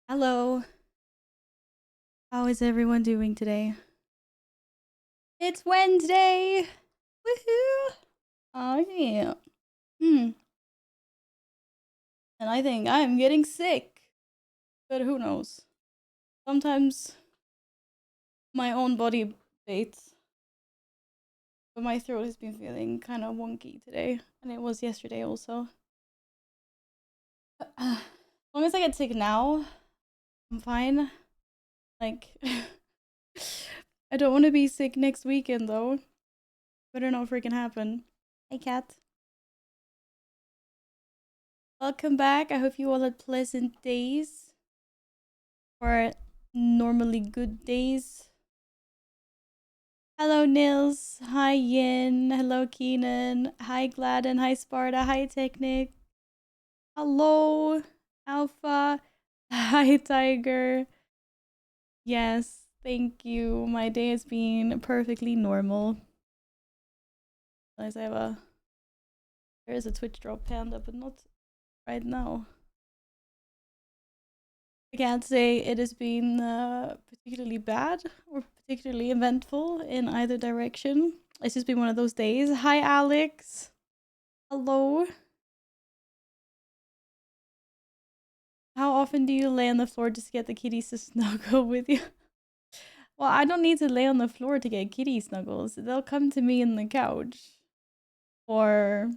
Hello. How is everyone doing today? It's Wednesday. Woohoo! Oh yeah. Hmm. And I think I'm getting sick, but who knows? Sometimes my own body baits, but my throat has been feeling kind of wonky today, and it was yesterday also. As long as I get sick now, I'm fine. Like, I don't want to be sick next weekend though. Better not freaking happen. Hey, cat. Welcome back. I hope you all had pleasant days or normally good days. Hello, Nils. Hi, Yin. Hello, Keenan. Hi, Gladden. Hi, Sparta. Hi, Technic. Hello, Alpha. Hi, Tiger. Yes, thank you. My day has been perfectly normal. Nice, I have a. There is a Twitch drop panda, but not right now. I can't say it has been particularly bad or particularly eventful in either direction. It's just been one of those days. Hi, Alex. Hello. How often do you lay on the floor just to get the kitties to snuggle with you? Well, I don't need to lay on the floor to get kitty snuggles. They'll come to me in the couch or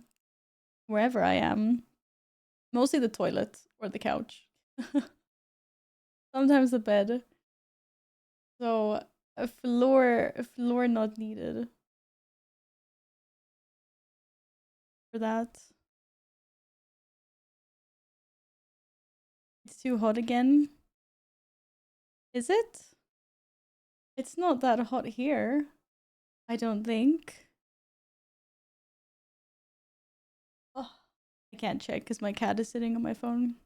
wherever I am. Mostly the toilet or the couch. Sometimes the bed. So a floor not needed for that. It's too hot again. Is it? It's not that hot here. I don't think. Oh, I can't check because my cat is sitting on my phone.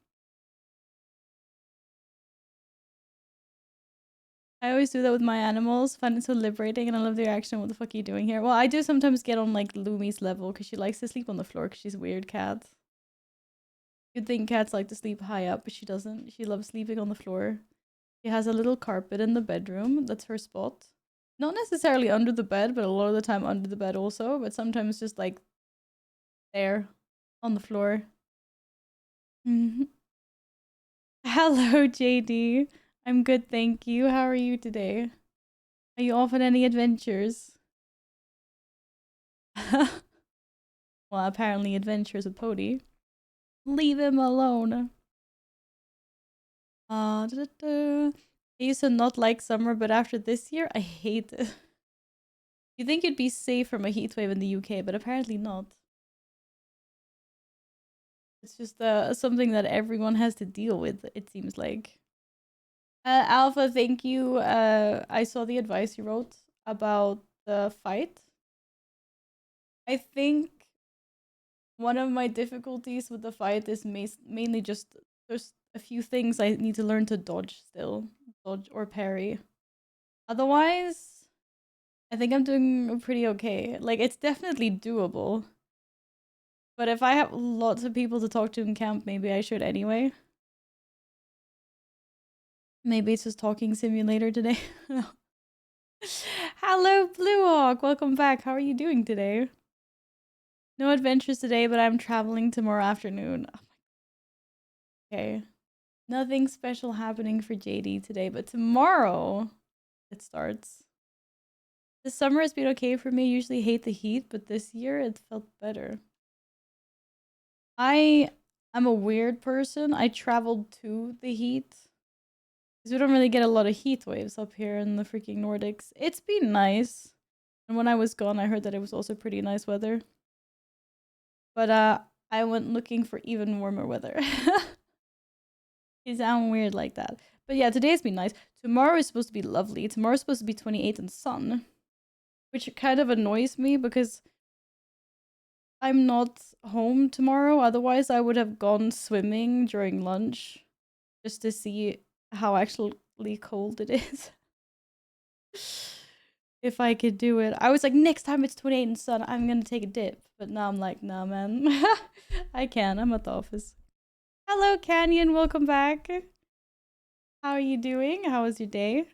I always do that with my animals. Find it so liberating, and I love the reaction. What the fuck are you doing here? Well, I do sometimes get on like Lumi's level because she likes to sleep on the floor because she's a weird cat. You'd think cats like to sleep high up, but she doesn't. She loves sleeping on the floor. She has a little carpet in the bedroom. That's her spot. Not necessarily under the bed, but a lot of the time under the bed also. But sometimes just like there on the floor. Mhm. Hello, JD. I'm good, thank you. How are you today? Are you off on any adventures? Well, apparently adventures with Pody. Leave him alone. I used to not like summer, but after this year, I hate it. You think you'd be safe from a heat wave in the UK, but apparently not. It's just something that everyone has to deal with, it seems like. Alpha, thank you. I saw the advice you wrote about the fight. I think one of my difficulties with the fight is mainly just there's a few things I need to learn to dodge still, dodge or parry. Otherwise, I think I'm doing pretty okay. Like it's definitely doable. But if I have lots of people to talk to in camp, maybe I should anyway. Maybe it's just talking simulator today. Hello, Blue Hawk. Welcome back. How are you doing today? No adventures today, but I'm traveling tomorrow afternoon. Oh, okay. Nothing special happening for JD today, but tomorrow it starts. The summer has been okay for me. I usually hate the heat, but this year it felt better. I am a weird person. I traveled to the heat because we don't really get a lot of heat waves up here in the freaking Nordics. It's been nice. And when I was gone, I heard that it was also pretty nice weather. But I went looking for even warmer weather. You sound weird like that. But yeah, today's been nice. Tomorrow is supposed to be lovely. Tomorrow's supposed to be 28 and sun, which kind of annoys me because I'm not home tomorrow. Otherwise, I would have gone swimming during lunch just to see how actually cold it is. If I could do it. I was like, next time it's 28 and sun, I'm gonna take a dip. But now I'm like, nah, man. I can't. I'm at the office. Hello, Canyon. Welcome back. How are you doing? How was your day?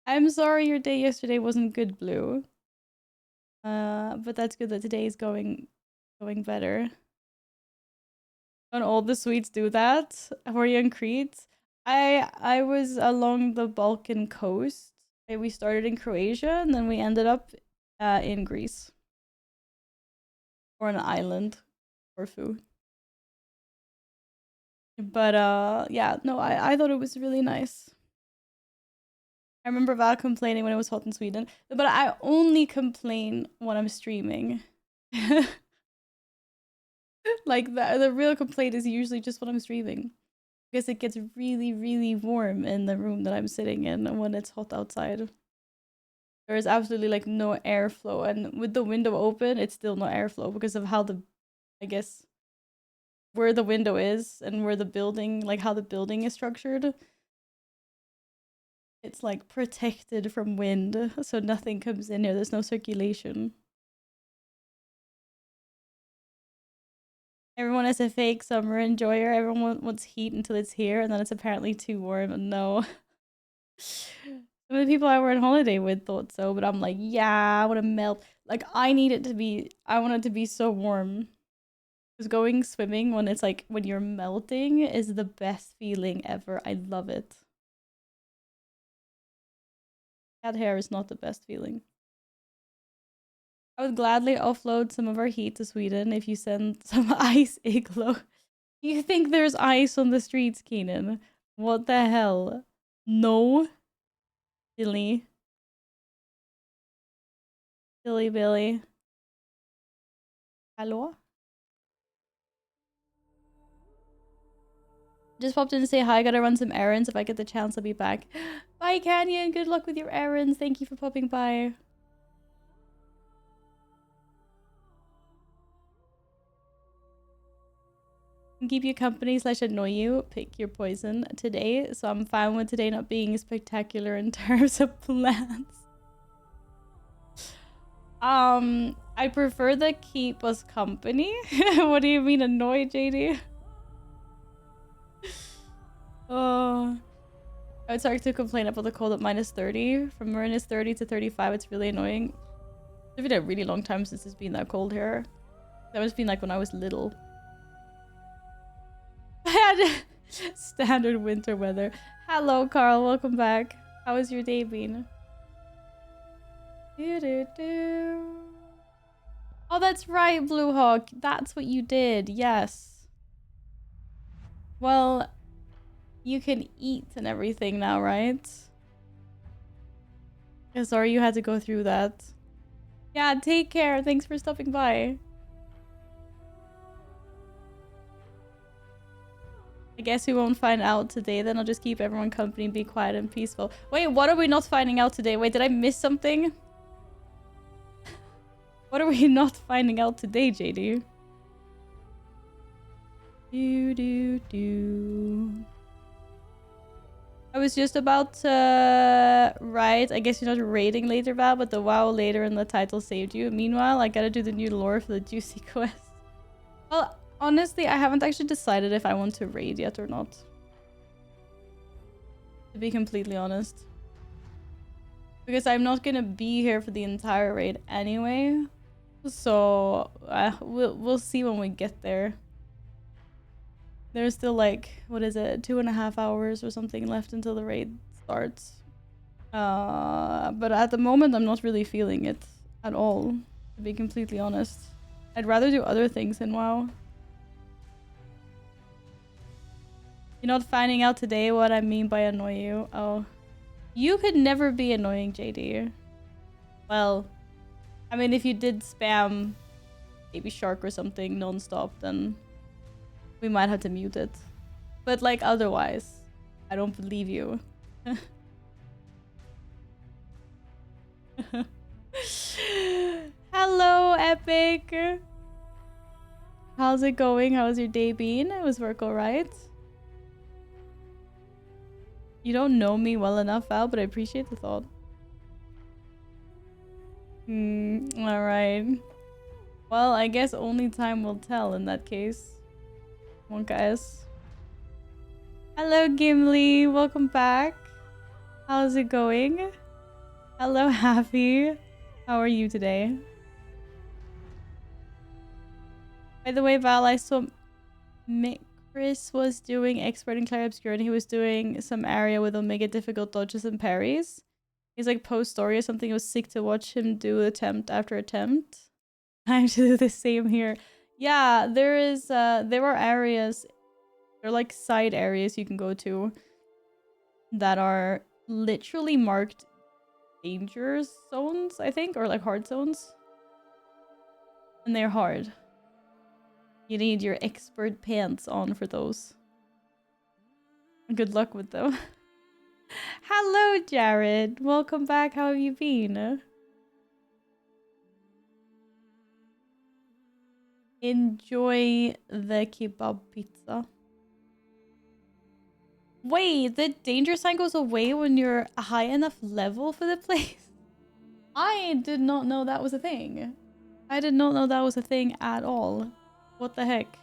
I'm sorry your day yesterday wasn't good, Blue. But that's good that today is going better. Don't all the Swedes do that? Were you in Crete? I was along the Balkan coast. We started in Croatia and then we ended up in Greece. Or an island. Corfu. But yeah, no, I thought it was really nice. I remember Val complaining when it was hot in Sweden, but I only complain when I'm streaming. Like the real complaint is usually just when I'm streaming. Because it gets really, really warm in the room that I'm sitting in when it's hot outside. There is absolutely like no airflow, and with the window open, it's still no airflow because of how I guess, where the window is and where the building, like how the building is structured. It's like protected from wind, so nothing comes in here. There's no circulation. Everyone is a fake summer enjoyer. Everyone wants heat until it's here, and then it's apparently too warm. No. Some of the people I were on holiday with thought so, but I'm like, yeah, I want to melt. Like, I want it to be so warm. Because going swimming when it's like, when you're melting is the best feeling ever. I love it. Cat hair is not the best feeling. I would gladly offload some of our heat to Sweden if you send some ice igloo. You think there's ice on the streets, Keenan? What the hell? No. Silly. Silly Billy. Hello? Just popped in to say hi. Gotta run some errands. If I get the chance, I'll be back. Bye, Canyon. Good luck with your errands. Thank you for popping by. Keep you company / annoy you. Pick your poison today. So I'm fine with today not being spectacular in terms of plans. I prefer the keep us company. What do you mean annoy, JD? Oh, I would start to complain about the cold at -30. From -30 to 35, it's really annoying. It's been a really long time since it's been that cold here. That must have been like when I was little. I had standard winter weather. Hello, Carl. Welcome back. How has your day been? Oh, that's right, Blue Hawk. That's what you did. Yes. Well, you can eat and everything now, right? Yeah, sorry you had to go through that. Yeah, take care. Thanks for stopping by. I guess we won't find out today, then I'll just keep everyone company, be quiet and peaceful. Wait, what are we not finding out today? Wait, did I miss something? What are we not finding out today, JD? I was just about to write, I guess you're not raiding later, Val, but the WoW later in the title saved you. Meanwhile, I gotta do the new lore for the juicy quest. Well, honestly, I haven't actually decided if I want to raid yet or not. To be completely honest. Because I'm not gonna be here for the entire raid anyway. So, we'll see when we get there. There's still like, what is it, 2.5 hours or something left until the raid starts. But at the moment, I'm not really feeling it at all, to be completely honest. I'd rather do other things in WoW. You're not finding out today what I mean by annoy you. Oh. You could never be annoying, JD. Well, I mean, if you did spam Baby Shark or something non-stop, then we might have to mute it. But like otherwise, I don't believe you. Hello, Epic. How's it going? How's your day been? Was work alright? You don't know me well enough, Val, but I appreciate the thought. Alright. Well, I guess only time will tell in that case. Come on, guys. Hello, Gimli. Welcome back. How's it going? Hello, Happy. How are you today? By the way, Val, I saw Chris was doing Expert in Clair Obscure and he was doing some area with Omega difficult dodges and parries. He's like post story or something. It was sick to watch him do attempt after attempt. I have to do the same here. Yeah, there are areas, they're like side areas you can go to that are literally marked danger zones, I think, or like hard zones. And they're hard. You need your expert pants on for those. Good luck with them. Hello, Jared. Welcome back. How have you been? Enjoy the kebab pizza. Wait, the danger sign goes away when you're a high enough level for the place? I did not know that was a thing. I did not know that was a thing at all. What the heck?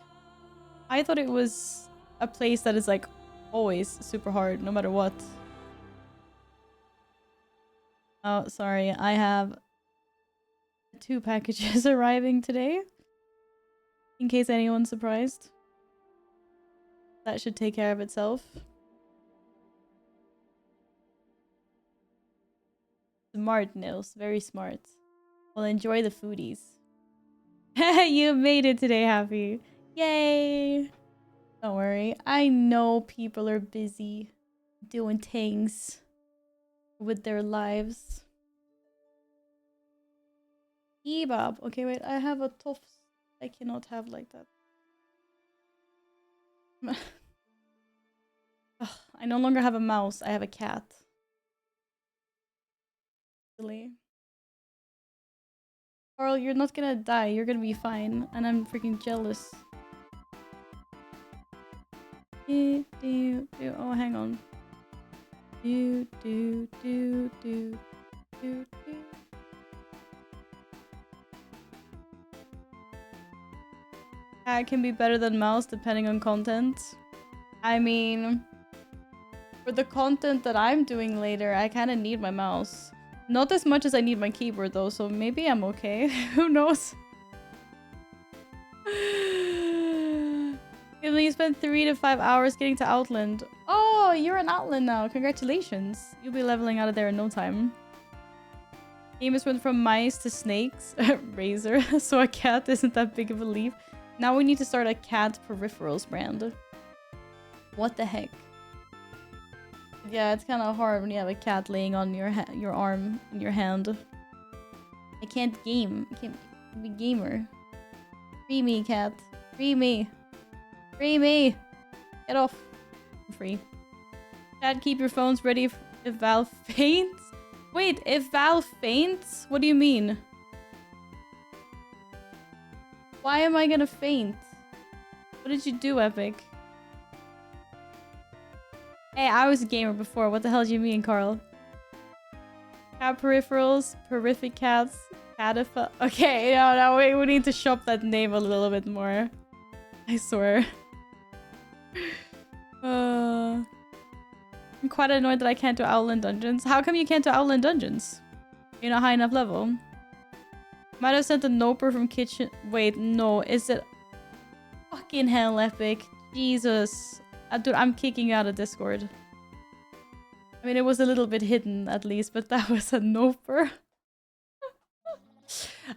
I thought it was a place that is like always super hard, no matter what. Oh, sorry. I have 2 packages arriving today. In case anyone's surprised. That should take care of itself. Smart, Nils. Very smart. Well, enjoy the foodies. You made it today, Happy. Yay! Don't worry. I know people are busy doing things with their lives. Kebab. Okay, wait. I have a tough... I cannot have like that. Ugh, I no longer have a mouse. I have a cat. Silly. Carl, you're not gonna die. You're gonna be fine. And I'm freaking jealous. Oh, hang on. Cat can be better than mouse depending on content. I mean, for the content that I'm doing later, I kind of need my mouse. Not as much as I need my keyboard though, so maybe I'm okay. Who knows? You spent 3 to 5 hours getting to Outland. Oh, you're in Outland now. Congratulations. You'll be leveling out of there in no time. Gamers went from mice to snakes. Razor. So a cat isn't that big of a leap. Now we need to start a cat peripherals brand. What the heck? Yeah, it's kind of hard when you have a cat laying on your arm in your hand. I can't game. I can't be gamer. Free me, cat. Free me. Free me. Get off. I'm free. Chat, keep your phones ready if Val faints. Wait, if Val faints? What do you mean? Why am I gonna faint? What did you do, Epic? Hey, I was a gamer before. What the hell do you mean, Carl? Cat peripherals, terrific cats, catifa. Okay, no, wait, we need to shop that name a little bit more. I swear. I'm quite annoyed that I can't do Outland Dungeons. How come you can't do Outland Dungeons? You're not high enough level. Might have sent a noper from kitchen. Wait, no, is it? Fucking hell, Epic. Jesus. Dude, I'm kicking you out of Discord. I mean, it was a little bit hidden at least, but that was a noper.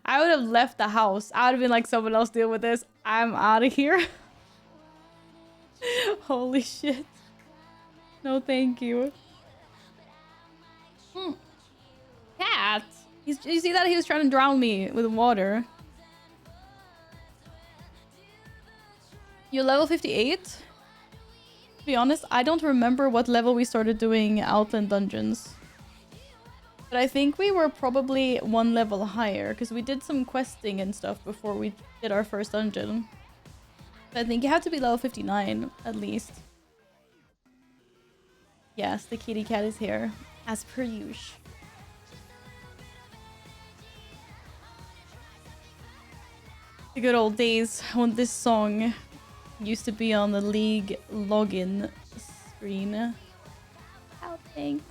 I would have left the house. I would have been like, someone else deal with this. I'm out of here. Holy shit. No, thank you. Cat. You see that? He was trying to drown me with water. You're level 58? To be honest, I don't remember what level we started doing Outland Dungeons. But I think we were probably 1 level higher, because we did some questing and stuff before we did our first dungeon. So I think you have to be level 59, at least. Yes, the kitty cat is here, as per usual. The good old days when this song used to be on the League login screen. Oh, thanks.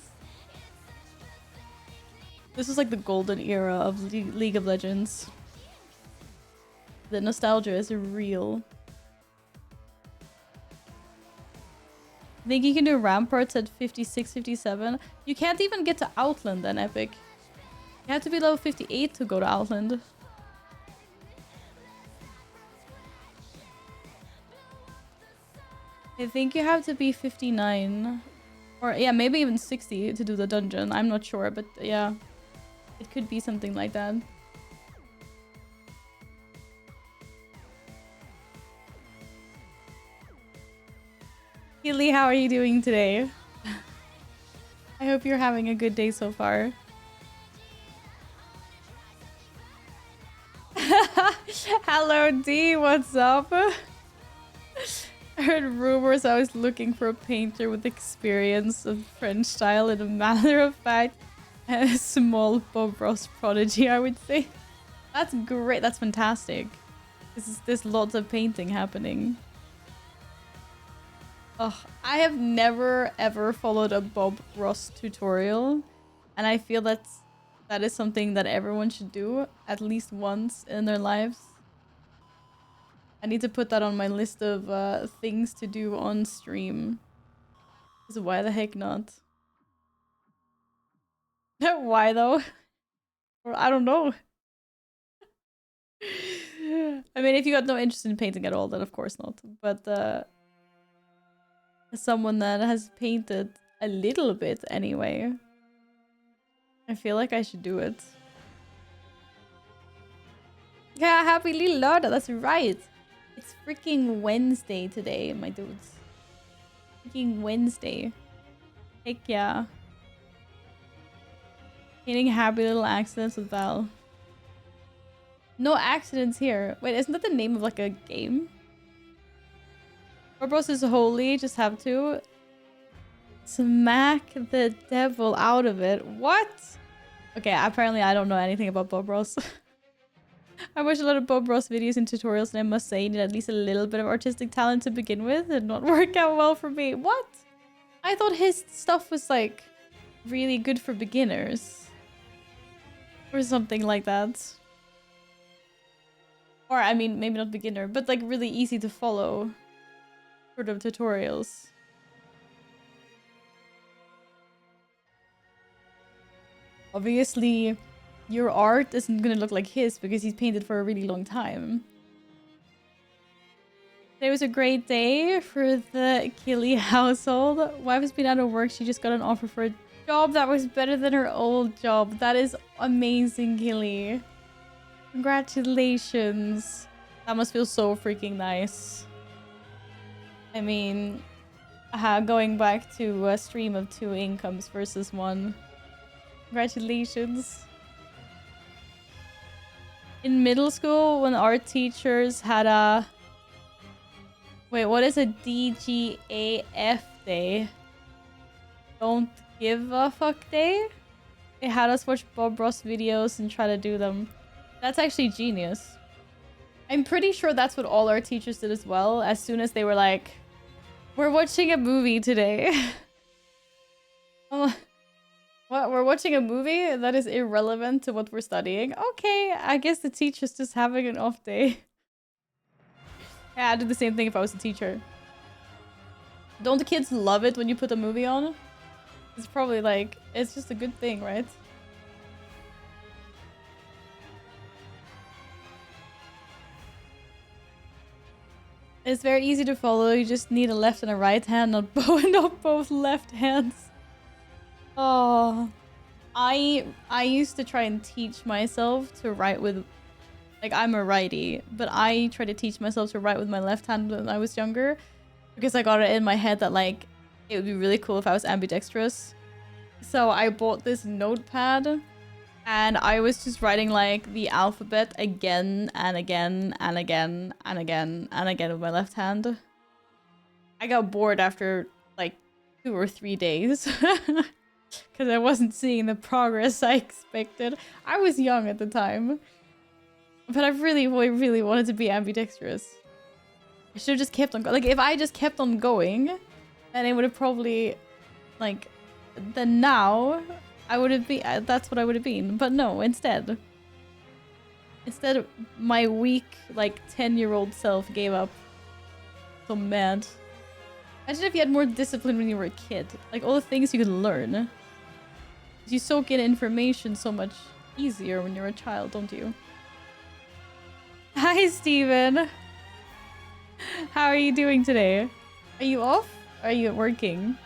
This is like the golden era of League of Legends. The nostalgia is real. I think you can do ramparts at 56, 57. You can't even get to Outland then, Epic. You have to be level 58 to go to Outland. I think you have to be 59. Or yeah, maybe even 60 to do the dungeon. I'm not sure, but yeah. It could be something like that. Healy, how are you doing today? I hope you're having a good day so far. Hello D, what's up? I heard rumors I was looking for a painter with experience of French style in a matter of fact. A small Bob Ross prodigy, I would say. That's great, that's fantastic. There's lots of painting happening. Oh, I have never ever followed a Bob Ross tutorial, and I feel that is something that everyone should do at least once in their lives. I need to put that on my list of things to do on stream. Because why the heck not? Why though? Or I don't know. I mean, if you got no interest in painting at all, then of course not. But as someone that has painted a little bit anyway, I feel like I should do it. Yeah, happy little Lorda, that's right. It's freaking Wednesday today, my dudes. Freaking Wednesday. Heck yeah. Painting happy little accidents with Val. No accidents here. Wait, isn't that the name of like a game? Boros is holy, just have to smack the devil out of it. What? Okay, apparently I don't know anything about Bob Ross. I watch a lot of Bob Ross videos and tutorials, and I must say you need at least a little bit of artistic talent to begin with and not work out well for me. What? I thought his stuff was like really good for beginners. Or something like that. Or I mean, maybe not beginner, but like really easy to follow sort of tutorials. Obviously, your art isn't gonna look like his because he's painted for a really long time. Today was a great day for the Achille household. Wife has been out of work. She just got an offer for a job that was better than her old job. That is amazing, Achille. Congratulations. That must feel so freaking nice. I mean, going back to a stream of 2 incomes versus 1. Congratulations. In middle school, when art teachers had a... Wait, what is a DGAF day? Don't give a fuck day? They had us watch Bob Ross videos and try to do them. That's actually genius. I'm pretty sure that's what all our teachers did as well. As soon as they were like, we're watching a movie today. Oh, what? We're watching a movie that is irrelevant to what we're studying? Okay, I guess the teacher's just having an off day. Yeah, I'd do the same thing if I was a teacher. Don't the kids love it when you put a movie on? It's probably like, it's just a good thing, right? It's very easy to follow. You just need a left and a right hand, not both left hands. Oh, I used to try and teach myself to write with, like, I'm a righty, but I tried to teach myself to write with my left hand when I was younger because I got it in my head that like it would be really cool if I was ambidextrous. So I bought this notepad. And I was just writing like the alphabet again and again and again and again and again with my left hand. I got bored after like 2 or 3 days because I wasn't seeing the progress I expected. I was young at the time, but I really wanted to be ambidextrous. I should have just kept on going. Like if I just kept on going, And it would have probably, like, then now, I would have been, that's what I would have been. But no, instead, my weak, like, 10-year-old self gave up. So mad. Imagine if you had more discipline when you were a kid. Like, all the things you could learn. You soak in information so much easier when you're a child, don't you? Hi, Steven. How are you doing today? Are you off? Or are you working?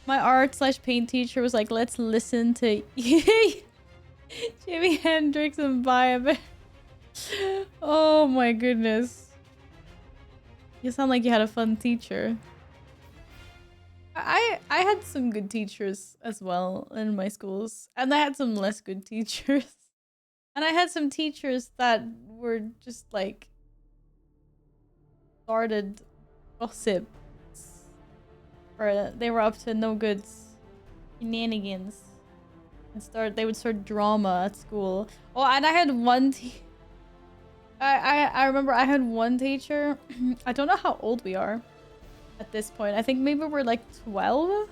My art/paint teacher was like, let's listen to Jimi Hendrix and vibe. Oh my goodness. You sound like you had a fun teacher. I had some good teachers as well in my schools. And I had some less good teachers. And I had some teachers that were just like started gossip. Or they were up to no good shenanigans. And they would start drama at school. Oh, and I had one I remember I had one teacher. I don't know how old we are at this point. I think maybe we're like 12.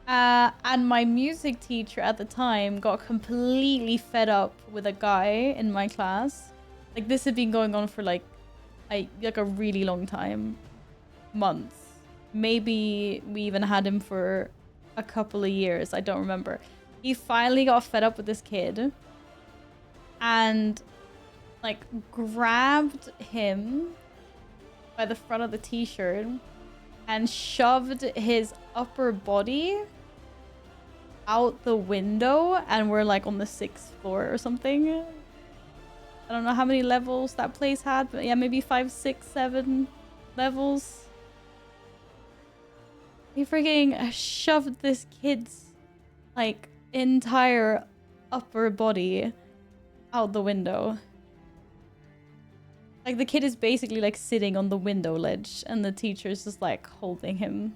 And my music teacher at the time got completely fed up with a guy in my class. Like, this had been going on for like a really long time. Months. Maybe we even had him for a couple of years. I don't remember. He finally got fed up with this kid. And like grabbed him by the front of the t-shirt and shoved his upper body out the window, and we're like on the 6th floor or something. I don't know how many levels that place had, but yeah, maybe 5, 6, 7 levels. He freaking shoved this kid's like entire upper body out the window. Like, the kid is basically like sitting on the window ledge and the teacher's just like holding him.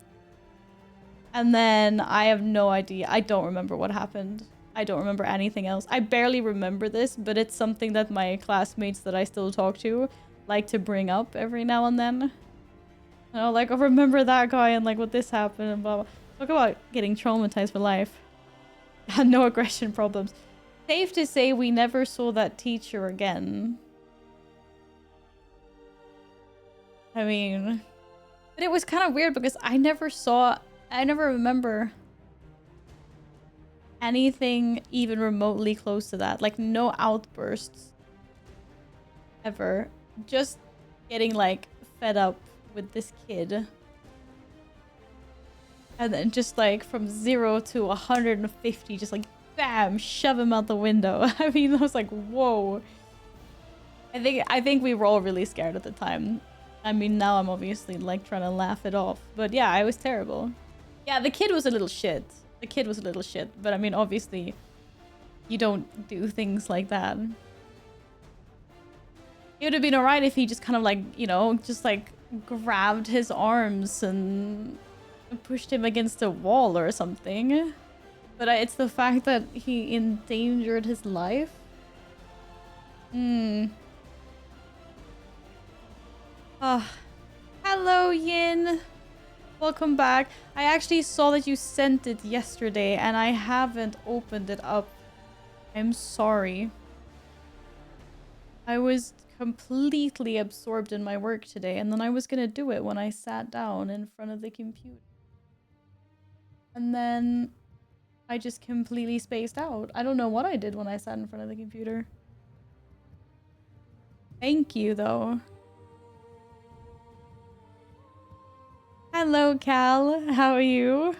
And then I have no idea. I don't remember what happened. I don't remember anything else. I barely remember this, but it's something that my classmates that I still talk to like to bring up every now and then. You know, like, I remember that guy and like what this happened and blah blah. Talk about getting traumatized for life. Had no aggression problems. Safe to say we never saw that teacher again. I mean, but it was kind of weird because I never remember anything even remotely close to that. Like, no outbursts ever. Just getting like fed up with this kid. And then just like from 0 to 150, just like bam, shove him out the window. I mean, I was like, whoa. I think we were all really scared at the time. I mean, now I'm obviously like trying to laugh it off. But yeah, I was terrible. Yeah, the kid was a little shit. The kid was a little shit. But I mean, obviously, you don't do things like that. It would have been alright if he just kind of like, you know, just like grabbed his arms and pushed him against a wall or something. But it's the fact that he endangered his life. Hello, Yin. Welcome back. I actually saw that you sent it yesterday and I haven't opened it up. I'm sorry. I was completely absorbed in my work today, and then I was gonna do it when I sat down in front of the computer. And then I just completely spaced out. I don't know what I did when I sat in front of the computer. Thank you, though. Hello, Cal. How are you?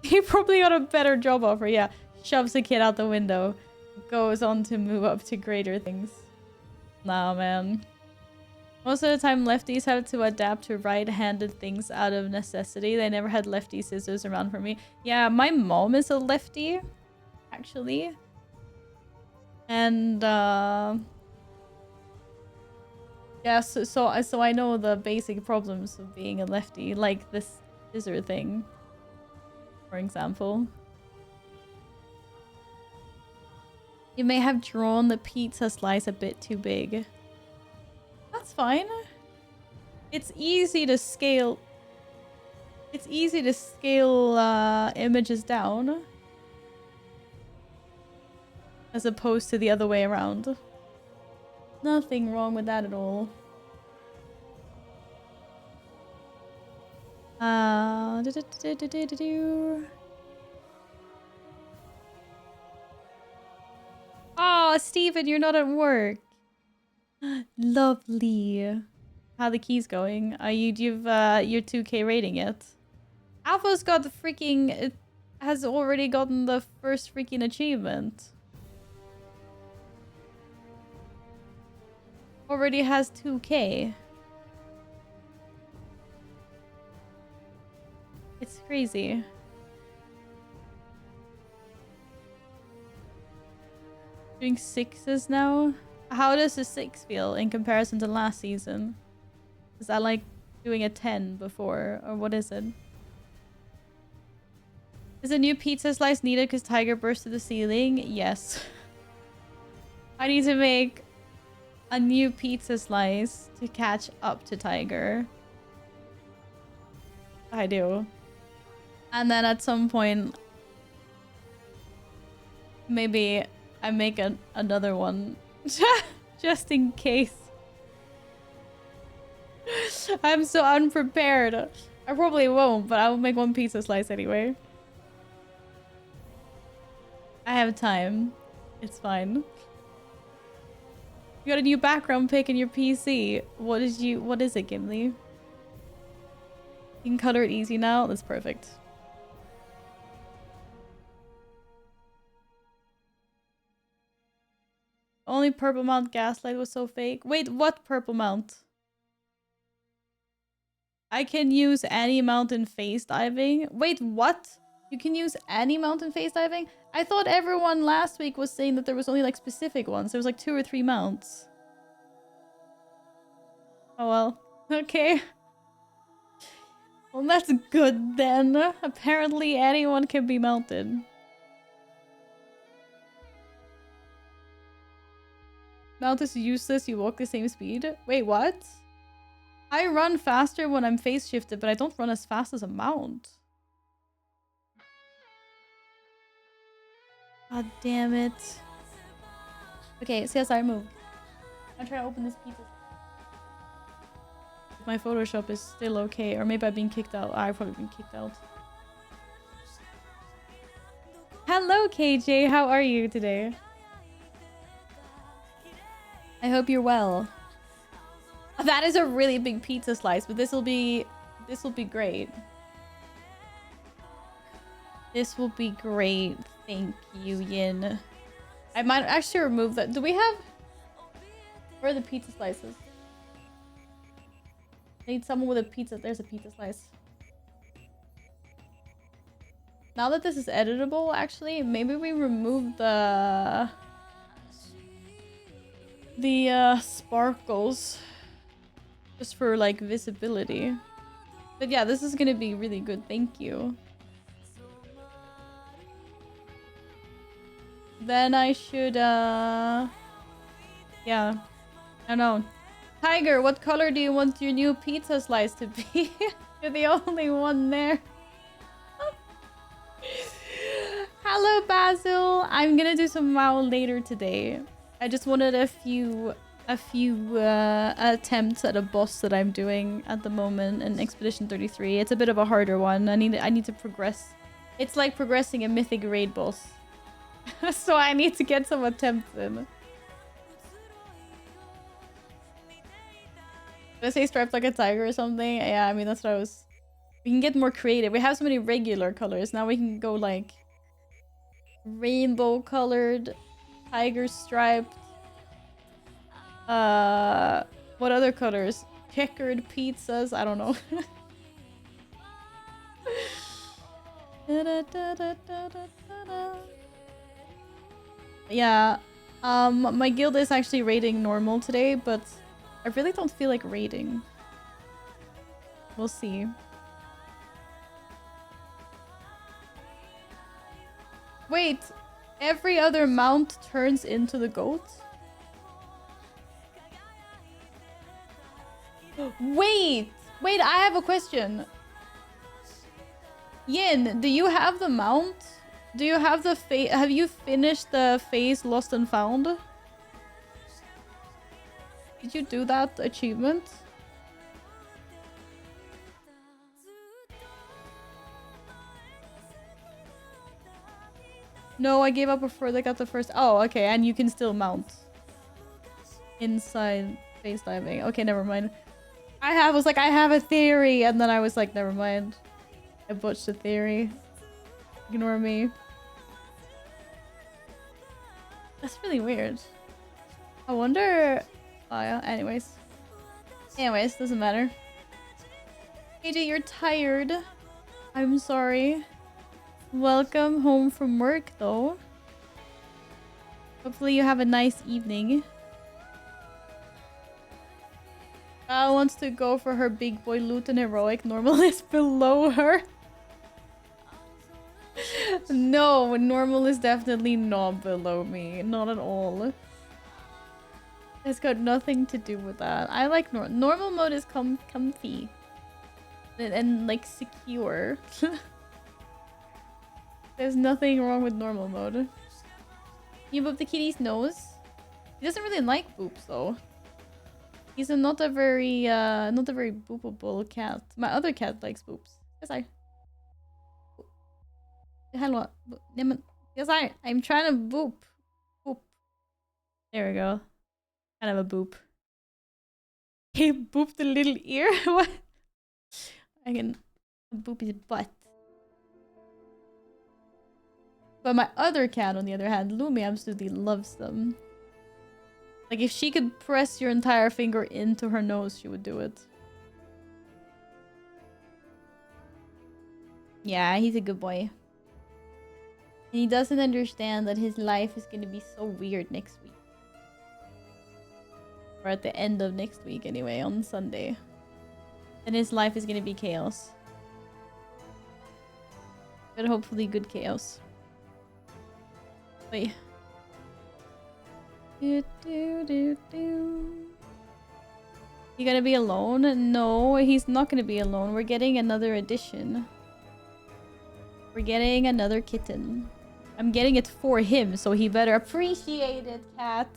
He probably got a better job offer. Yeah. Shoves a kid out the window. Goes on to move up to greater things. Nah, man. Most of the time, lefties have to adapt to right-handed things out of necessity. They never had lefty scissors around for me. Yeah, my mom is a lefty, actually. And, yeah, so I know the basic problems of being a lefty, like this scissor thing, for example. You may have drawn the pizza slice a bit too big. That's fine. It's easy to scale. It's easy to scale images down. As opposed to the other way around. Nothing wrong with that at all. Oh, Steven, you're not at work. Lovely. How the keys going? Are you do you've your 2K rating yet? Alpha's got the freaking it has already gotten the first freaking achievement. Already has 2K. It's crazy. Doing 6s now? How does a 6 feel in comparison to last season? Is that like doing a 10 before? Or what is it? Is a new pizza slice needed because Tiger burst to the ceiling? Yes. I need to make a new pizza slice to catch up to Tiger. I do. And then at some point, maybe I make another one just in case. I'm so unprepared. I probably won't, but I'll make one pizza slice anyway. I have time. It's fine. You got a new background pic in your PC. What is it, Gimli? You can color it easy now. That's perfect. Only Purple Mount Gaslight was so fake. Wait, what Purple Mount? I can use any mount in face diving. Wait, what? You can use any mount in face diving? I thought everyone last week was saying that there was only like specific ones. There was like 2 or 3 mounts. Oh well. Okay. Well, that's good then. Apparently anyone can be mounted. Mount is useless, you walk the same speed. Wait, what? I run faster when I'm face shifted, but I don't run as fast as a mount. God damn it. Okay, CSI move. I'm trying to open this pizza. My Photoshop is still okay, or maybe I've been kicked out. I've probably been kicked out. Hello, KJ. How are you today? I hope you're well. That is a really big pizza slice, but this will be great. This will be great. Thank you, Yin. I might actually remove that. Do we have... Where are the pizza slices? I need someone with a pizza. There's a pizza slice. Now that this is editable, actually, maybe we remove the sparkles just for like visibility. But yeah, this is gonna be really good. Thank you. Then I should yeah, I don't know. Tiger, what color do you want your new pizza slice to be? You're the only one there. Hello, Basil. I'm gonna do some WoW later today. I just wanted a few attempts at a boss that I'm doing at the moment in Expedition 33. It's a bit of a harder one. I need to progress. It's like progressing a mythic raid boss. So I need to get some attempts in. Did I say striped like a tiger or something? Yeah, I mean, that's what I was... We can get more creative. We have so many regular colors. Now we can go like... rainbow colored, tiger striped. What other colors? Checkered pizzas? I don't know. Yeah. My guild is actually raiding normal today, but I really don't feel like raiding. We'll see. Wait, every other mount turns into the goat? Wait! Wait, I have a question. Yin, do you have the mount? Do you have the have you finished the phase Lost and Found? Did you do that achievement? No, I gave up before they got the first. Oh, okay, and you can still mount inside phase diving. Okay, never mind. I was like, I have a theory, and then I was like, never mind. I butched the theory. Ignore me. That's really weird. I wonder... Oh yeah, anyways. Anyways, doesn't matter. AJ, you're tired. I'm sorry. Welcome home from work, though. Hopefully you have a nice evening. Val wants to go for her big boy loot and heroic. Normal is below her. No, normal is definitely not below me. Not at all. It's got nothing to do with that. I like normal mode is comfy. And like secure. There's nothing wrong with normal mode. You boop the kitty's nose. He doesn't really like boops though. He's not a very boopable cat. My other cat likes boops. Yes, I. Hello. Yes, I'm trying to boop. Boop. There we go. Kind of a boop. He booped the little ear. What? I can boop his butt. But my other cat, on the other hand, Lumi, absolutely loves them. Like, if she could press your entire finger into her nose, she would do it. Yeah, he's a good boy. And he doesn't understand that his life is going to be so weird next week. Or at the end of next week, anyway, on Sunday. And his life is going to be chaos. But hopefully good chaos. Wait. You gonna be alone? No, he's not gonna be alone. We're getting another edition. We're getting another kitten. I'm getting it for him, so he better appreciate it, cat.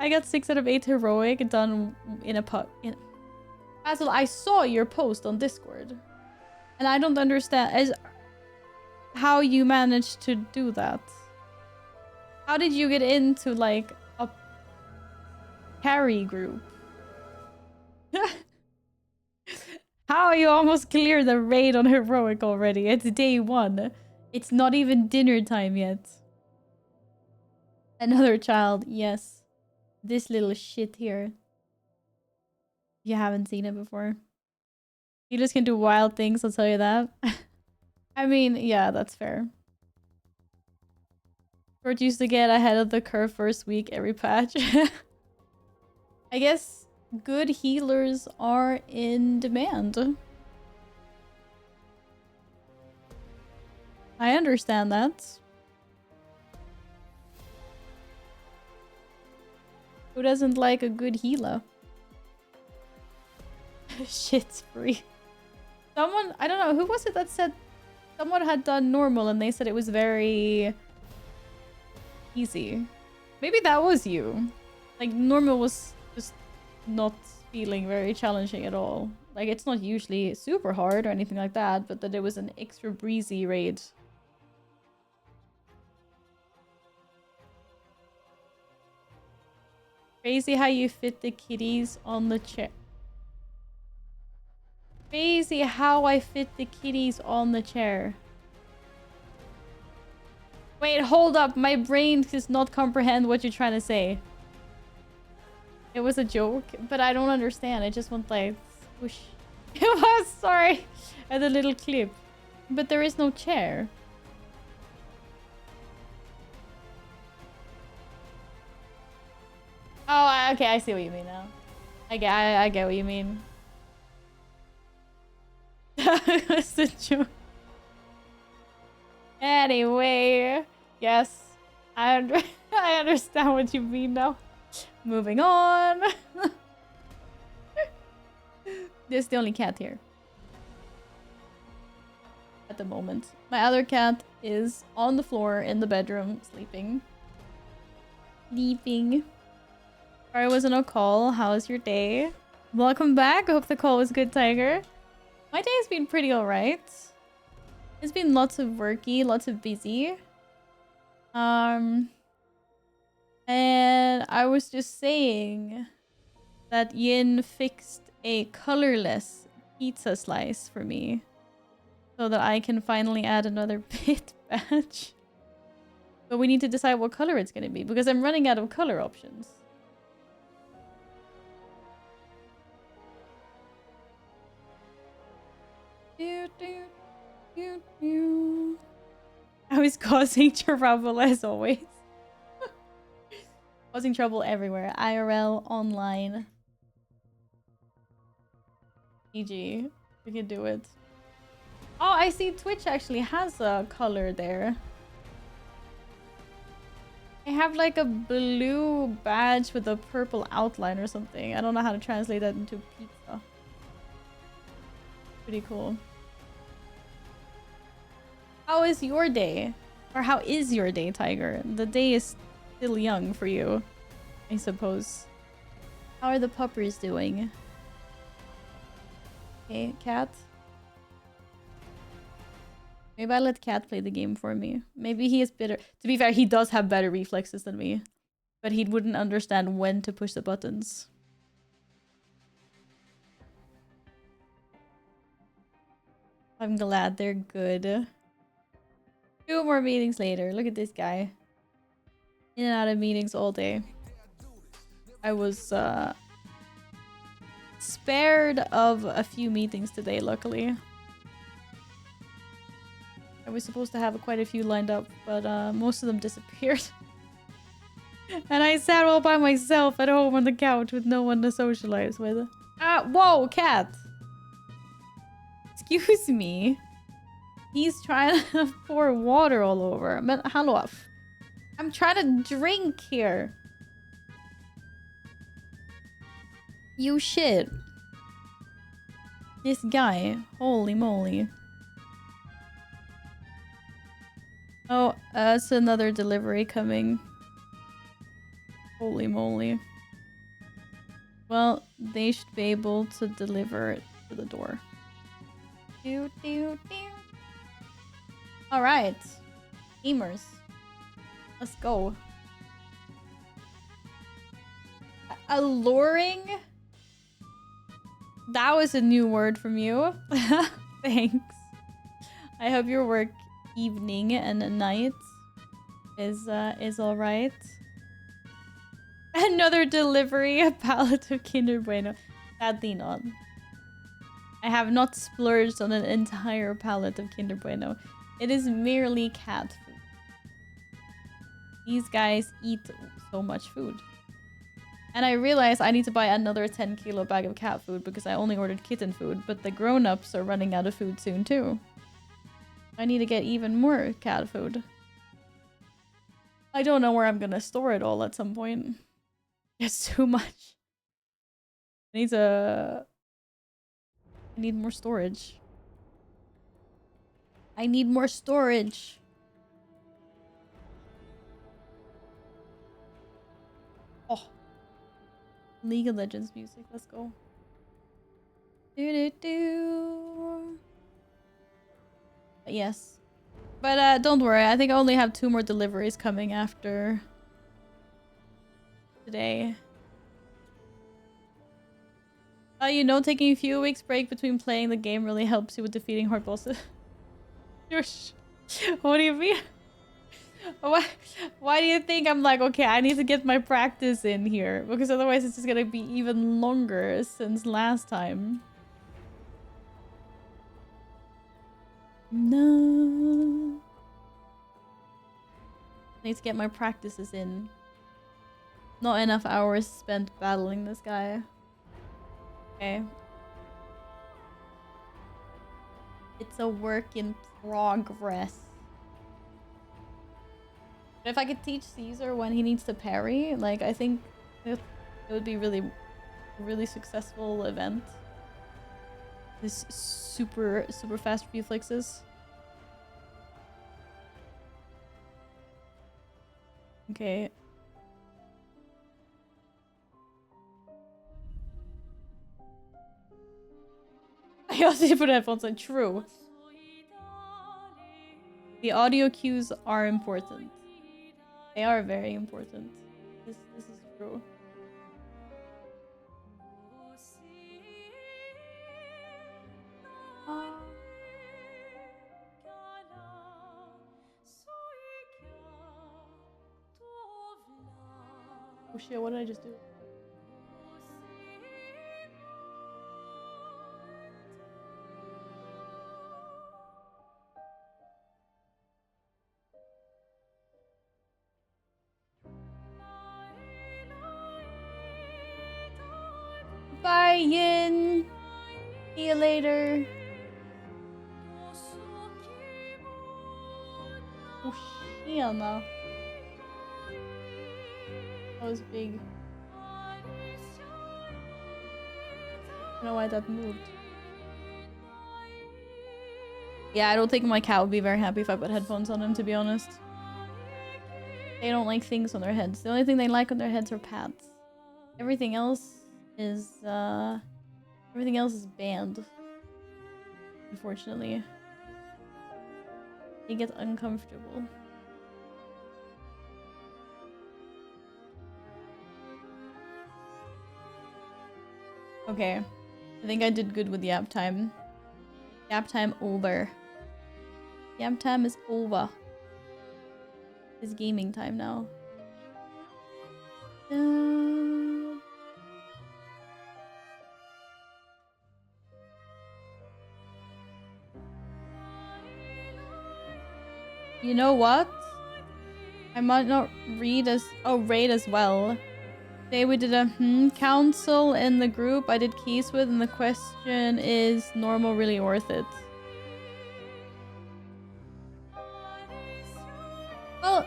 I got 6 out of 8 heroic done in a puck. Basil, I saw your post on Discord. And I don't understand how you managed to do that. How did you get into, like, a carry group? How you almost cleared the raid on heroic already? It's day 1. It's not even dinner time yet. Another child, yes. This little shit here. You haven't seen it before. You just can do wild things, I'll tell you that. I mean, yeah, that's fair. Short used to get ahead of the curve first week every patch. I guess good healers are in demand. I understand that. Who doesn't like a good healer? Shit spree. Someone, I don't know, who was it that said someone had done normal and they said it was very easy. Maybe that was you. Like, normal was just not feeling very challenging at all. Like, it's not usually super hard or anything like that, but that it was an extra breezy raid. Crazy how you fit the kitties on the chair. Crazy how I fit the kitties on the chair. Wait, hold up. My brain does not comprehend what you're trying to say. It was a joke, but I don't understand. I just want like whoosh. It was, sorry. At a little clip. But there is no chair. Oh, okay. I see what you mean now. I get what you mean. It's a joke. Anyway, yes, I understand what you mean now. Moving on. This is the only cat here. At the moment. My other cat is on the floor in the bedroom, sleeping. Sleeping. Sorry, wasn't a call. How was your day? Welcome back. Hope the call was good, Tiger. My day's been pretty alright. It's been lots of worky, lots of busy. And I was just saying that Yin fixed a colorless pizza slice for me so that I can finally add another pit badge. But we need to decide what color it's going to be because I'm running out of color options. I was causing trouble as always. Causing trouble everywhere. IRL, online. EG. We can do it. Oh, I see Twitch actually has a color there. I have like a blue badge with a purple outline or something. I don't know how to translate that into pizza. Pretty cool. How is your day? Or how is your day, Tiger? The day is still young for you, I suppose. How are the puppers doing? Okay, Cat. Maybe I let Cat play the game for me. Maybe he is better. To be fair, he does have better reflexes than me. But he wouldn't understand when to push the buttons. I'm glad they're good. 2 more meetings later. Look at this guy. In and out of meetings all day. I was spared of a few meetings today, luckily. I was supposed to have quite a few lined up, but most of them disappeared. And I sat all by myself at home on the couch with no one to socialize with. Whoa, cat! Excuse me. He's trying to pour water all over. Men hallå. I'm trying to drink here. You shit. This guy. Holy moly. Oh, it's another delivery coming. Holy moly. Well, they should be able to deliver it to the door. Alright. Gamers. Let's go. Alluring? That was a new word from you. Thanks. I hope your work evening and night is alright. Another delivery, a pallet of Kinder Bueno. Sadly not. I have not splurged on an entire pallet of Kinder Bueno. It is merely cat food. These guys eat so much food. And I realize I need to buy another 10-kilo bag of cat food because I only ordered kitten food, but the grown-ups are running out of food soon too. I need to get even more cat food. I don't know where I'm gonna store it all at some point. It's too much. I need more storage. I need more storage. Oh. League of Legends music. Let's go. Yes. But don't worry. I think I only have 2 more deliveries coming after today. You know, taking a few weeks break between playing the game really helps you with defeating hard bosses. What do you mean? Why do you think I'm like, okay, I need to get my practice in here? Because otherwise it's just gonna be even longer since last time. No. I need to get my practices in. Not enough hours spent battling this guy. Okay. It's a work in progress. But if I could teach Caesar when he needs to parry, like, I think it would be really successful event. This super fast reflexes. Okay. I also need to put headphones on. True. The audio cues are important. They are very important. This is true. Oh shit, what did I just do? Bye, Yin. See you later. Oh, Shiana. That was big. I don't know why that moved. Yeah, I don't think my cat would be very happy if I put headphones on him, to be honest. They don't like things on their heads. The only thing they like on their heads are pads. Everything else is banned. Unfortunately. They get uncomfortable. Okay. I think I did good with the app time. Yap time over. Yap time is over. It's gaming time now. You know what? I might not read as raid as well. Today we did a council in the group I did keys with, and the question is normal really worth it? Well,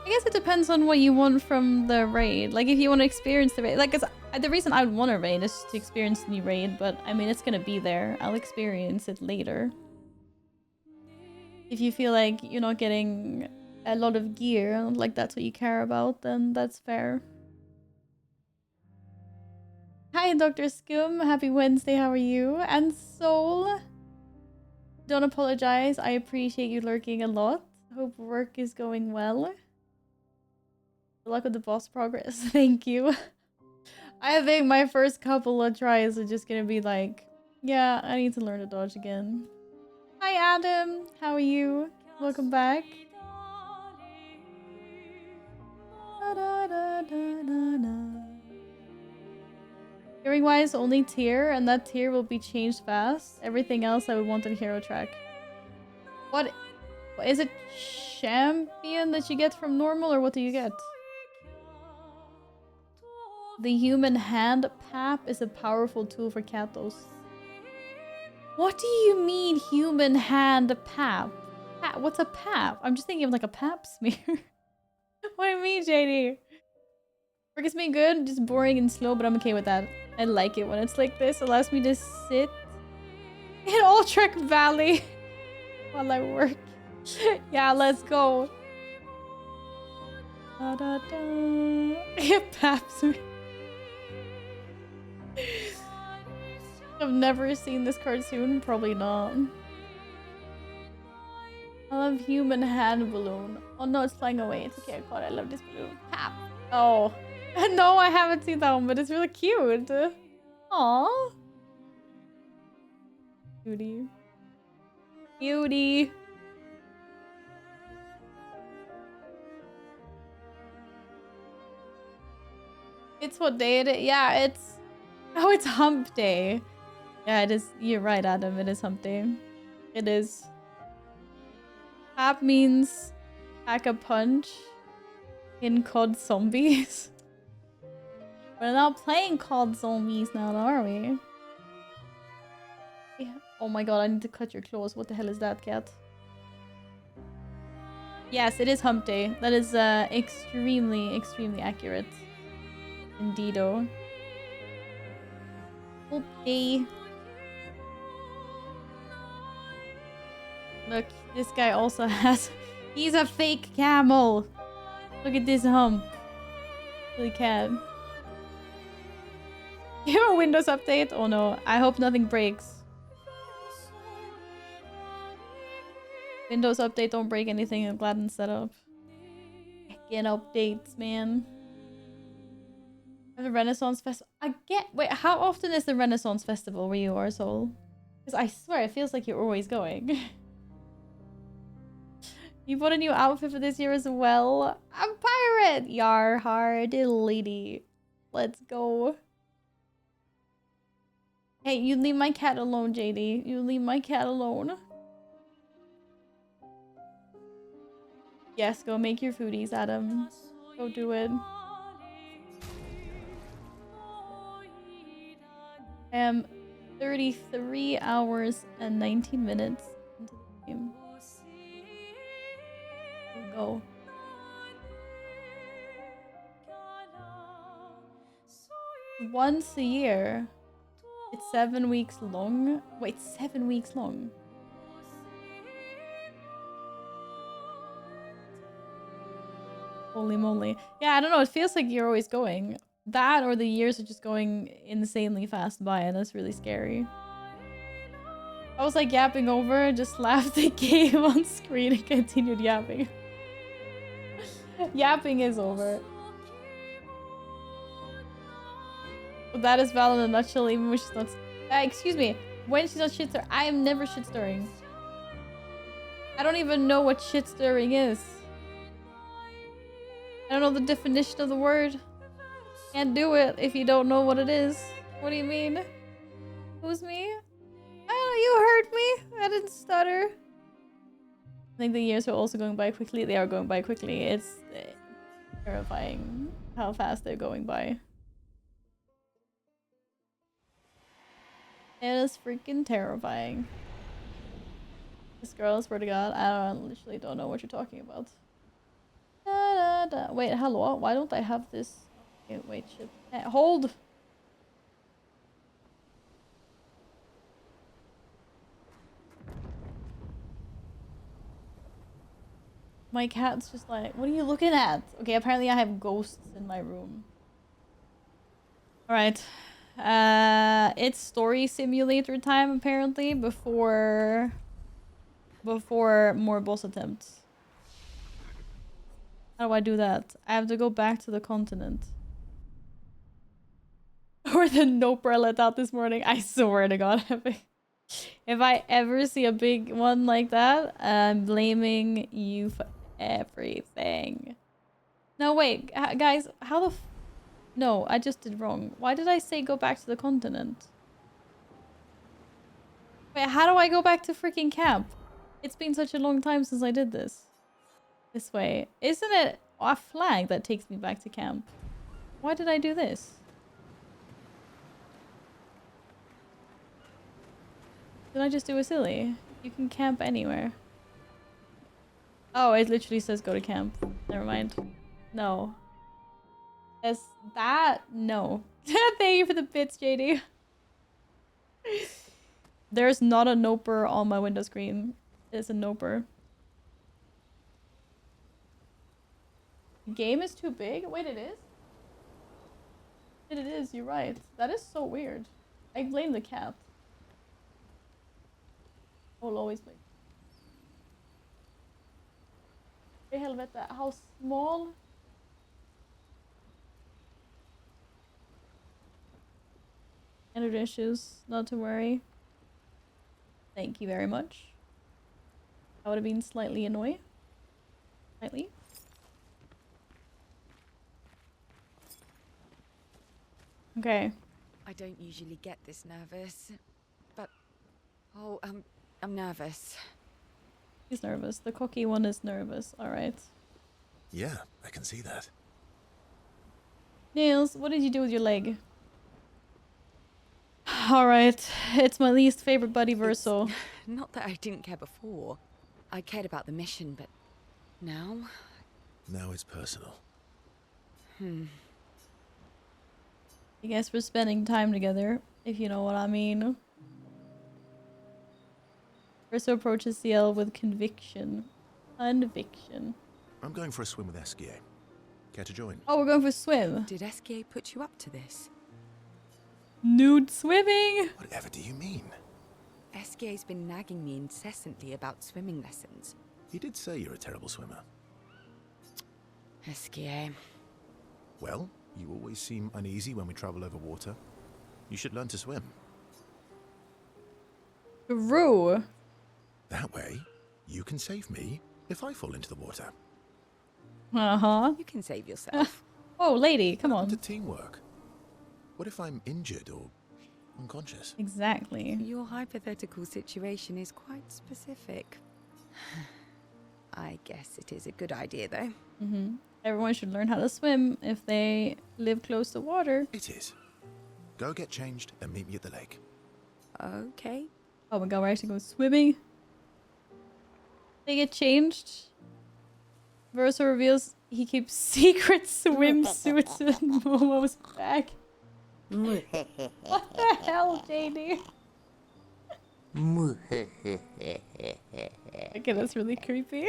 I guess it depends on what you want from the raid. Like if you want to experience the raid, like the reason I would want a raid is to experience the new raid, but I mean it's gonna be there. I'll experience it later. If you feel like you're not getting a lot of gear, like that's what you care about, then that's fair. Hi, Dr. Scum. Happy Wednesday. How are you? And Soul. Don't apologize. I appreciate you lurking a lot. Hope work is going well. Good luck with the boss progress. Thank you. I think my first couple of tries are just gonna be like, yeah, I need to learn to dodge again. Hi, Adam. How are you? Welcome back. Da, da, da, Hearing wise, only tier, and that tier will be changed fast. Everything else I would want in hero track. What is it? Champion that you get from normal, or what do you get? The human hand pap is a powerful tool for Katos. What do you mean human hand pap? What's a pap? I'm just thinking of like a pap smear. What do you mean, JD? Work is being good, just boring and slow, but I'm okay with that. I like it when it's like this. It allows me to sit in Altrex Valley while I work. Yeah, let's go. Da, da, da. It paps me. I've never seen this cartoon. Probably not. I love human hand balloon. Oh no, it's flying away. It's okay. God, I love this balloon. Pap. Oh. No, I haven't seen that one, but it's really cute. Aww. Cutie. Cutie. It's what day it is. Yeah, it's... Oh, it's hump day. Yeah, it is. You're right, Adam. It is hump day. It is. Pap means pack a punch in COD Zombies. We're not playing COD Zombies now, are we? Yeah. Oh my god, I need to cut your claws. What the hell is that, cat? Yes, it is hump day. That is extremely accurate. Indeedo. Hump day. Look, this guy also has... He's a fake camel! Look at this hump. Really can. You have a Windows update? Oh no, I hope nothing breaks. Windows update, don't break anything in Gladden setup. Get updates, man. The Renaissance Festival. Wait, how often is the Renaissance Festival where you are, Soul? Because I swear, it feels like you're always going. You bought a new outfit for this year as well? I'm pirate! Yar hard lady. Let's go. Hey, you leave my cat alone, JD. You leave my cat alone. Yes, go make your foodies, Adam. Go do it. I am 33 hours and 19 minutes into the game. We'll go. Once a year. It's 7 weeks long. Wait, 7 weeks long. Holy moly. Yeah, I don't know. It feels like you're always going. That or the years are just going insanely fast by, and that's really scary. I was like yapping over, just laughed the game on screen and continued yapping. Yapping is over. But that is Val in a nutshell, even when she's not... excuse me. When she's not shit stirring, I am never shit stirring. I don't even know what shit stirring is. I don't know the definition of the word. Can't do it if you don't know what it is. What do you mean? Who's me? Oh, you heard me. I didn't stutter. I think the years are also going by quickly. They are going by quickly. It's terrifying how fast they're going by. It is freaking terrifying. This girl, I swear to God, I literally don't know what you're talking about. Da, da, da. Wait, hello? Why don't I have this? Okay, wait, shit. Hold! My cat's just like, what are you looking at? Okay, apparently I have ghosts in my room. Alright. It's story simulator time, apparently, before more boss attempts. How do I do that? I have to go back to the continent. Or the noper I let out this morning. I swear to God. If I ever see a big one like that, I'm blaming you for everything. No, wait. Guys, how the f... No, I just did wrong. Why did I say go back to the continent? Wait, how do I go back to freaking camp? It's been such a long time since I did this. This way. Isn't it a flag that takes me back to camp? Why did I do this? Did I just do a silly? You can camp anywhere. Oh, it literally says go to camp. Never mind. No. Is that? No. Thank you for the bits, JD. There's not a noper on my window screen. It's a noper. Game is too big? Wait, it is? It is, you're right. That is so weird. I blame the cat. I will always blame. Hey, helvete, how small? Energy issues, not to worry. Thank you very much. I would have been slightly annoyed. Slightly. Okay. I don't usually get this nervous, but oh, I'm nervous. He's nervous. The cocky one is nervous. All right. Yeah, I can see that. Niels, what did you do with your leg? All right. It's my least favorite buddy Verso. Not that I didn't care before. I cared about the mission, but now? Now it's personal. I guess we're spending time together, if you know what I mean. Verso approaches Ciel with conviction. Conviction. I'm going for a swim with Esquier. Care to join? Oh, we're going for a swim. Did Esquier put you up to this? Nude swimming. Whatever do you mean? Esquier's been nagging me incessantly about swimming lessons. He did say you're a terrible swimmer. Esquier. Well, you always seem uneasy when we travel over water. You should learn to swim. True. That way, you can save me if I fall into the water. Uh-huh. You can save yourself. Oh, lady, come Welcome on. to teamwork. What if I'm injured or unconscious? Exactly. Your hypothetical situation is quite specific. I guess it is a good idea, though. Mm-hmm. Everyone should learn how to swim if they live close to water. It is. Go get changed and meet me at the lake. Okay. Oh my god, we're actually going swimming. They get changed. Verso reveals he keeps secret swimsuits in Momo's bag. What the hell, JD? Okay, that's really creepy.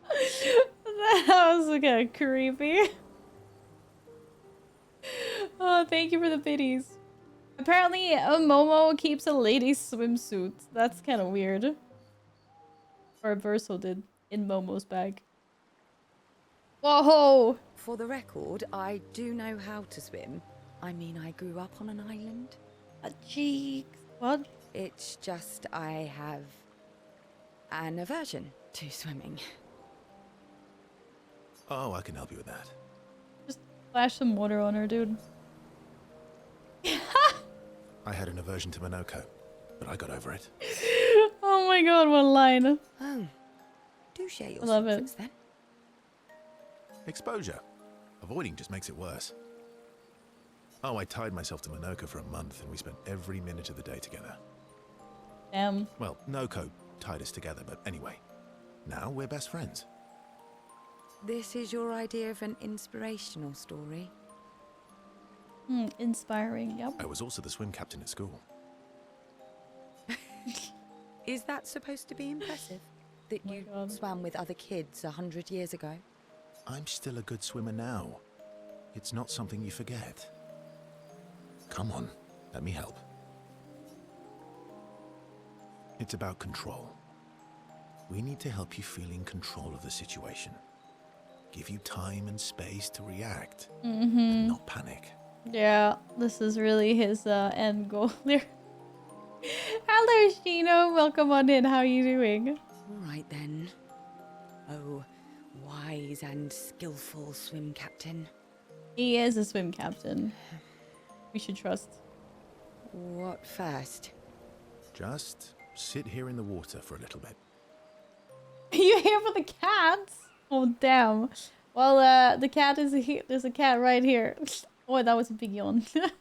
That was kind of creepy. Oh, thank you for the biddies. Apparently, Momo keeps a lady's swimsuit. That's kind of weird. Or Verso did in Momo's bag. Whoa! For the record, I do know how to swim. I mean, I grew up on an island. Gee, what? It's just I have an aversion to swimming. Oh, I can help you with that. Just splash some water on her, dude. I had an aversion to Monoko, but I got over it. Oh my god, what line. Oh, do share your I love it. secrets then. Exposure. Avoiding just makes it worse. Oh, I tied myself to Monoko for a month and we spent every minute of the day together. Damn. Well, Noko tied us together, but anyway. Now we're best friends. This is your idea of an inspirational story? Inspiring, yep. I was also the swim captain at school. Is that supposed to be impressive? That Oh my you God. swam with other kids 100 years ago? I'm still a good swimmer now. It's not something you forget. Come on, let me help. It's about control. We need to help you feel in control of the situation. Give you time and space to react, and not panic. Yeah, this is really his end goal there. Hello, Shino. Welcome on in. How are you doing? All right then. Oh, wise and skillful swim captain. He is a swim captain. We should trust. What first? Just sit here in the water for a little bit. Are you here for the cats? Oh, damn. Well, the cat is here. There's a cat right here. Oh, that was a big yawn. It's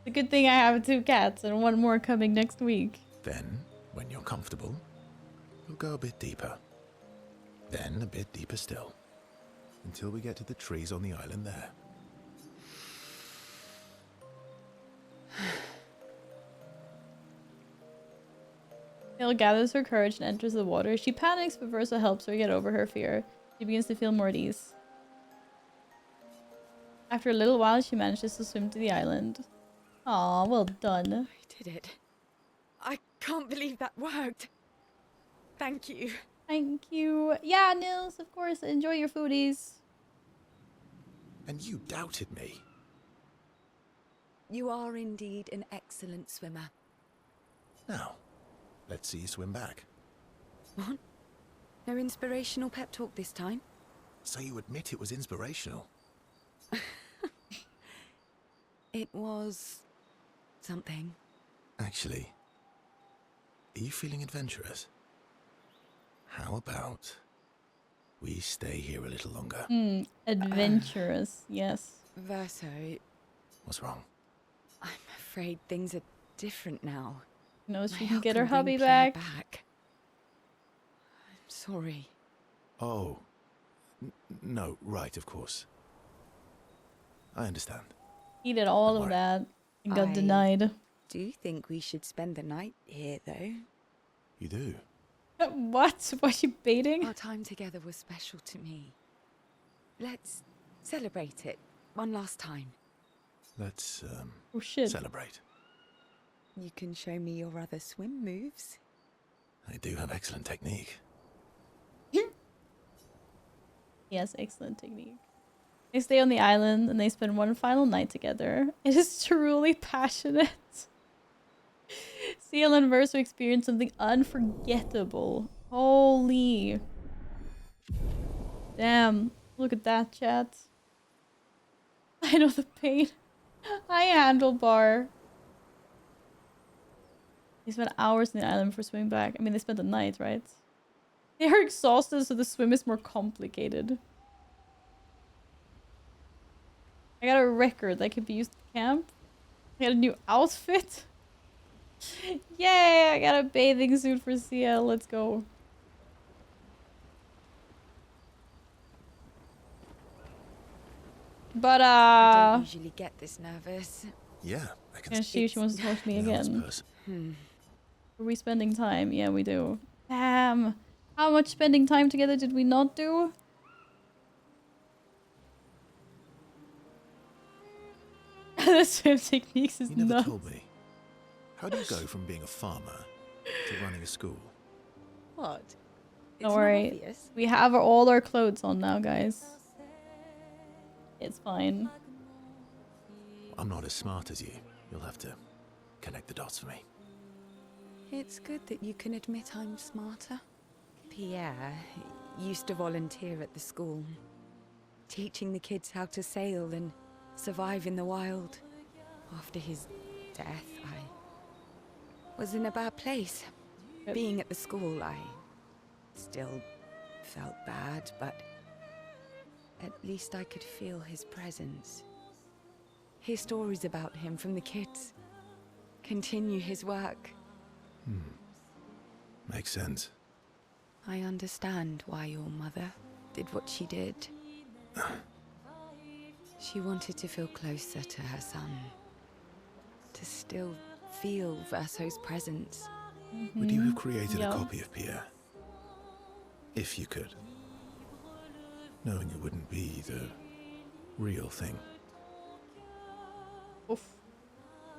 a good thing I have 2 cats and 1 more coming next week. Then, when you're comfortable, we'll go a bit deeper. Then a bit deeper still. Until we get to the trees on the island there. Hale gathers her courage and enters the water. She panics, but Versa helps her get over her fear. She begins to feel more at ease. After a little while, she manages to swim to the island. Aw, well done. I did it. I can't believe that worked. Thank you. Thank you. Yeah, Nils, of course. Enjoy your foodies. And you doubted me. You are indeed an excellent swimmer. Now, let's see you swim back. What? No inspirational pep talk this time? So you admit it was inspirational. It was something. Actually, are you feeling adventurous? How about we stay here a little longer? Adventurous, yes. Verso, What's wrong? I'm afraid things are different now. Knows My she can help get her bring hubby Pierre back. I'm sorry. Oh. No, right, of course. I understand. He did all Don't of worry. that and got I- denied. do think we should spend the night here, though. You do? What? Was she baiting? Our time together was special to me. Let's celebrate it one last time. Let's, Oh shit. celebrate. You can show me your other swim moves. I do have excellent technique. Yes, excellent technique. They stay on the island and they spend one final night together. It is truly passionate. Ciel and Verso experience something unforgettable. Holy. Damn. Look at that, chat. I know the pain. Hi, Handlebar. They spent hours in the island before swimming back. I mean, they spent the night, right? They are exhausted, so the swim is more complicated. I got a record that could be used at camp. I got a new outfit. Yay! I got a bathing suit for Ciel. Let's go. But I don't usually get this nervous. Yeah, I can yeah, she wants to talk to me you know this again. person. Are we spending time? Yeah, we do. Damn. How much spending time together did we not do? The swim techniques is You never nuts. told me. How do you go from being a farmer to running a school? What? Don't worry. We have all our clothes on now, guys. It's fine. I'm not as smart as you. You'll have to connect the dots for me. It's good that you can admit I'm smarter. Pierre used to volunteer at the school, teaching the kids how to sail and survive in the wild. After his death, I was in a bad place. Yep. Being at the school, I still felt bad, but at least I could feel his presence. Hear stories about him from the kids. Continue his work. Makes sense. I understand why your mother did what she did. She wanted to feel closer to her son. To still feel Verso's presence. Would you have created Yeah. a copy of Pierre? If you could. Knowing it wouldn't be the real thing. Oof.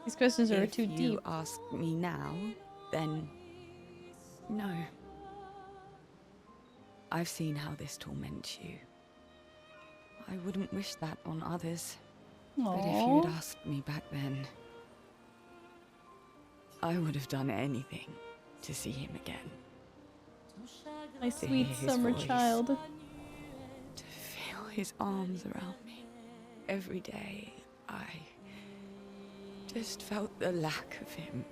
These questions are If too you deep. ask me now, then no. I've seen how this torments you. I wouldn't wish that on others. But if you had Aww. asked me back then, I would have done anything to see him again. My to sweet hear his summer voice. child. To feel his arms around me. Every day, I just felt the lack of him.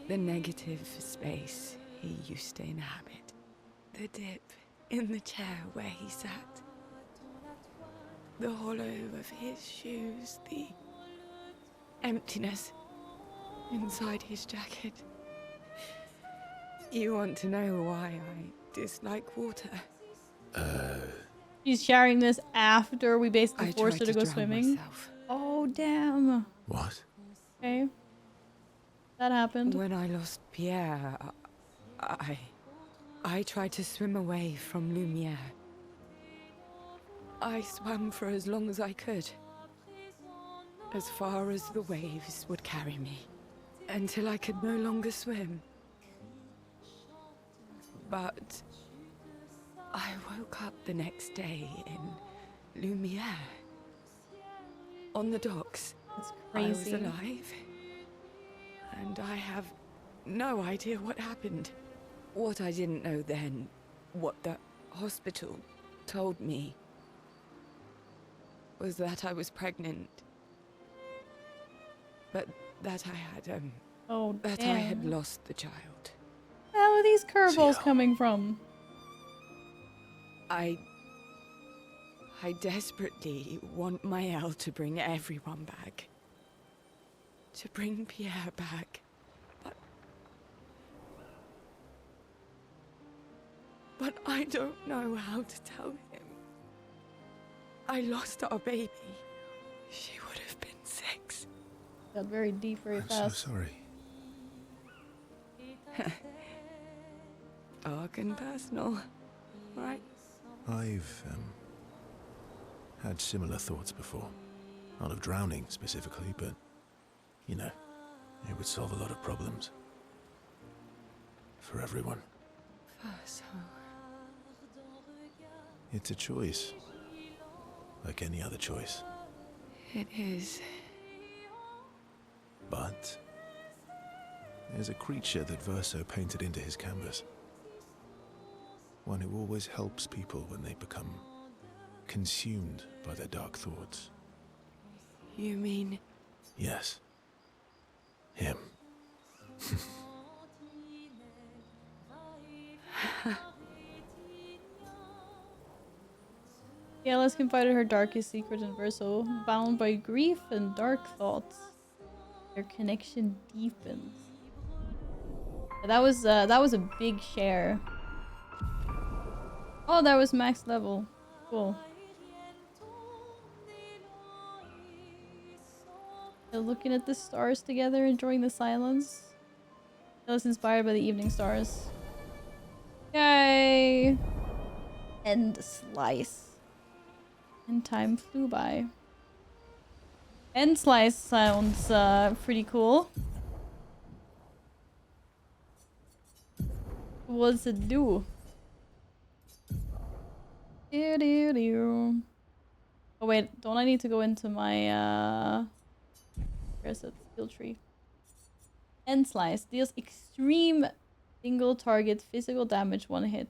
The negative space he used to inhabit. The dip in the chair where he sat. The hollow of his shoes. The emptiness inside his jacket. You want to know why I dislike water? She's sharing this after we basically I forced her tried to go drown swimming. myself. Oh, damn. What? Okay. That happened. When I lost Pierre, I tried to swim away from Lumiere. I swam for as long as I could. As far as the waves would carry me. Until I could no longer swim. But I woke up the next day in Lumiere. On the docks. It's I was crazy. alive. And I have no idea what happened. What I didn't know then, what the hospital told me, was that I was pregnant. But that I had, Oh, that damn. I had lost the child. Where are these curveballs Ciel. coming from? I desperately want Maëlle to bring everyone back. To bring Pierre back. But I don't know how to tell him. I lost our baby. She would have been 6. Got very deep very I'm fast. so sorry. Dark and personal, right? I've had similar thoughts before. Not of drowning specifically, but, you know, it would solve a lot of problems. For everyone. So, It's a choice. Like any other choice. it is. But there's a creature that Verso painted into his canvas. One who always helps people when they become consumed by their dark thoughts. You mean... Yes. Him. Alice confided her darkest secret in Verso, bound by grief and dark thoughts. Their connection deepens. That was a big share. Oh, that was max level. Cool. They're looking at the stars together, enjoying the silence. Alice inspired by the evening stars. Yay! End slice. And time flew by. End slice sounds pretty cool. What's it do? Oh wait, don't I need to go into my where's that skill tree? End slice deals extreme single target physical damage one hit.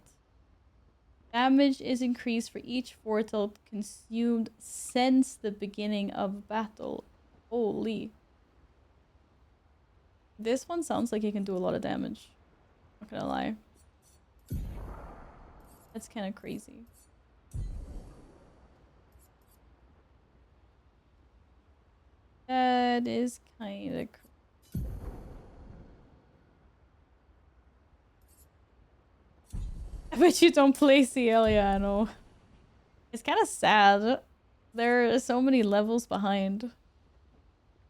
Damage is increased for each fortel consumed since the beginning of battle. Holy. This one sounds like it can do a lot of damage. Not gonna lie. That's kind of crazy. That is kind of I bet you don't play Cielia, I know. It's kind of sad. There are so many levels behind.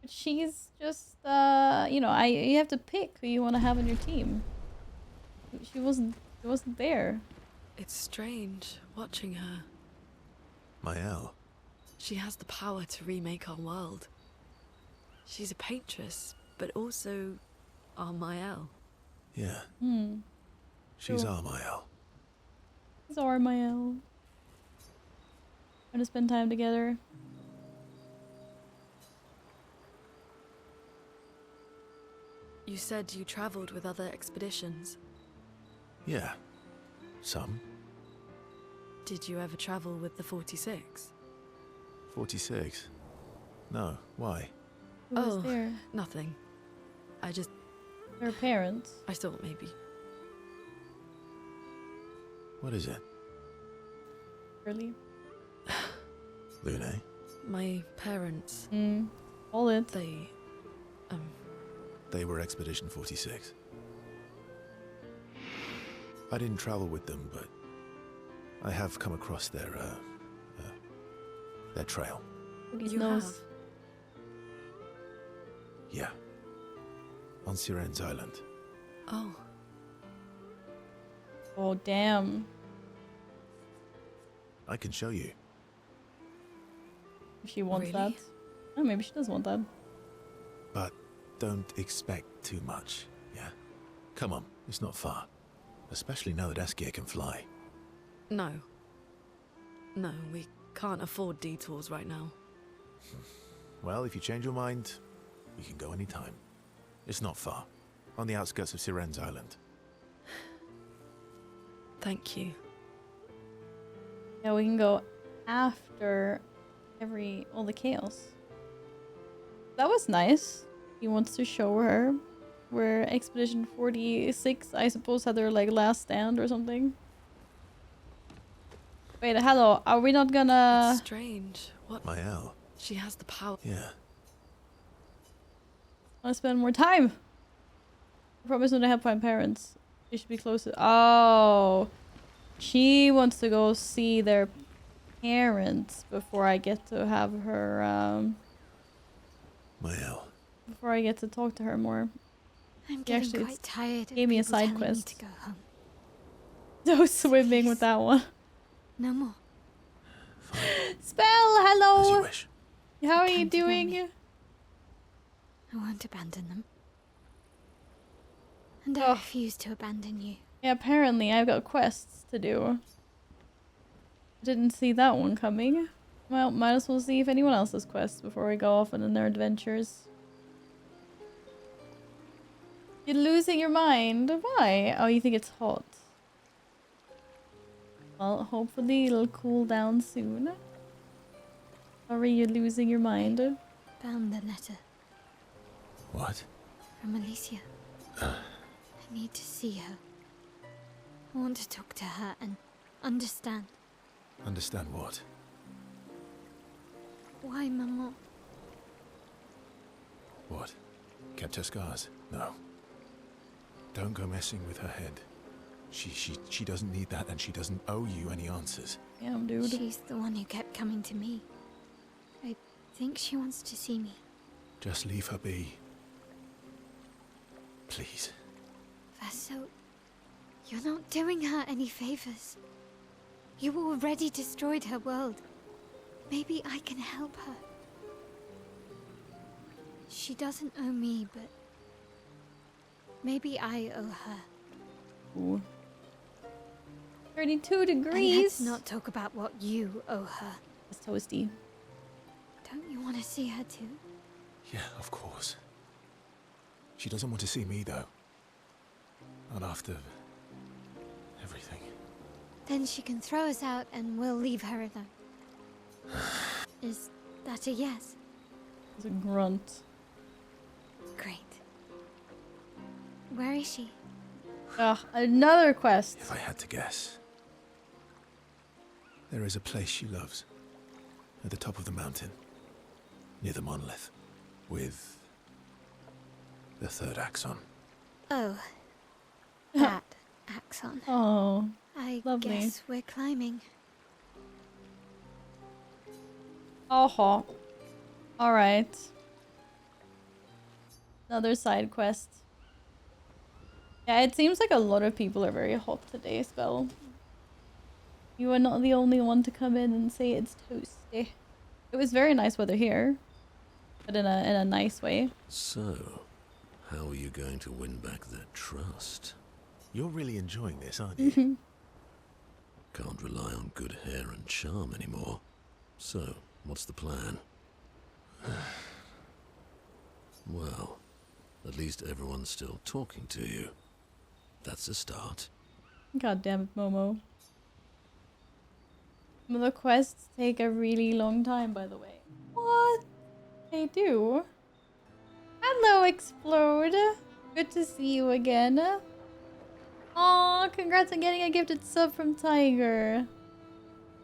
But she's just, you know, you have to pick who you want to have on your team. She wasn't there. It's strange watching her. Mael. She has the power to remake our world. She's a paintress, but also our Mael. Yeah. Hmm. She's Cool. our Mael. Zarmael. Gonna spend time together. You said you traveled with other expeditions. Yeah. Some. Did you ever travel with the 46? 46. No. Why? Who was Oh. there? Nothing. Her parents. I thought maybe. What is it? Early. Lune? My parents, All it. They were Expedition 46. I didn't travel with them, but I have come across their trail. Boogie's You nose. have? Yeah. On Siren's Island. Oh, Oh, damn. I can show you. If she wants Really? that. Oh, maybe she does want that. But don't expect too much, yeah? Come on, it's not far. Especially now that Askia can fly. no. No, we can't afford detours right now. Well, if you change your mind, we can go anytime. It's not far. On the outskirts of Siren's Island. Thank you. Yeah, we can go after all the chaos. That was nice. He wants to show her where Expedition 46, I suppose, had their like last stand or something. Wait, hello. Are we not gonna? It's strange. What? Mael. She has the power. Yeah. Want to spend more time? I promise not to help my parents. They should be closer. Oh, she wants to go see their parents before I get to have her. Mael. before I get to talk to her more. I'm He getting actually quite tired of gave me a people side telling me quest. to go home. No swimming with Please. that one. No more. Spell, As you hello! wish. How are you Counting on doing? me. I won't abandon them. And I Ugh. refuse to abandon you. Yeah, apparently I've got quests to do. Didn't see that one coming. Well, might as well see if anyone else has quests before we go off on their adventures. You're losing your mind? Why? Oh, you think it's hot? Well, hopefully it'll cool down soon. Sorry you're losing your mind. Found the letter What? from Alicia. I need to see her. I want to talk to her and understand Understand what? why Maman. What? Kept her scars? No. Don't go messing with her head. She doesn't need that, and she doesn't owe you any answers. Damn, dude. She's the one who kept coming to me. I think she wants to see me. Just leave her be. Please. Vaso, you're not doing her any favors. You already destroyed her world. Maybe I can help her. She doesn't owe me, but maybe I owe her. Ooh. 32 And degrees. let's not talk about what you owe her. It's toasty. Don't you want to see her too? Yeah, of course. She doesn't want to see me, though. Not after everything. Then she can throw us out and we'll leave her alone. Is that a yes? It's a grunt. Great. Where is she? Ugh, another quest. If I had to guess, there is a place she loves. At the top of the mountain. Near the monolith. With the third axon. Oh. That axon. Oh, I lovely. guess we're climbing. oh. All right. Another side quest. Yeah, it seems like a lot of people are very hot today, Spell. You are not the only one to come in and say it's toasty. It was very nice weather here, but in a nice way. So, how are you going to win back their trust? You're really enjoying this, aren't you? Can't rely on good hair and charm anymore. So, what's the plan? Well, at least everyone's still talking to you. That's a start. God damn it, Momo. Some of the quests take a really long time, by the way. What? They do? Hello, Explode. Good to see you again. Aw, congrats on getting a gifted sub from Tiger.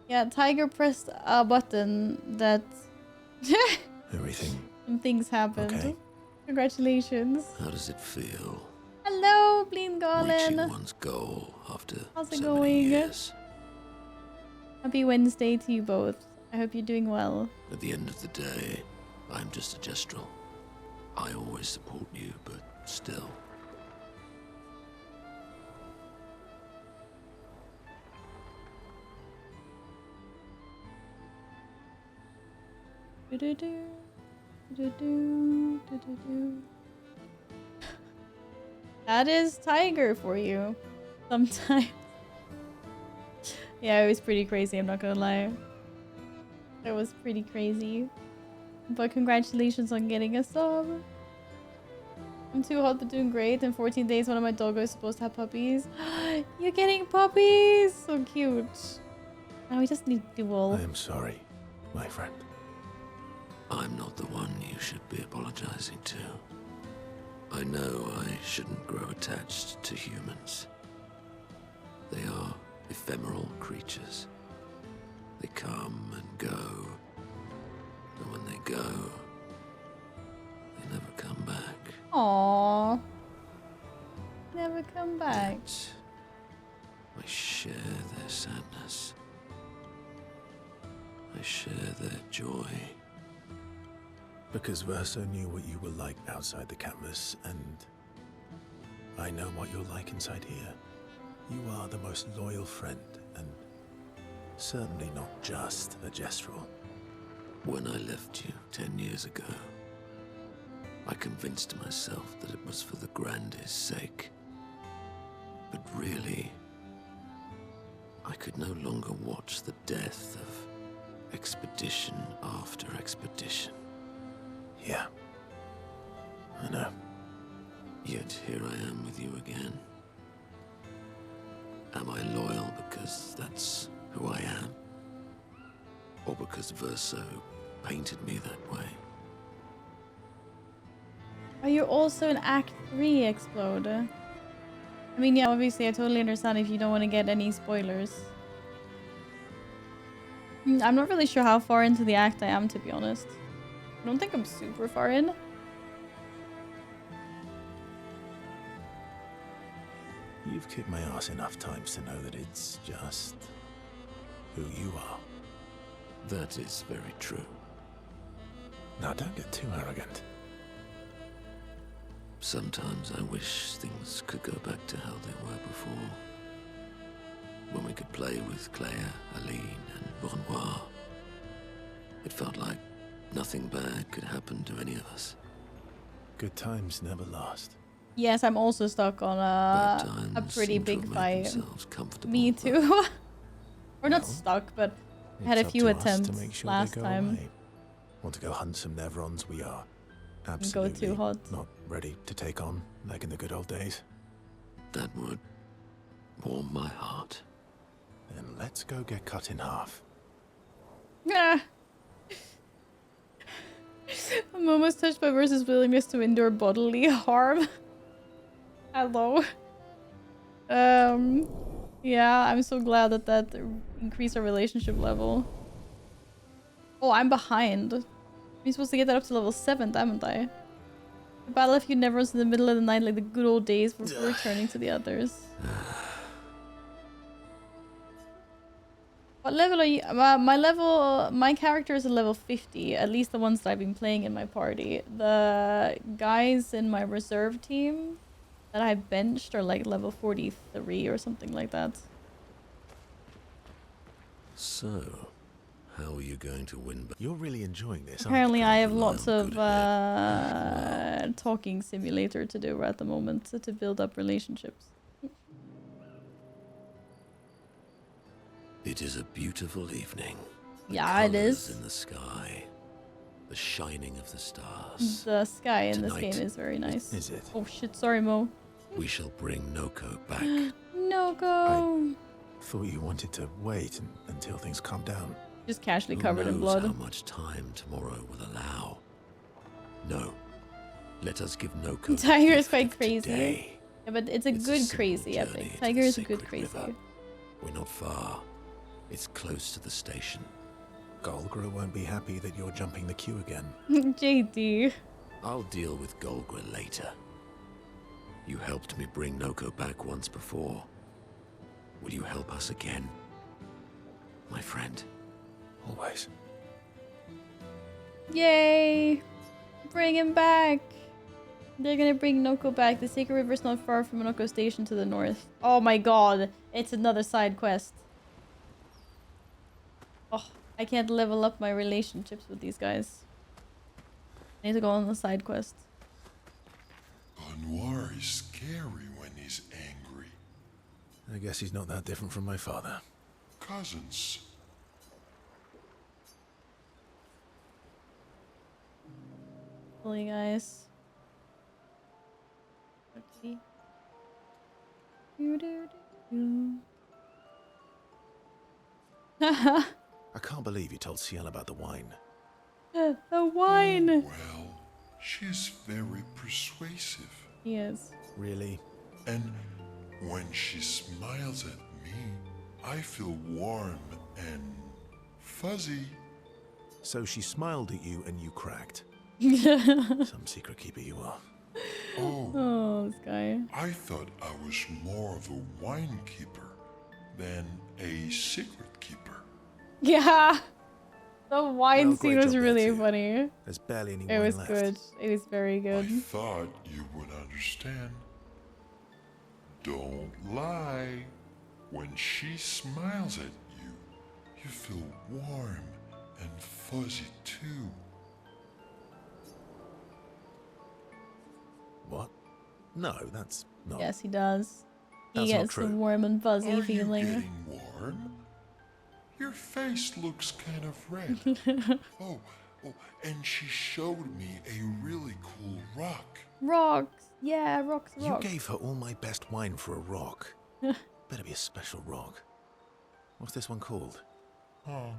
Yeah, Tiger pressed a button that... Everything some things happened. okay? Congratulations. How does it feel? Hello, Bleen Reaching Garland. one's goal after How's it so many going? years. Happy Wednesday to you both. I hope you're doing well. At the end of the day, I'm just a gestural. I always support you, but still. Do-do-do, do-do-do, do-do-do. That is Tiger for you. Sometimes. Yeah, it was pretty crazy, I'm not gonna lie. It was pretty crazy. But congratulations on getting a sub. I'm too hot but doing great. In 14 days, one of my doggos is supposed to have puppies. You're getting puppies! So cute. Now we just need dual. I am sorry, my friend. I'm not the one you should be apologizing to. I know I shouldn't grow attached to humans. They are ephemeral creatures. They come and go. And when they go, they never come back. Aww. Never come back. Yet, I share their sadness. I share their joy. Because Verso knew what you were like outside the canvas, and I know what you're like inside here. You are the most loyal friend, and certainly not just a Jestrel. When I left you 10 years ago, I convinced myself that it was for the Grande's sake. But really, I could no longer watch the death of expedition after expedition. Yeah, I know. Yet here I am with you again. Am I loyal because that's who I am? Or because Verso painted me that way? Are you also an Act 3 Exploder? I mean, yeah, obviously, I totally understand if you don't want to get any spoilers. I'm not really sure how far into the act I am, to be honest. I don't think I'm super far in. You've kicked my ass enough times to know that it's just who you are. That is very true. Now, don't get too arrogant. Sometimes I wish things could go back to how they were before. When we could play with Claire, Aline, and Renoir. It felt like nothing bad could happen to any of us. Good times never last. Yes, I'm also stuck on Bad a times pretty seem to big have made fight. themselves comfortable. Me too. Or not Well, stuck, but had a It's up few to us attempts to make sure last they go time. away. Want to go hunt some Nevrons? We are Go absolutely too hot. not ready to take on like in the good old days. That would warm my heart. Then let's go get cut in half. Yeah. I'm almost touched by Versus' willingness to endure bodily harm. Hello. Yeah, I'm so glad that increased our relationship level. Oh, I'm behind. I'm supposed to get that up to level 7, haven't I? The battle of you never was in the middle of the night like the good old days before returning to the others. What level are you? My character is a level 50, at least the ones that I've been playing in my party. The guys in my reserve team that I benched are like level 43 or something like that. So, how are you going to win back? You're really enjoying this, aren't Apparently, you? I have rely lots on of good head. talking simulator to do at the moment to build up relationships. It is a beautiful evening. The Yeah, it colours is. in the sky, the shining of the stars. The sky in this Tonight, game is very nice. Is it? Oh shit, sorry Mo. We shall bring Noko back. No go. Thought you wanted to wait until things calm down. Just casually Who covered in knows blood. how much time tomorrow will allow? No. Let us give Noko. the Tiger is gift quite of crazy. today. Yeah, but it's a It's a good simple crazy journey epic. to Tiger the is a good sacred crazy. river. We're not far. It's close to the station. Golgra won't be happy that you're jumping the queue again. JD. I'll deal with Golgra later. You helped me bring Noko back once before. Will you help us again? My friend. Always. Yay! Bring him back! They're gonna bring Noko back. The Sacred River is not far from Noko Station to the north. Oh my god, it's another side quest. Oh, I can't level up my relationships with these guys. I need to go on the side quest. Renoir is scary when he's angry. I guess he's not that different from my father. Cousins. Hopefully, guys. Okay. I can't believe you told Ciel about the wine. The wine! Well, she's very persuasive. Yes. Really? And when she smiles at me, I feel warm and fuzzy. So she smiled at you and you cracked. Some secret keeper you are. Oh, Oh, this guy. I thought I was more of a wine keeper than a secret keeper. Yeah! The wine Well, scene great was job there, really too. funny. There's barely any It wine was left. good. It was very I good. thought you would understand. Don't lie. When she smiles at you, you feel warm and fuzzy too. What? No, that's not. Yes, he does. He That's not gets the true. warm and fuzzy Are feeling. you getting warm? Your face looks kind of red. oh, and she showed me a really cool rock. Rocks. Yeah, rocks. You Rocks. gave her all my best wine for a rock. Better be a special rock. What's this one called? Oh,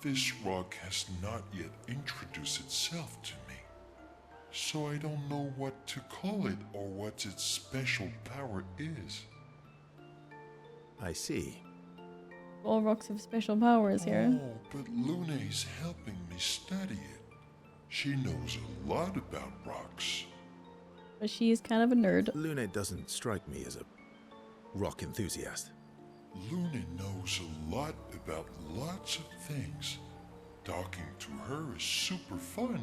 this rock has not yet introduced itself to me. So I don't know what to call it or what its special power is. I see. All rocks have special powers here. Oh, but Luna is helping me study it. She knows a lot about rocks. But she is kind of a nerd. Luna doesn't strike me as a rock enthusiast. Luna knows a lot about lots of things. Talking to her is super fun.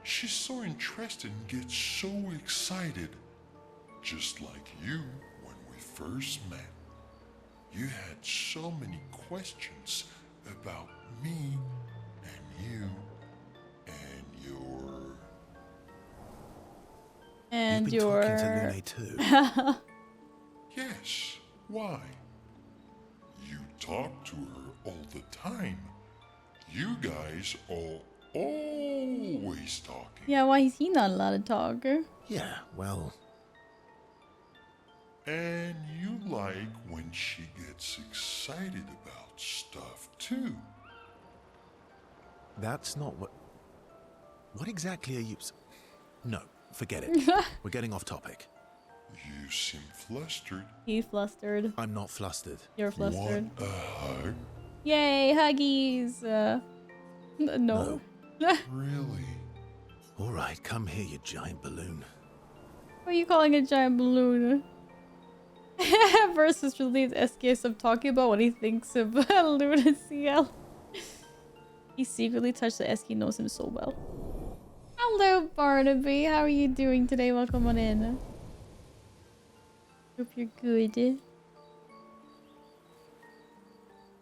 She's so interested and gets so excited. Just like you when we first met. You had so many questions about me and you and your... And You've been talking to your... Luna too. Yes, why? You talk to her all the time. You guys are always talking. Yeah, why is he not allowed to talk? Yeah, well, And you like when she gets excited about stuff too. that's not what... What exactly are you... No, forget it. We're getting off topic. You seem flustered. He flustered. I'm not flustered. You're flustered. Want a hug? Yay, huggies! No. Really? All right, come here, you giant balloon. What are you calling a giant balloon? Versus relieves SK of talking about what he thinks of Luna CL. He secretly touched the SK knows him so well. Hello, Barnaby. How are you doing today? Welcome on in. Hope you're good.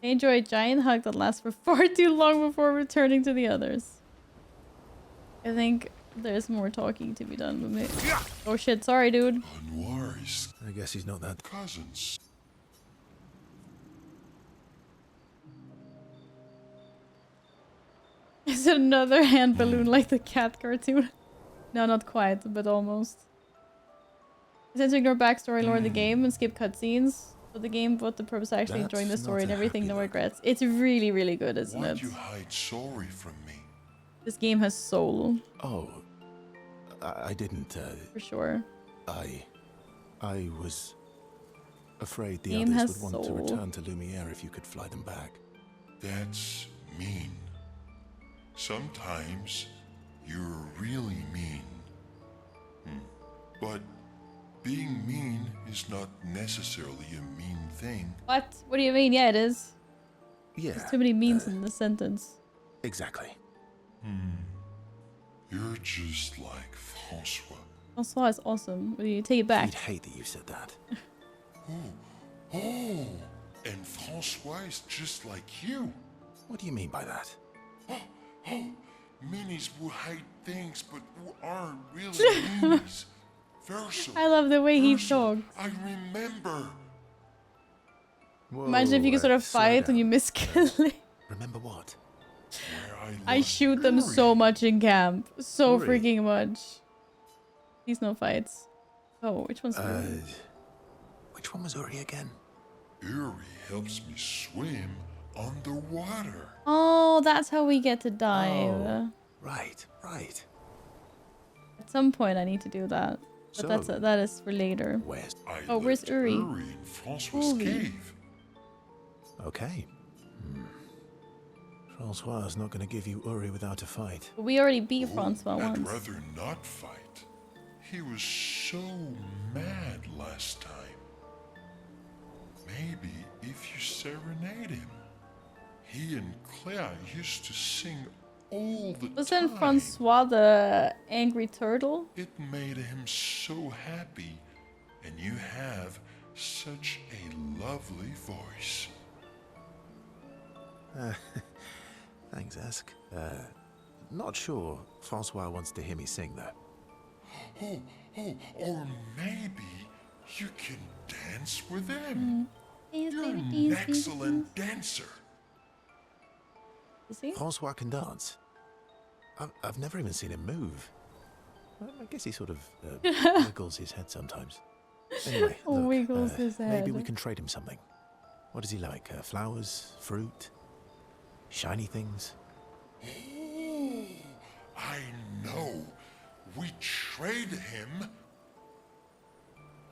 I enjoy a giant hug that lasts for far too long before returning to the others. I think there's more talking to be done with me. Oh shit, sorry dude. Anwar is I guess he's not that... cousins. Is it another hand balloon like the cat cartoon? No, not quite, but almost. I tend to ignore backstory lore of the game and skip cutscenes. But the game, both the purpose of actually enjoying the That's story not and a everything, happy no look. regrets. It's really, really good, isn't Why'd it? you hide sorry from me? This game has soul, Oh, I didn't, for sure. I was afraid the Game others has would want to soul. return to Lumiere if you could fly them back. That's mean. Sometimes you're really mean. But being mean is not necessarily a mean thing. What? What do you mean? Yeah, it is. Yeah, There's too many means in the sentence. exactly. You're just like Francois. François is awesome. Will you take it back? He'd hate that you said that. Oh, and Francois is just like you. What do you mean by that? Minis who hide things but who aren't really minis. Verso. I love the way he Verso, talks. I remember. Imagine if you could sort of slow fight and you down. miss killing. Remember what? Where I love shoot them Uri. so much in camp. So Uri. freaking much. Please no fights. Oh, which one's Uh, Uri? which one was Uri again? Uri helps me swim underwater. Oh, that's how we get to dive. Oh. Right, right. At some point I need to do that. But So- that is for later. Where's... I Oh, where's left Uri? in Francois' Uri. cave. Okay. Francois not going to give you Uri without a fight. But we already beat Oh, Francois I'd once. rather not fight. He was so mad last time. Maybe if you serenade him, He and Claire used to sing all the Wasn't time. Francois the angry turtle? It made him so happy, and you have such a lovely voice. Thanks, Ask. Not sure Francois wants to hear me sing, though. Or maybe you can dance with them. You're an Dance. excellent dancer. Is he? Francois can dance. I've never even seen him move. I guess he sort of wiggles his head sometimes. Anyway, look, Wiggles his maybe head. we can trade him something. What does he like? Flowers? Fruit? Shiny things? Oh, I know. We trade him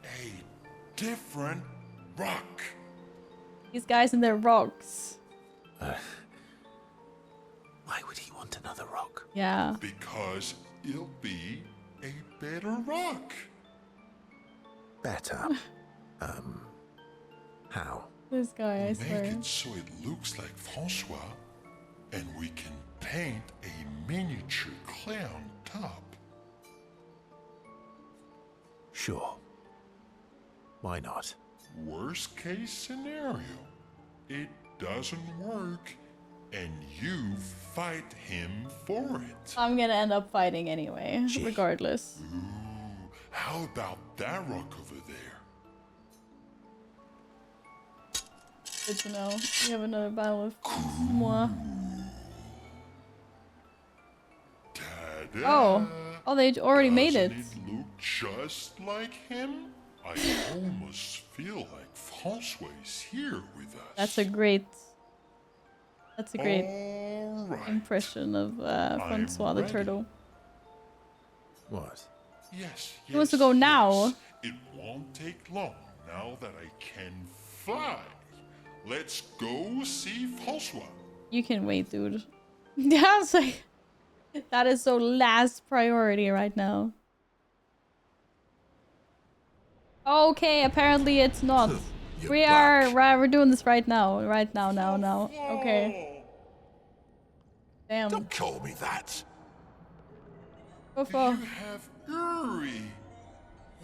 a different rock. These guys and their rocks. Why would he want another rock? Yeah. Because it'll be a better rock. Better. How? This guy, I Make swear. it so it looks like Francois, and we can paint a miniature clown top. Sure. Why not? Worst case scenario, it doesn't work, and you fight him for it. I'm gonna end up fighting anyway, Gee. regardless. Ooh, how about that rock over there? Good to know. We have another battle with moi. Ta-da! Oh, they already made it. Doesn't it look just like him? I almost feel like Francois is here with us. That's a great All right. impression of Francois the ready. turtle. Yes, What? yes. He wants to go now. yes. It won't take long now that I can fly. Let's go see Francois. You can wait, dude. Yeah, it's like that is so last priority right now. Okay, apparently it's not. You're We're doing this right now. Right now, now. Okay. Damn. Don't call me that. Go for. You have Uri.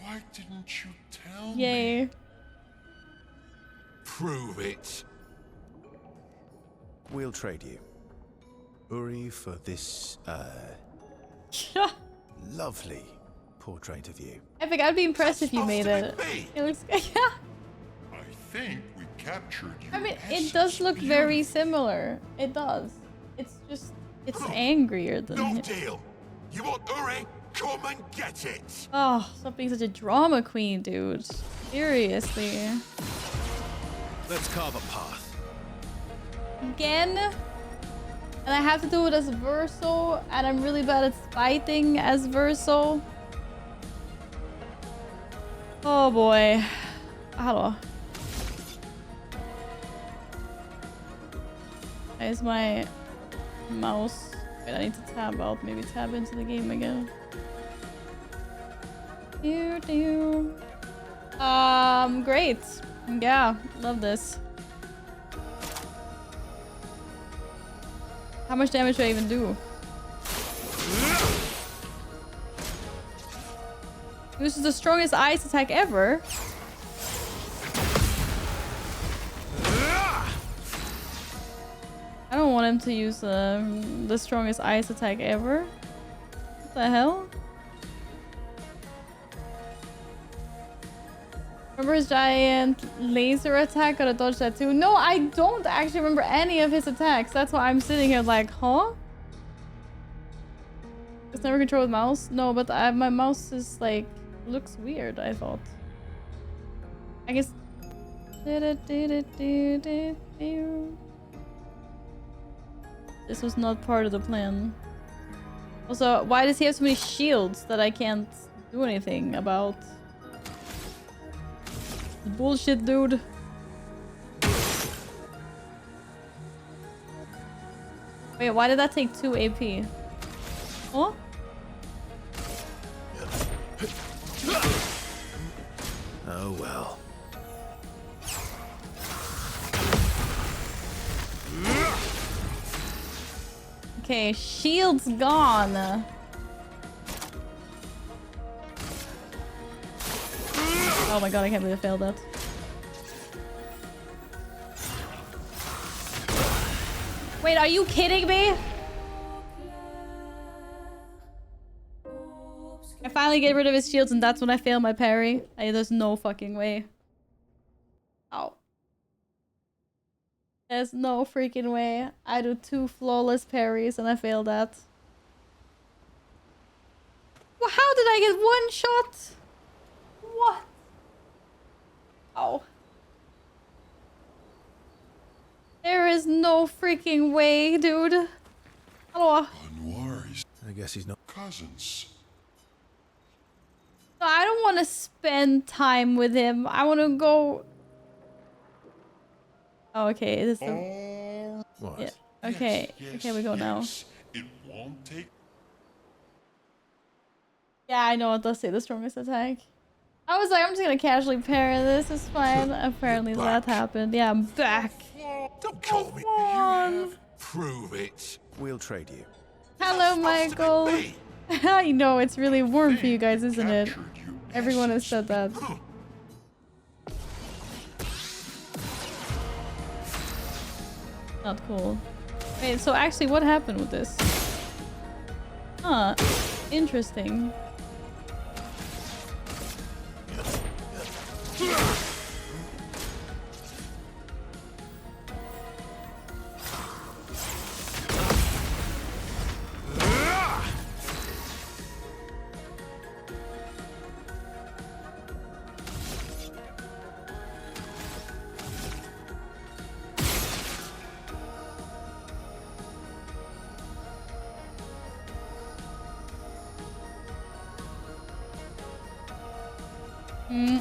Why didn't you tell me? Yay. Prove it. We'll trade you. Uri for this, lovely portrait of you. I think I'd be impressed if you made it. Me. It looks. Yeah. I think we captured you. I mean, it does look very similar. It does. It's just, it's angrier than No him. deal. You want Uri? Come and get it. Oh, stop being such a drama queen, dude. Seriously. Let's carve a path. Again? And I have to do it as Verso, and I'm really bad at fighting as Verso. Oh boy. Hello. Why is my mouse? Wait, I need to tab out. Maybe tab into the game again. Great. Yeah, love this. How much damage do I even do? This is the strongest ice attack ever. I don't want him to use the strongest ice attack ever. What the hell? Remember his giant laser attack? Gotta dodge that too. No, I don't actually remember any of his attacks. That's why I'm sitting here like, huh? It's never controlled with mouse? No, but my mouse is like, looks weird, I thought. I guess... This was not part of the plan. Also, why does he have so many shields that I can't do anything about? Bullshit, dude. Wait, why did that take 2 AP? Oh? Oh well. Okay, shield's gone. Oh my god, I can't believe I failed that. Wait, are you kidding me? I finally get rid of his shields and that's when I fail my parry. There's no fucking way. Oh. There's no freaking way. I do 2 flawless parries and I fail that. Well, how did I get 1 shot? What? Oh. There is no freaking way, dude. Hello. Anwar is I guess he's not. cousins. No, I don't want to spend time with him. I want to go... Oh, okay. This is the... Oh, What? Yeah. Okay. yes, Okay, we go now. yes. It won't take. Yeah, I know it does say the strongest attack. I was like, I'm just gonna casually parry this. It's fine. Apparently that happened. Yeah, I'm back. Don't call me. Come on. Prove it. We'll trade you. Hello, Michael. Me. I know, it's really warm for you guys, isn't it? Captured you Everyone has essence. said that. Not cool. Wait, so actually what happened with this? Huh. Interesting.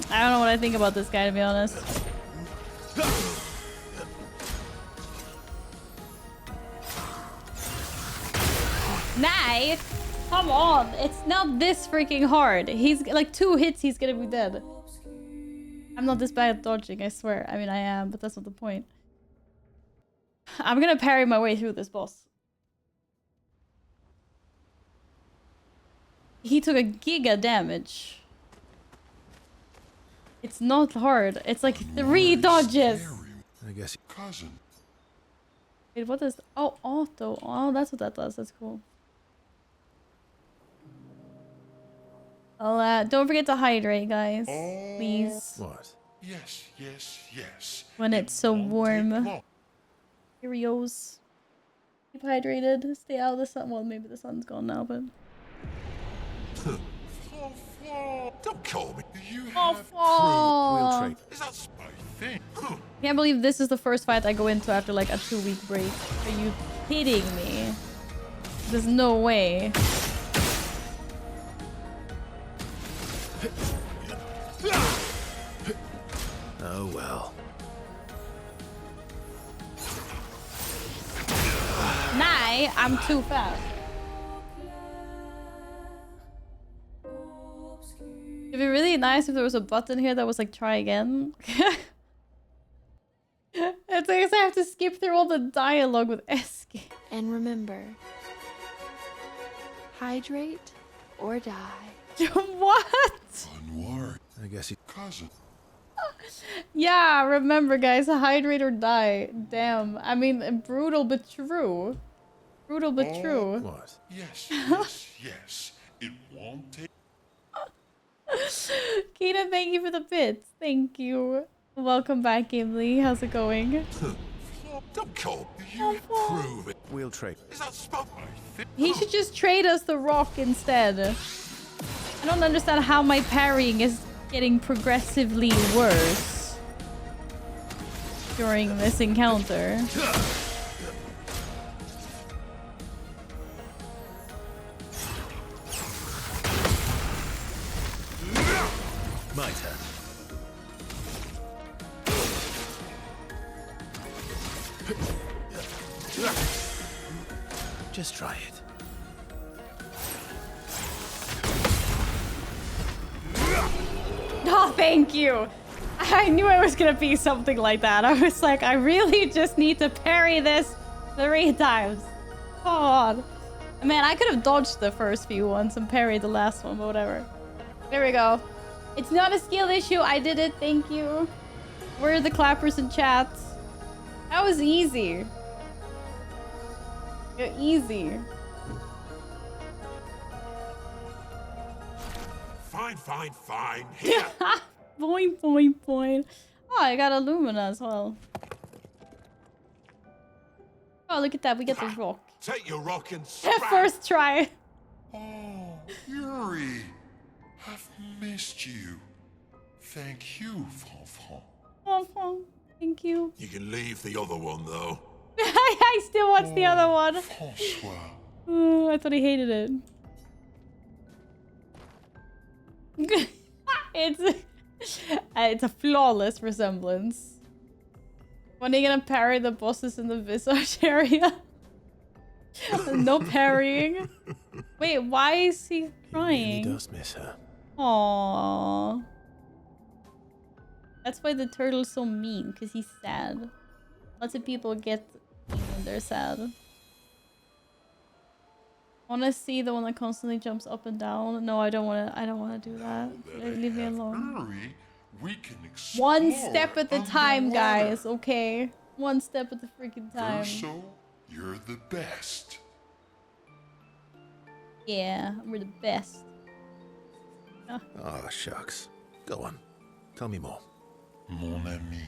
I don't know what I think about this guy, to be honest. Nay! Come on! It's not this freaking hard. He's like 2 hits, he's gonna be dead. I'm not this bad at dodging, I swear. I mean, I am, but that's not the point. I'm gonna parry my way through this boss. He took a giga damage. It's not hard. It's like 3 dodges. I guess. Cousin. Wait, what is... Oh, auto. Oh, that's what that does. That's cool. Don't forget to hydrate, guys. Please. What? Yes, yes, yes. When it's so Won't take warm. long. Cheerios. Keep hydrated. Stay out of the sun. Well, maybe the sun's gone now, but... Don't call me. You Oh, have We'll trade. Is that I think. Can't believe this is the first fight I go into after like a 2-week break. Are you kidding me? There's no way. Oh well. Nah, I'm too fast. It'd be really nice if there was a button here that was like try again. It's like I have to skip through all the dialogue with escape. And remember, hydrate or die. What? Anwar. I guess he. Cousin. Yeah, remember guys, hydrate or die. Damn. I mean, brutal but true. Brutal but true. What? Yes, yes, yes. It won't take. Keita, thank you for the bits. Thank you. Welcome back, Gimli. How's it going? Don't call me. You Prove it. We'll trade. Is that spoken? I think. He should just trade us the rock instead. I don't understand how my parrying is getting progressively worse during this encounter. My turn. Just try it. Oh, thank you. I knew it was gonna be something like that. I was like, I really just need to parry this 3 times. God. Man, I could have dodged the first few ones and parried the last one, but whatever. There we go. It's not a skill issue. I did it. Thank you. Where are the clappers in chat? That was easy. Yeah, easy. Fine, fine, fine. Here. Boing, boing, boing. Oh, I got Illumina as well. Oh, look at that. We get the rock. Take your rock and scrap. First try. Oh, Yuri. I've missed you. Thank you, Fanfan. Oh, thank you. You can leave the other one, though. I still watched the other one. Francois. I thought he hated it. It's a flawless resemblance. When are you gonna parry the bosses in the Visage area? No parrying. Wait, why is he He crying? really does miss her. Aww. That's why the turtle's so mean, because he's sad. Lots of people get mean when they're sad. Wanna see the one that constantly jumps up and down? No, I don't wanna do that. Leave me alone. Yuri, we can explore One step at a time, underwater. guys, okay? One step at the freaking time. Verso, you're the best. Yeah, we're the best. Oh, shucks. Go on. Tell me more. Mon ami,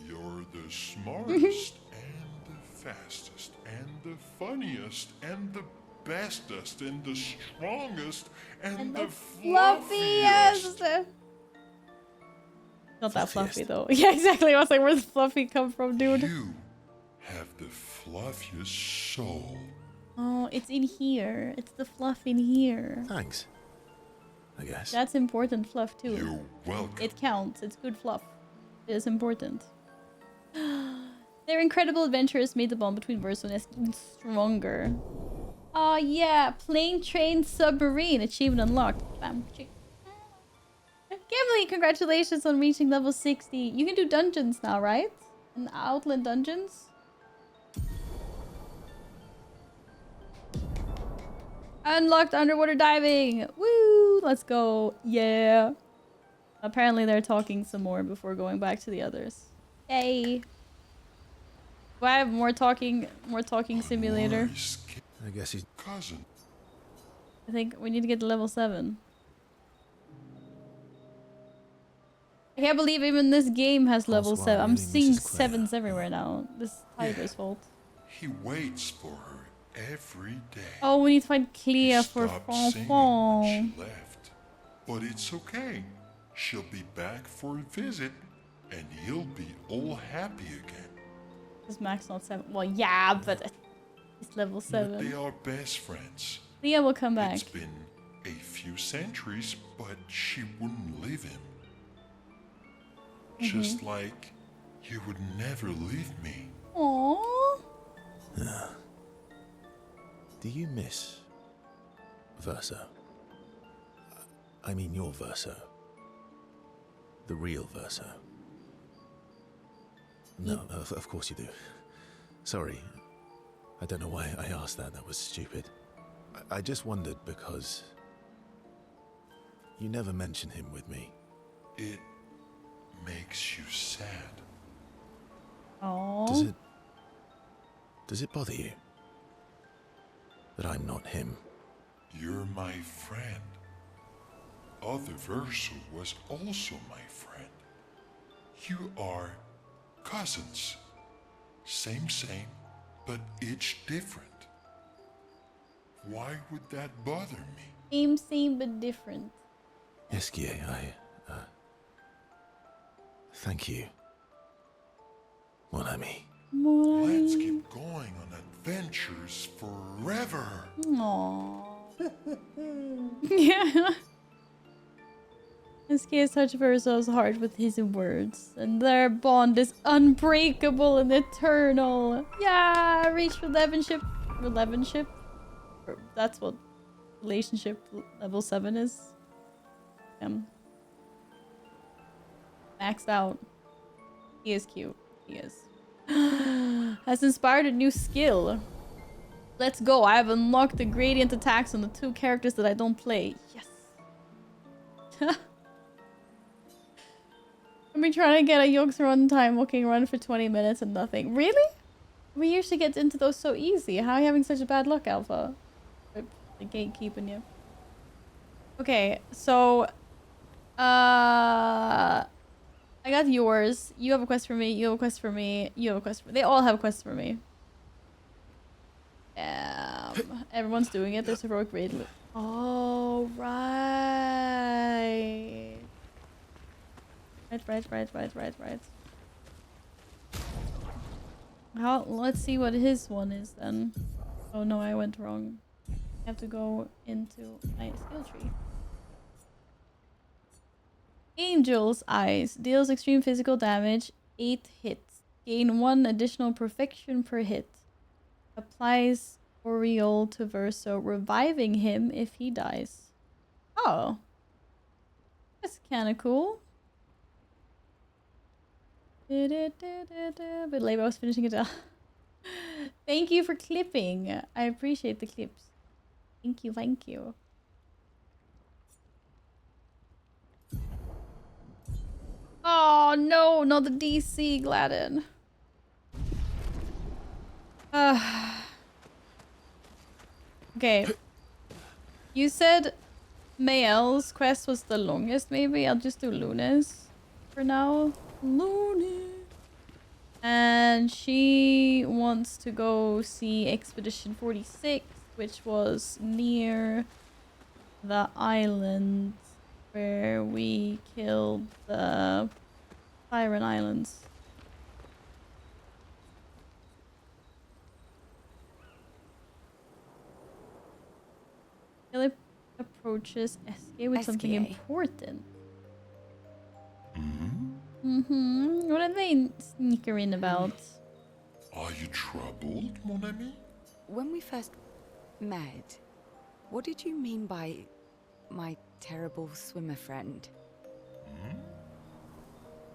you're the smartest and the fastest and the funniest and the bestest and the strongest and the fluffiest. Fluffiest! Not that fluffy Fluffiest. though. Yeah, exactly. I was like, where's Fluffy come from, dude? You have the fluffiest soul. Oh, it's in here. It's the fluff in here. Thanks. I guess. That's important fluff too. You're welcome. It counts. It's good fluff. It is important. Their incredible adventures made the bond between Verso and even stronger. Oh yeah, plane, train, submarine. Achievement unlocked. Bam. Chick. Gimli, congratulations on reaching level 60. You can do dungeons now, right? In Outland dungeons? Unlocked underwater diving. Woo! Let's go. Yeah. Apparently they're talking some more before going back to the others. Yay. Do I have more talking simulator? Nice I guess he's... cousin. I think we need to get to level 7. I can't believe even this game has level François 7. I'm really seeing misses Claire. 7s everywhere now. This is Tiger's fault. He waits for her every day. Oh, we need to find He Clea for stopped singing when Fanfan. she left. But it's okay. She'll be back for a visit, and he'll be all happy again. Is Max not 7? Well, yeah, but it's level But 7. they are best friends. Clea will come back. It's been a few centuries, but she wouldn't leave him. Just like you would never leave me. Aww. Do you miss Verso? I mean your Verso. The real Verso. No, of course you do. Sorry. I don't know why I asked that. That was stupid. I just wondered because you never mention him with me. It makes you sad. Aww. Does it bother you that I'm not him? You're my friend. Other Verso was also my friend. You are cousins. Same, but each different. Why would that bother me? Same, but different. Esquier, thank you, mon ami. Let's keep going on adventures forever. Aww. Yeah. Esquier touched Verso's heart with his words, and their bond is unbreakable and eternal. Yeah, reach relationship. That's what relationship level 7 is. Maxed out. He is cute. He is. Has inspired a new skill. Let's go. I have unlocked the gradient attacks on the 2 characters that I don't play. Yes. I've been trying to get a Yoke's run time, walking around for 20 minutes and nothing. Really? We usually get into those so easy. How are you having such a bad luck, Alpha? The gatekeeping you. Okay, so... I got yours. You have a quest for me. You have a quest for me. You have a quest for me. They all have quests for me. Everyone's doing it. There's heroic raid. Oh, right. Right. How? Let's see what his one is then. Oh no, I went wrong. I have to go into my skill tree. Angel's Eyes. Deals extreme physical damage. 8 hits. Gain 1 additional perfection per hit. Applies Oriole to Verso, reviving him if he dies. Oh. That's kinda cool. But later I was finishing it up. Thank you for clipping. I appreciate the clips. Thank you, thank you. Oh no, not the DC, Gladden. Okay. You said Mael's quest was the longest, maybe? I'll just do Luna's for now. Luna. And she wants to go see Expedition 46, which was near the island where we killed the Siren Islands. Philip approaches SK with something important. What are they sneakering about? Are you troubled, mon ami? When we first met, what did you mean by my terrible swimmer friend?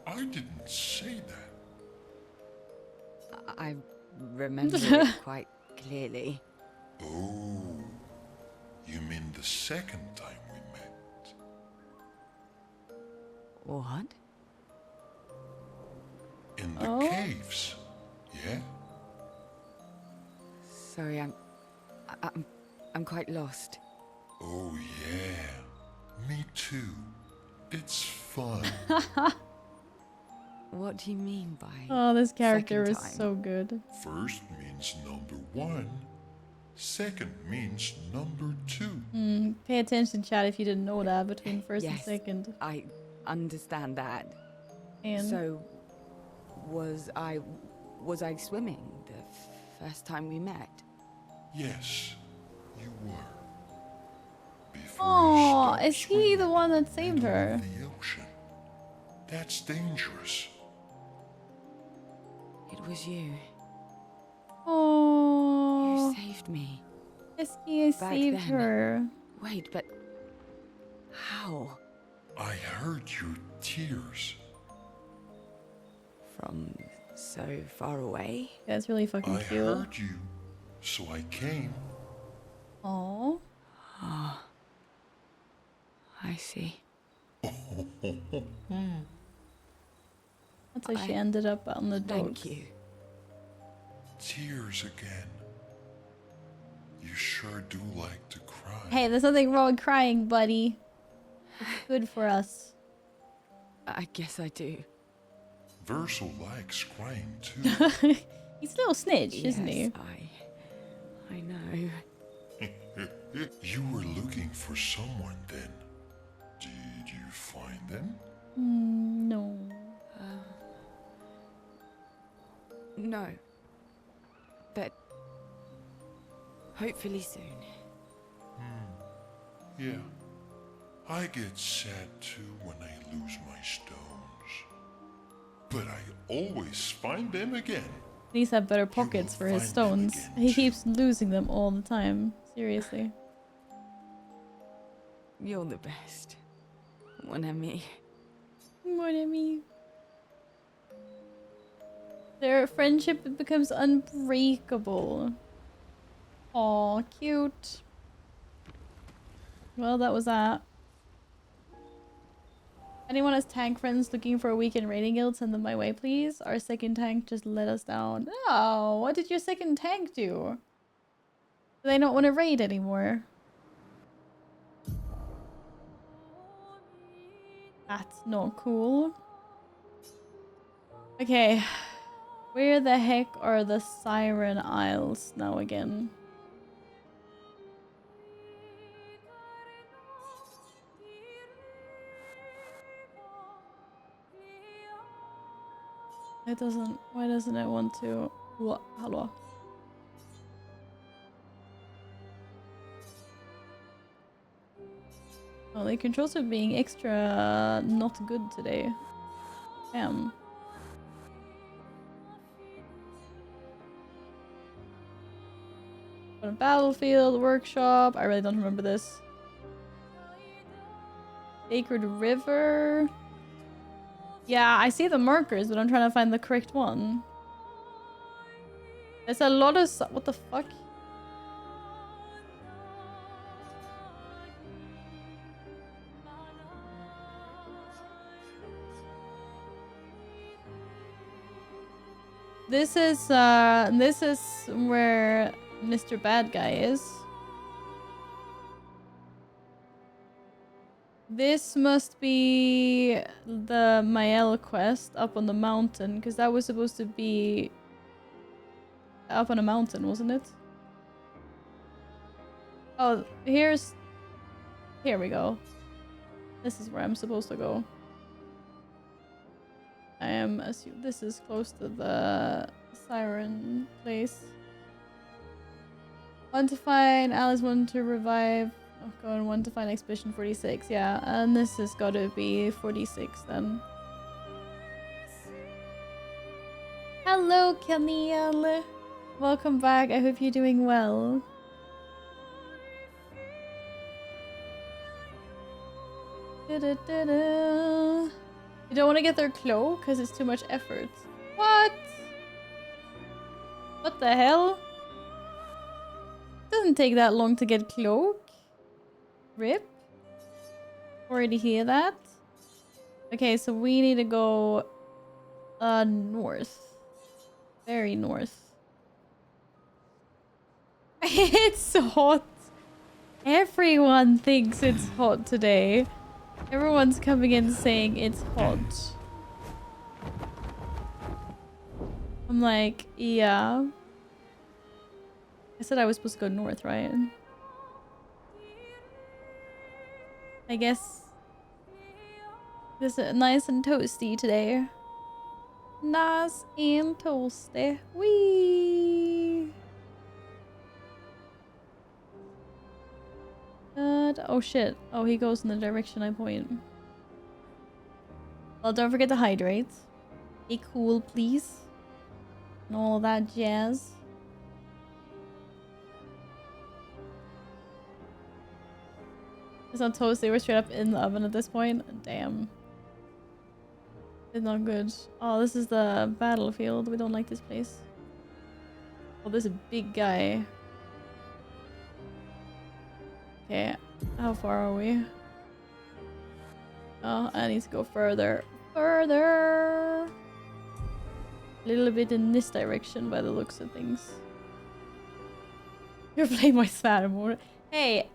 I didn't say that. I remember it quite clearly. Oh, you mean the second time we met? What? In the caves, yeah? Sorry, I'm quite lost. Oh yeah, me too. It's fun. What do you mean by Oh, this character is second time? so good. First means number 1. Second means number 2. Pay attention, chat, if you didn't know that between first and Yes, second. I understand that. And So, was I swimming the first time we met? Yes, you were. Before oh, you start is he the one that saved swimming her? in the ocean. That's dangerous. It was you. Oh, You saved me. SK Back saved then. her. Wait, but how? I heard your tears. From so far away? That's really fucking I cute. heard you, so I came. Oh, Ah, I see. that's how she ended up on the docks. Thank you. Tears again. You sure do like to cry. Hey, there's nothing wrong with crying, buddy. It's good for us. I guess I do. Verso likes crying too. He's a little snitch, isn't he? Yes, I know. You were looking for someone then. Did you find them? No. No. But hopefully soon. Yeah. I get sad too when I lose my stones. But I always find them again. He needs to have better pockets for his find them stones. again, He too. keeps losing them all the time. Seriously. You're the best. Mon ami. What I mean. Their friendship becomes unbreakable. Aw, cute. Well, that was that. Anyone has tank friends looking for a weekend raiding guild, send them my way, please. Our second tank just let us down. Oh, what did your second tank do? Do they not want to raid anymore? That's not cool. Okay. Where the heck are the Siren Isles now again? It doesn't. Why doesn't it want to? What? Hello. Oh, the controls are being extra not good today. Damn. On a battlefield, workshop. I really don't remember this. Sacred River. Yeah, I see the markers, but I'm trying to find the correct one. There's a lot of... What the fuck? This is where Mr. Bad Guy is. This must be the Mael quest up on the mountain, because that was supposed to be up on a mountain, wasn't it? Oh, here we go. This is where I'm supposed to go. I am assuming this is close to the Siren place. One to find Alice, one to revive. Oh god, one to find Expedition 46. Yeah, and this has got to be 46 then. Hello, Camille. Welcome back. I hope you're doing well. Da-da-da-da. You don't want to get their cloak because it's too much effort. What? What the hell? Doesn't take that long to get cloak. Rip. Already hear that. Okay, so we need to go north. Very north. It's hot. Everyone thinks it's hot today. Everyone's coming in saying it's hot. I'm like, yeah. I said I was supposed to go north, right? I guess this is nice and toasty today. Nice and toasty. Whee! Oh shit. Oh, he goes in the direction I point. Well, don't forget to hydrate. Be cool, please. And all that jazz. It's not toasty. We're straight up in the oven at this point. Damn. It's not good. Oh, this is the battlefield. We don't like this place. Oh, this is a big guy. Okay, how far are we? Oh, I need to go further. Further! A little bit in this direction by the looks of things. You're playing my Svatamor. Hey!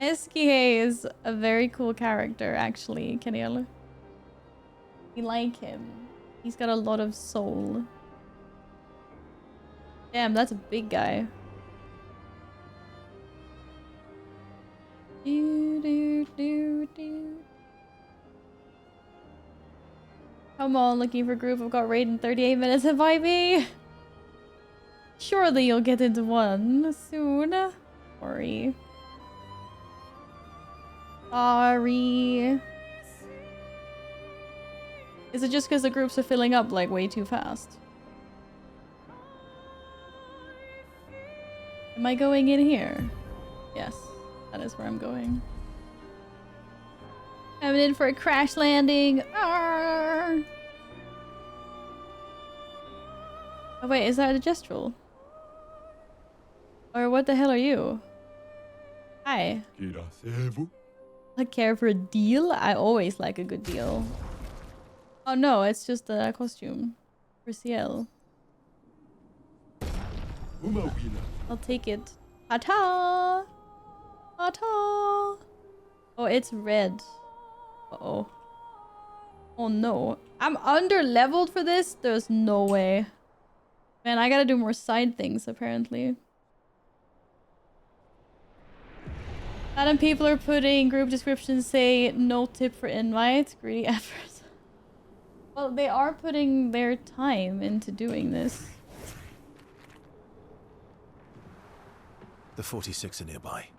SKA is a very cool character, actually, Keniel. We like him. He's got a lot of soul. Damn, that's a big guy. Come on, looking for group. I've got raid in 38 minutes. Invite me. Surely you'll get into one soon. Sorry. Sorry. Is it just because the groups are filling up like way too fast? Am I going in here? Yes. That is where I'm going. I'm in for a crash landing. Arrgh. Oh wait, is that a gestural? Or what the hell are you? Hi. I care for a deal? I always like a good deal. Oh no, it's just a costume. For CL. I'll take it. Ta-ta! Ta-ta! Oh, it's red. Uh-oh. Oh no. I'm under-leveled for this? There's no way. Man, I gotta do more side things, apparently. Adam, people are putting group descriptions say no tip for invite. Greedy effort. Well, they are putting their time into doing this. The 46 are nearby.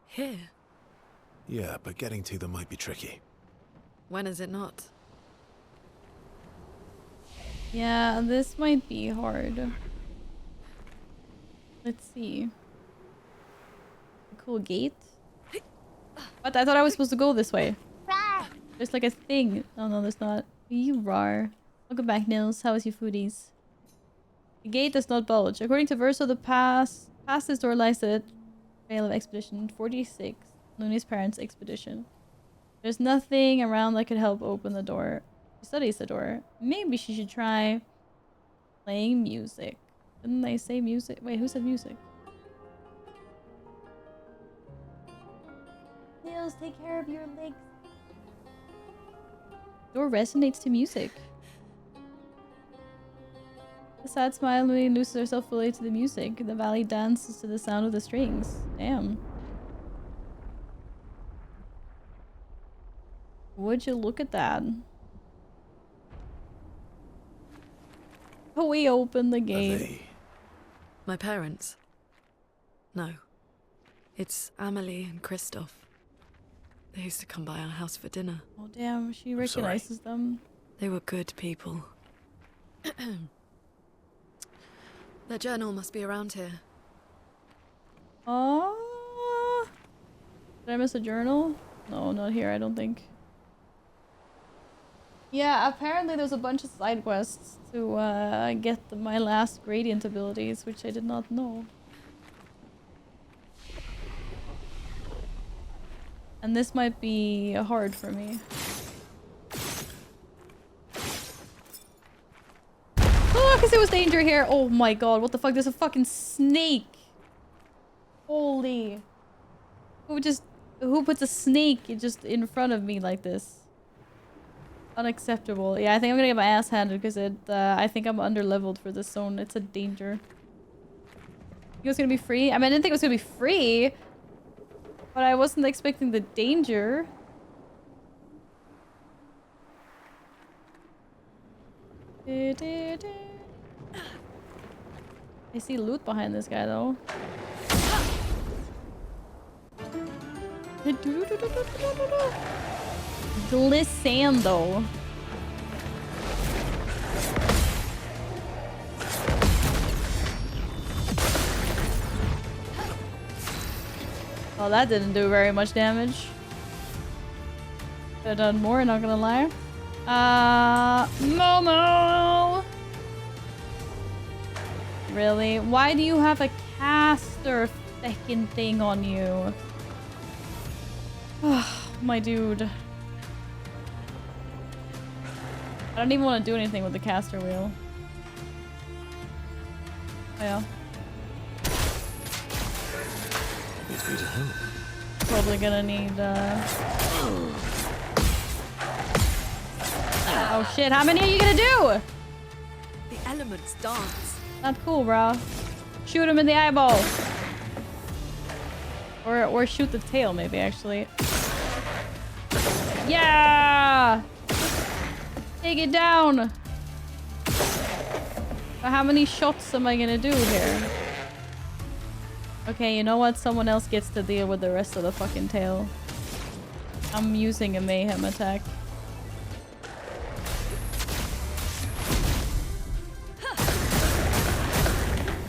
Here? Yeah, but getting to them might be tricky. When is it not? Yeah, this might be hard. Let's see. A cool gate. What? I thought I was supposed to go this way. There's like a thing. Oh no, there's not. You rar. Welcome back, Nils. How is your foodies? The gate does not bulge. According to Verso, the past this door lies the trail of expedition 46. Looney's parents' expedition. There's nothing around that could help open the door. She studies the door. Maybe she should try playing music. Didn't they say music? Wait, who said music? Nils, take care of your legs. Door resonates to music. The sad smile when he loses herself fully to the music. The valley dances to the sound of the strings. Damn. Would you look at that? Oh, we open the gate. My parents? No. It's Amelie and Christoph. They used to come by our house for dinner. Oh damn, she recognizes them. They were good people. Their journal must be around here. Oh, did I miss a journal? No, not here, I don't think. Yeah, apparently there's a bunch of side quests to get my last gradient abilities, which I did not know. And this might be hard for me. Oh, because there was danger here. Oh my god, what the fuck? There's a fucking snake. Holy. Who puts a snake just in front of me like this? Unacceptable. Yeah, I think I'm gonna get my ass handed because I think I'm under-leveled for this zone. It's a danger. You think it was gonna be free? I mean, I didn't think it was gonna be free. But I wasn't expecting the danger. I see loot behind this guy though. Glissando. Oh, that didn't do very much damage. Could have done more, not gonna lie. Momo! Really? Why do you have a caster fucking thing on you? Oh, my dude. I don't even want to do anything with the caster wheel. Oh, yeah. Need me to help. Probably gonna need, Oh shit, how many are you gonna do? The elements dance. Not cool, bro. Shoot him in the eyeball. Or shoot the tail, maybe, actually. Yeah! Take it down! But how many shots am I gonna do here? Okay, you know what? Someone else gets to deal with the rest of the fucking tail. I'm using a mayhem attack.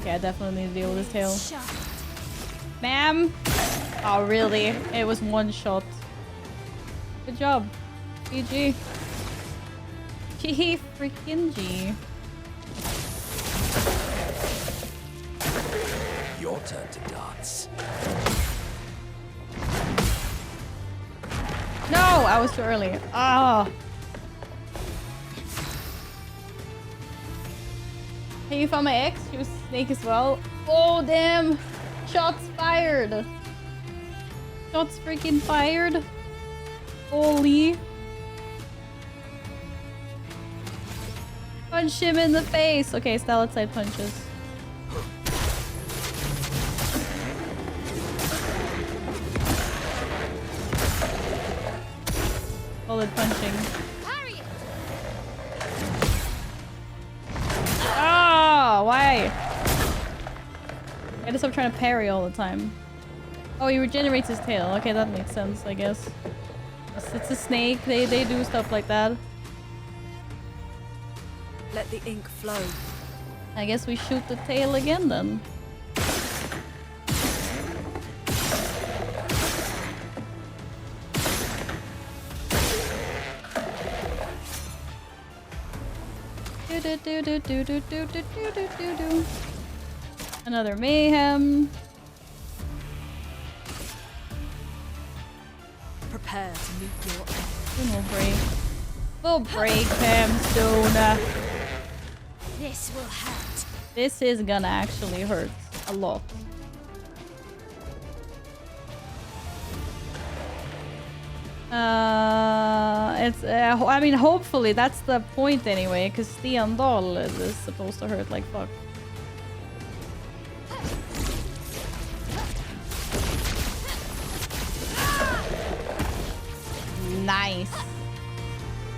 Okay, I definitely need to deal with this tail. Ma'am! Oh, really? It was one shot. Good job. GG. G freaking G. Your your turn to dance. No, I was too early. Ah. Hey, you found my ex? She was snake as well. Oh, damn. Shots fired. Shots freaking fired. Holy. Punch him in the face. Okay, stalactite punches. Solid punching. Oh, why? I just stop trying to parry all the time. Oh, he regenerates his tail. Okay, that makes sense, I guess. It's a snake. They do stuff like that. Let the ink flow. I guess we shoot the tail again then. Do. Another mayhem. Prepare to meet your end. Then we'll break. We'll break him soon. This will hurt. This is gonna actually hurt a lot. I mean, hopefully that's the point anyway, because Stendal is supposed to hurt like fuck. Nice.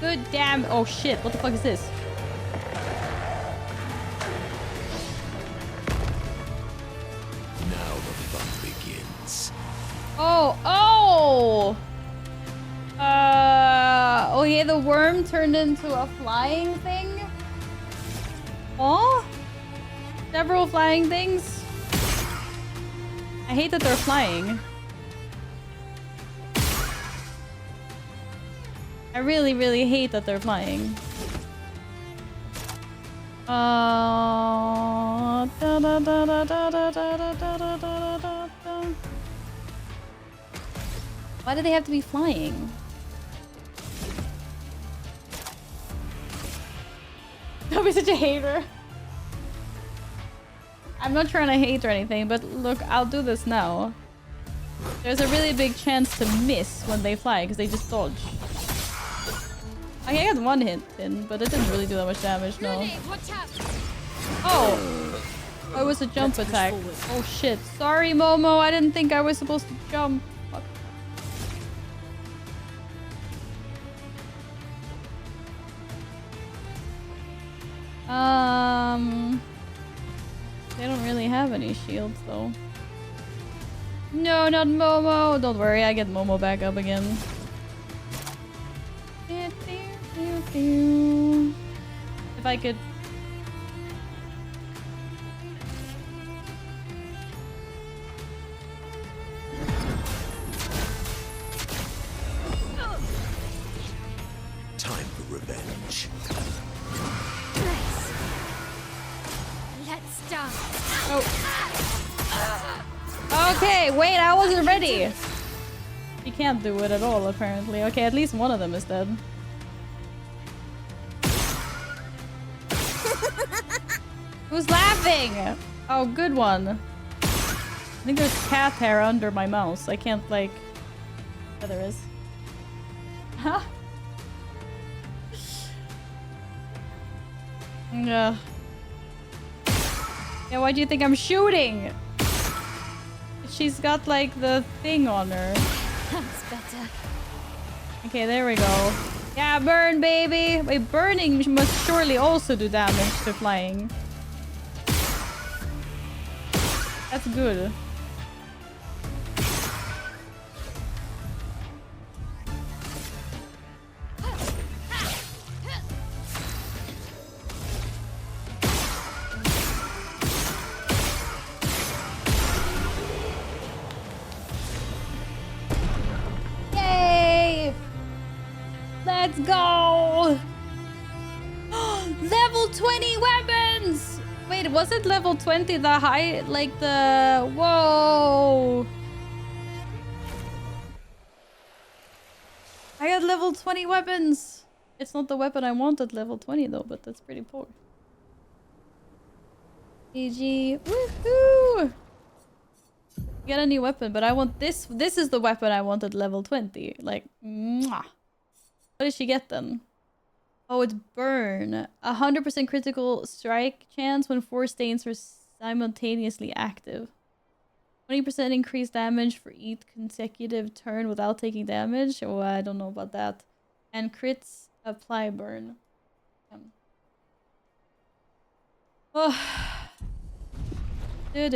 Good damn. Oh shit, what the fuck is this? Now the fun begins. Oh. Oh yeah, the worm turned into a flying thing. Oh? Several flying things? I hate that they're flying. I really, really hate that they're flying. Why do they have to be flying? Don't be such a hater. I'm not trying to hate or anything, but look, I'll do this now. There's a really big chance to miss when they fly because they just dodge. Okay, I got one hit in, but it didn't really do that much damage, no. Oh! Oh, it was a jump attack. Oh shit. Sorry, Momo, I didn't think I was supposed to jump. Fuck. They don't really have any shields, though. No, not Momo! Don't worry, I get Momo back up again. If I could... Time for revenge. Let's start. Oh. Okay, wait, I wasn't ready. You can't do it at all, apparently. Okay, at least one of them is dead. Who's laughing? Oh, good one. I think there's cat hair under my mouse. I can't, like... Yeah, there is. Huh? Yeah. Yeah, why do you think I'm shooting? She's got, like, the thing on her. That's better. Okay, there we go. Yeah, burn, baby! Wait, burning must surely also do damage to flying. That's good. Yay! Let's go! Level 20 weapons! Wait, was it level 20 the high? Like the... Whoa! I got level 20 weapons! It's not the weapon I wanted level 20 though, but that's pretty poor. GG. Woohoo! Get a new weapon, but I want this. This is the weapon I wanted level 20. Like, mwah. What did she get then? Oh, it's burn. 100% critical strike chance when 4 stains are simultaneously active. 20% increased damage for each consecutive turn without taking damage. Oh, I don't know about that. And crits apply burn. Oh. I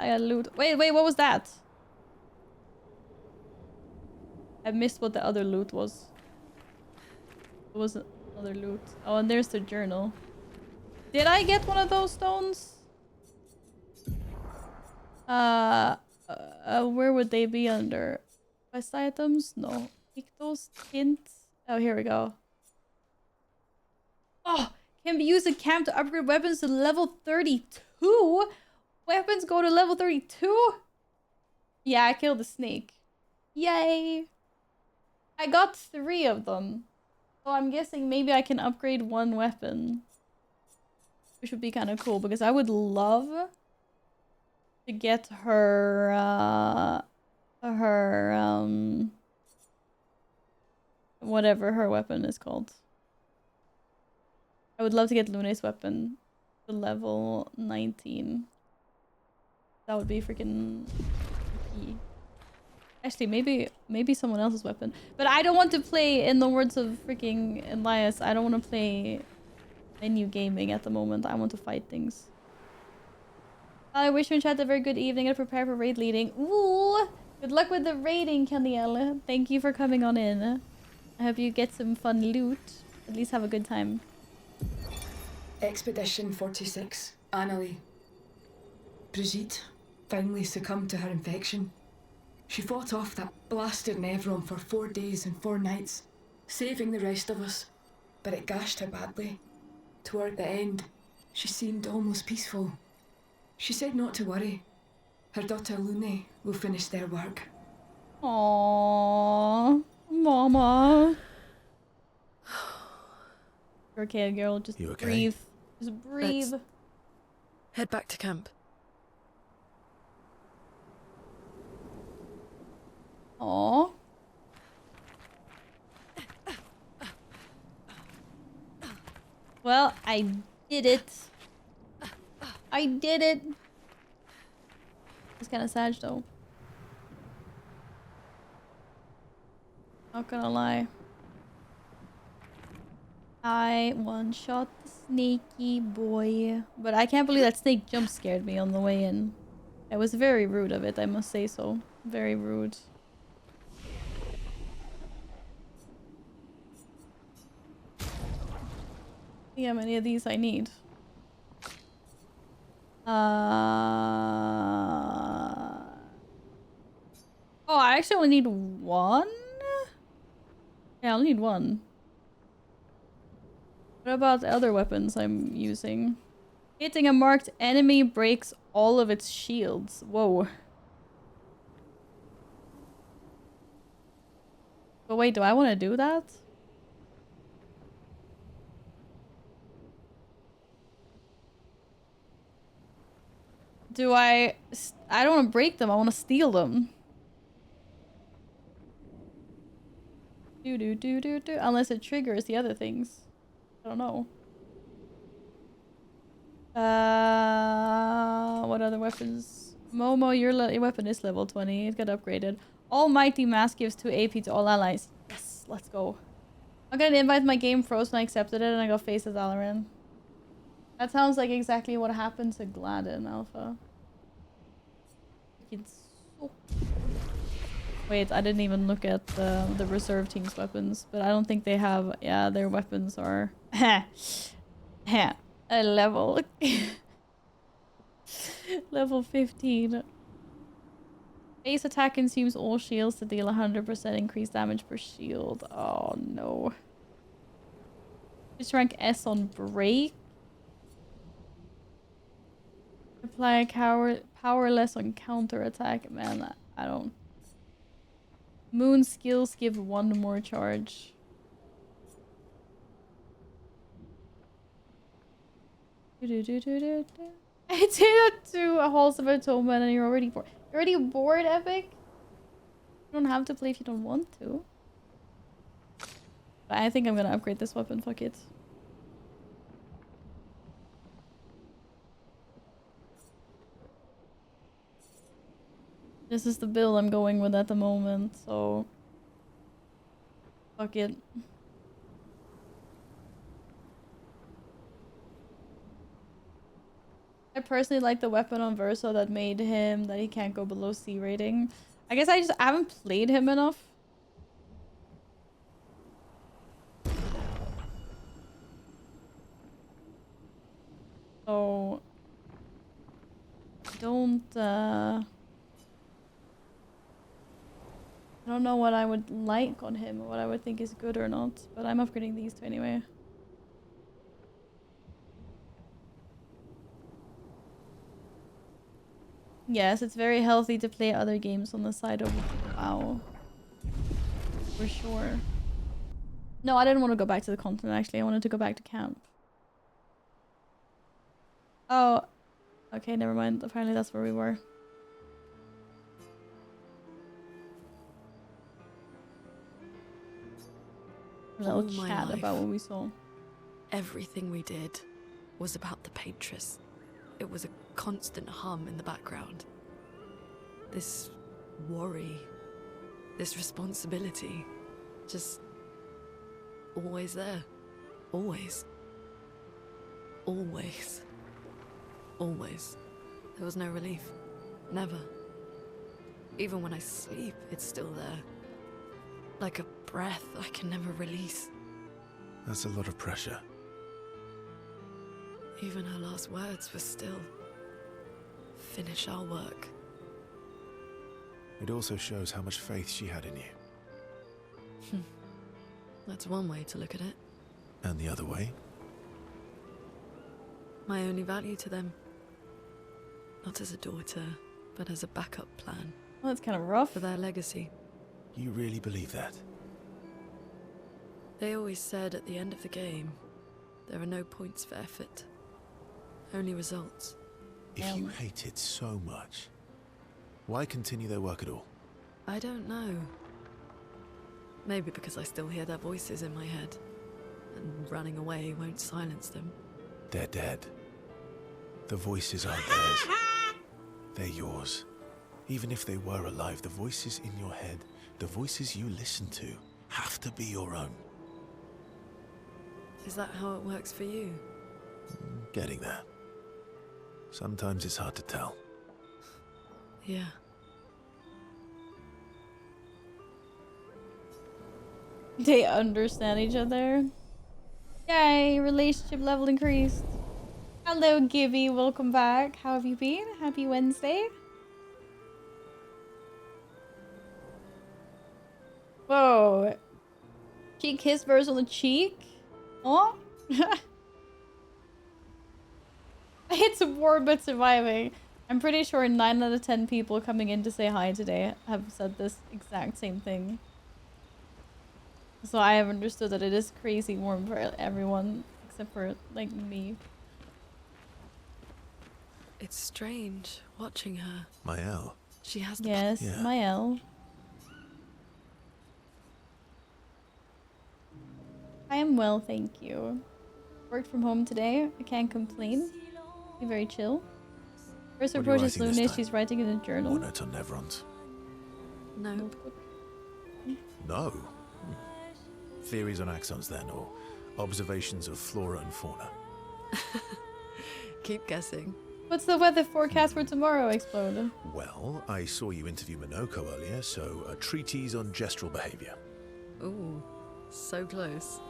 got loot. Wait, what was that? I missed what the other loot was. What was the other loot? Oh, and there's the journal. Did I get one of those stones? Where would they be under? Quest items? No. Pick those hints. Oh, here we go. Oh, can be used in camp to upgrade weapons to level 32? Weapons go to level 32? Yeah, I killed the snake. Yay! I got 3 of them. So I'm guessing maybe I can upgrade 1 weapon. Which would be kind of cool because I would love to get her, whatever her weapon is called. I would love to get Lune's weapon to level 19. That would be freaking key. Actually, maybe someone else's weapon. But I don't want to play, in the words of freaking Elias, I don't want to play menu gaming at the moment. I want to fight things. I wish you in chat a very good evening and prepare for raid leading. Ooh! Good luck with the raiding, Kaniel. Thank you for coming on in. I hope you get some fun loot. At least have a good time. Expedition 46, Annalie. Brigitte finally succumbed to her infection. She fought off that blasted Nevron for 4 days and 4 nights, saving the rest of us, but it gashed her badly. Toward the end, she seemed almost peaceful. She said not to worry. Her daughter Lune will finish their work. Aww, Mama. You're okay, girl. Just You okay? breathe. Just breathe. Let's head back to camp. Aww. Well, I did it. I did it. It's kind of sad though. Not gonna lie. I one-shot the snaky boy. But I can't believe that snake jump scared me on the way in. It was very rude of it, I must say so. Very rude. See how many of these I need. Oh, I actually only need 1? Yeah, I only need 1. What about the other weapons I'm using? Hitting a marked enemy breaks all of its shields. Whoa. But wait, do I want to do that? Do I don't want to break them. I want to steal them. Do. Unless it triggers the other things. I don't know. What other weapons? Momo, your weapon is level 20. It got upgraded. Almighty Mask gives 2 AP to all allies. Yes, let's go. I'm gonna invite my game froze and I accepted it and I got faced as Alaran. That sounds like exactly what happened to Gladden Alpha. It's so... Wait, I didn't even look at the reserve team's weapons, but I don't think they have... Yeah, their weapons are... a level. Level 15. Base attack consumes all shields to deal 100% increased damage per shield. Oh no. Just rank S on break. Apply powerless on counter attack. Man, I don't. Moon skills give 1 more charge. I did it to a Halls of Atonement and you're already bored. You're already bored, Epic? You don't have to play if you don't want to. But I think I'm gonna upgrade this weapon, fuck it. This is the build I'm going with at the moment, so... Fuck it. I personally like the weapon on Verso that made him that he can't go below C rating. I guess I haven't played him enough. So I don't know what I would like on him or what I would think is good or not, but I'm upgrading these two anyway. Yes, it's very healthy to play other games on the side of WoW. For sure. No, I didn't want to go back to the continent actually. I wanted to go back to camp. Oh. Okay, never mind. Apparently that's where we were. A little chat about what we saw. Everything we did was about the Patress. It was a constant hum in the background. This worry, this responsibility, just always there. Always. Always. Always. There was no relief. Never. Even when I sleep, it's still there. Like a breath I can never release. That's a lot of pressure. Even her last words were still, finish our work. It also shows how much faith she had in you. That's one way to look at it. And the other way? My only value to them. Not as a daughter, but as a backup plan. Well, that's kind of rough. For their legacy. You really believe that? They always said at the end of the game, there are no points for effort. Only results. If you hate it so much, why continue their work at all? I don't know. Maybe because I still hear their voices in my head, and running away won't silence them. They're dead. The voices aren't theirs. They're yours. Even if they were alive, the voices in your head, the voices you listen to, have to be your own. Is that how it works for you? Getting there. Sometimes it's hard to tell. Yeah. They understand each other. Yay, relationship level increased. Hello, Gibby, welcome back. How have you been? Happy Wednesday. Whoa. She kissed Verse on the cheek? Oh? It's a war but surviving. I'm pretty sure 9 out of 10 people coming in to say hi today have said this exact same thing. So I have understood that it is crazy warm for everyone except for like me. It's strange watching her. Mael. She has the Yes, Yeah. Mael. I am well, thank you. Worked from home today. I can't complain. Be very chill. First What are you approach is writing this Luna. time? She's writing in a journal. More notes on Neveront. No. No. Theories on axons then, or observations of flora and fauna. Keep guessing. What's the weather forecast for tomorrow, Explode? Well, I saw you interview Minoko earlier, so a treatise on gestural behavior. Ooh, so close.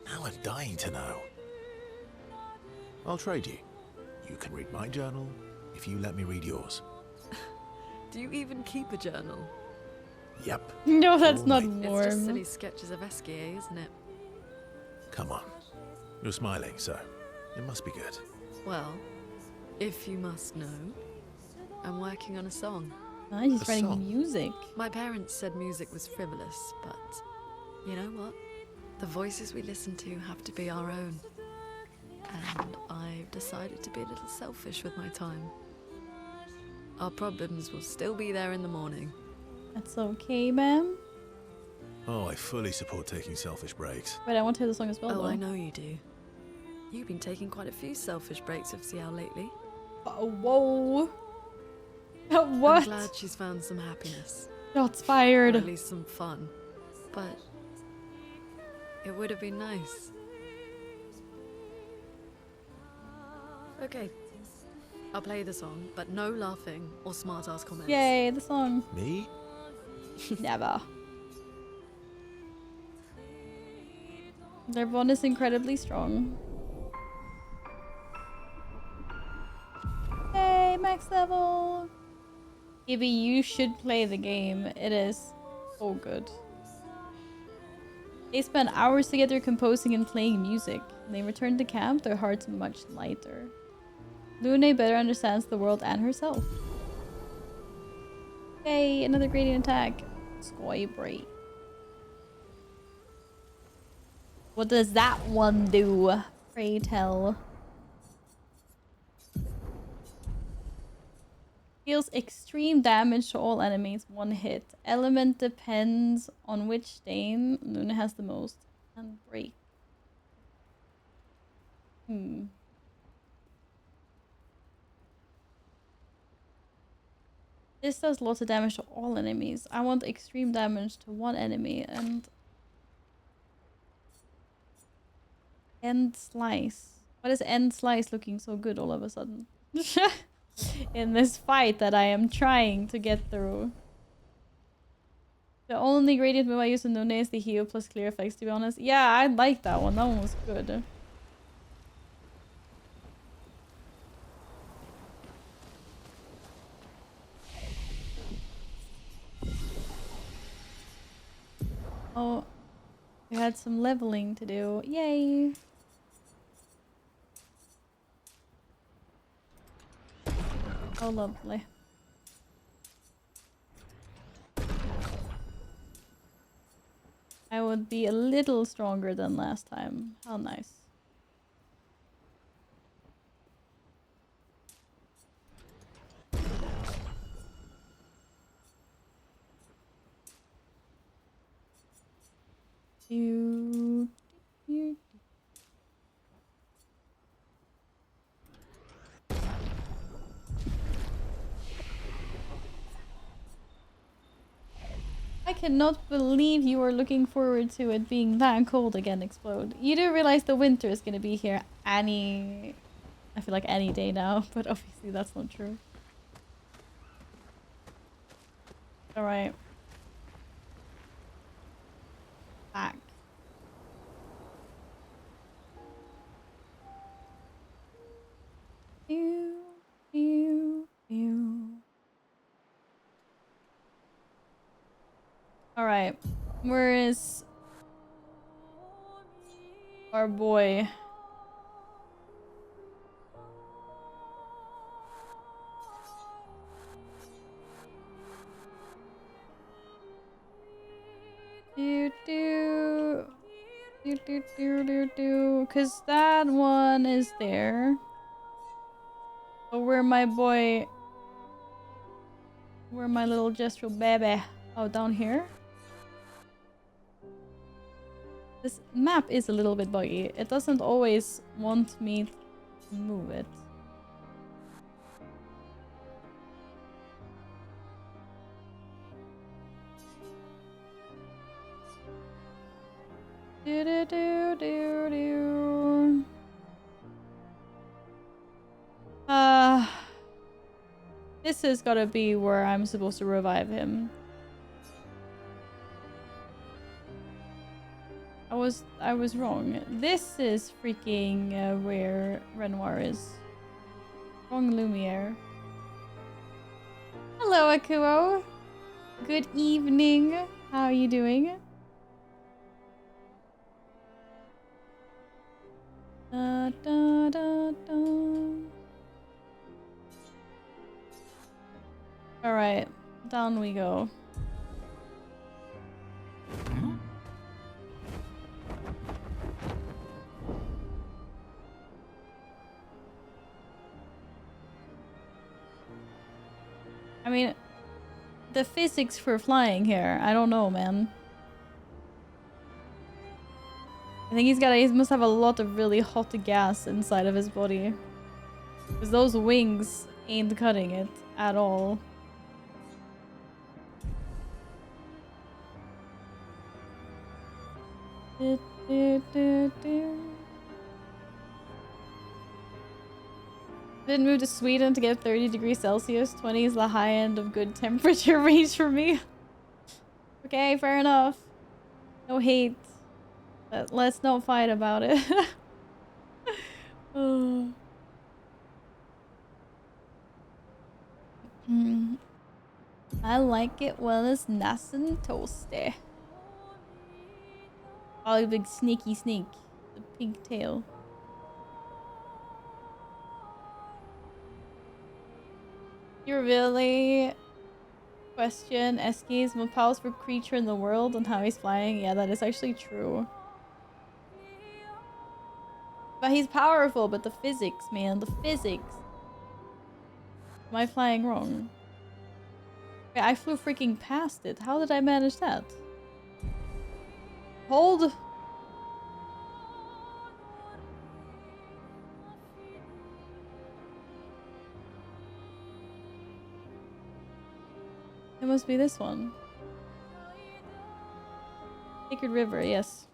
Now I'm dying to know. I'll trade you. You can read my journal if you let me read yours. Do you even keep a journal? Yep. No, that's All not me. It's just warm. silly sketches of Esquier, isn't it? Come on. You're smiling, so it must be good. Well, if you must know, I'm working on a song. Ah, he's A writing song? music. My parents said music was frivolous, but you know what? The voices we listen to have to be our own. And I've decided to be a little selfish with my time. Our problems will still be there in the morning. That's okay, ma'am. Oh, I fully support taking selfish breaks. Wait, I want to hear the song as well, Oh, though. I know you do. You've been taking quite a few selfish breaks of Ciel lately. Oh, whoa. I'm What? glad she's found some happiness. Shots Or fired. at least some fun. But it would have been nice. Okay. I'll play the song, but no laughing or smart-ass comments. Yay, the song. Me? Never. Their bond is incredibly strong. Hey, max level! Gibby, you should play the game. It is so good. They spend hours together composing and playing music. When they return to camp, their hearts much lighter. Lune better understands the world and herself. Yay, another gradient attack. Sky break. What does that one do? Pray tell. Deals extreme damage to all enemies, one hit. Element depends on which stain Luna has the most. And break. This does lots of damage to all enemies. I want extreme damage to one enemy and... End slice. Why is end slice looking so good all of a sudden? In this fight that I am trying to get through. The only gradient move I use in Nune is the heal plus clear effects, to be honest. Yeah, I like that one. That one was good. Oh, we had some leveling to do. Yay! Oh, lovely. I would be a little stronger than last time. How nice. You. I cannot believe you are looking forward to it being that cold again, Explode. You do realize the winter is gonna be here I feel like any day now, but obviously that's not true. Alright. Back. Pew, pew, pew. Alright. Where is our boy? Do do do do do do do. Cause that one is there. But where my boy? Where my little gestural baby? Oh, down here. This map is a little bit buggy. It doesn't always want me to move it. Do do do do do. This has gotta be where I'm supposed to revive him. I was wrong. This is freaking where Renoir is. Wrong Lumiere. Hello, Akuo. Good evening. How are you doing? Da, da, da, da. All right, down we go. I mean, the physics for flying here, I don't know, man. I think he must have a lot of really hot gas inside of his body. Because those wings ain't cutting it at all. Didn't move to Sweden to get 30 degrees Celsius. 20 is the high end of good temperature range for me. Okay, fair enough. No hate. But let's not fight about it. Oh. I like it when it's nice and toasty. Oh, you big sneaky snake. The pink tail. You really question Eski's most powerful creature in the world and how he's flying? Yeah, that is actually true. But he's powerful, but the physics, man, the physics. Am I flying wrong? Wait, I flew freaking past it. How did I manage that? Hold. It must be this one. Sacred River, yes.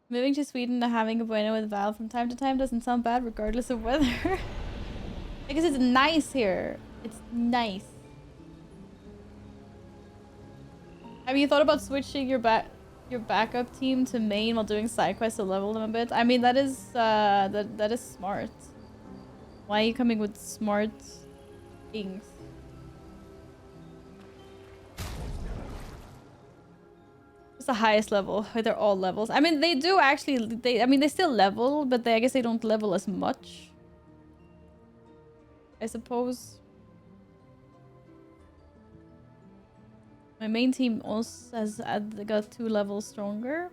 Moving to Sweden and having a bueno with Val from time to time doesn't sound bad regardless of weather. Because it's nice here. It's nice. Have you thought about switching your backup team to main while doing side quests to level them a bit? I mean, that is that is smart. Why are you coming with smart things? It's the highest level. They're all levels. I mean, they do actually. They still level, but I guess they don't level as much. I suppose. My main team also has got 2 levels stronger.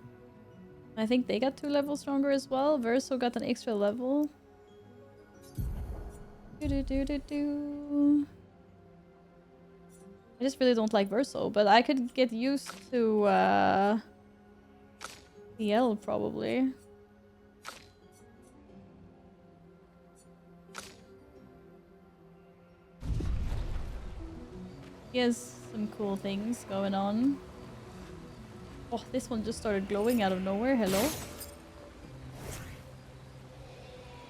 I think they got 2 levels stronger as well. Verso got an extra level. I just really don't like Verso, but I could get used to CL probably. He has some cool things going on. Oh, this one just started glowing out of nowhere. Hello.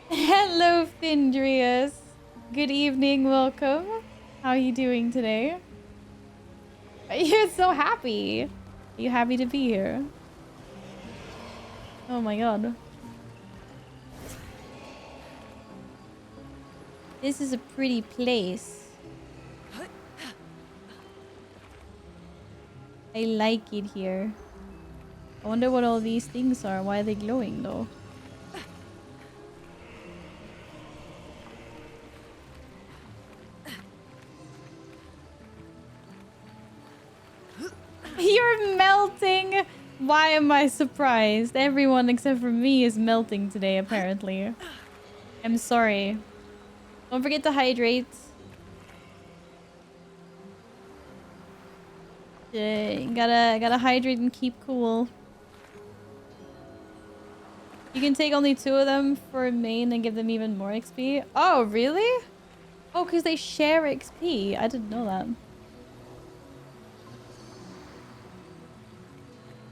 Hello, Findrius. Good evening, welcome. How are you doing today? You're so happy. Are you happy to be here? Oh my god. This is a pretty place. I like it here. I wonder what all these things are. Why are they glowing though? You're melting! Why am I surprised? Everyone except for me is melting today, apparently. I'm sorry. Don't forget to hydrate. Gotta hydrate and keep cool. You can take only 2 of them for main and give them even more XP. Oh, really? Oh, because they share XP. I didn't know that.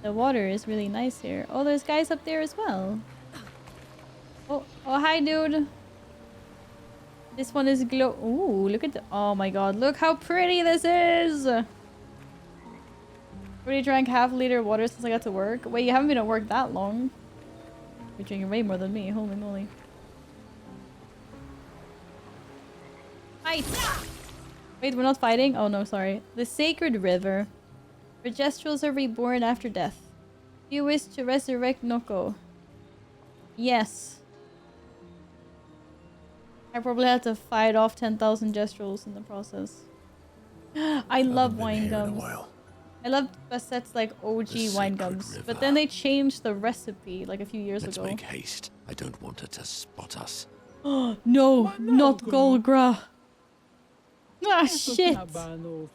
The water is really nice here. Oh, there's guys up there as well. Oh, hi, dude. This one is glow. Ooh, look at the. Oh my god, look how pretty this is. Already drank half a liter of water since I got to work. Wait, you haven't been at work that long. You're drinking way more than me. Holy moly. Hi. Wait, we're not fighting? Oh no, sorry. The Sacred River. Where Gestrels are reborn after death. Do you wish to resurrect Noko? Yes. I probably had to fight off 10,000 Gestrels in the process. I love Haven't been wine here in a gums. while. I loved Bassette's like OG The wine Sacred gums. But River. then they changed the recipe like a few years Let's ago. make haste. I don't want her to spot us. Oh no, not Golgra. Ah shit. Trying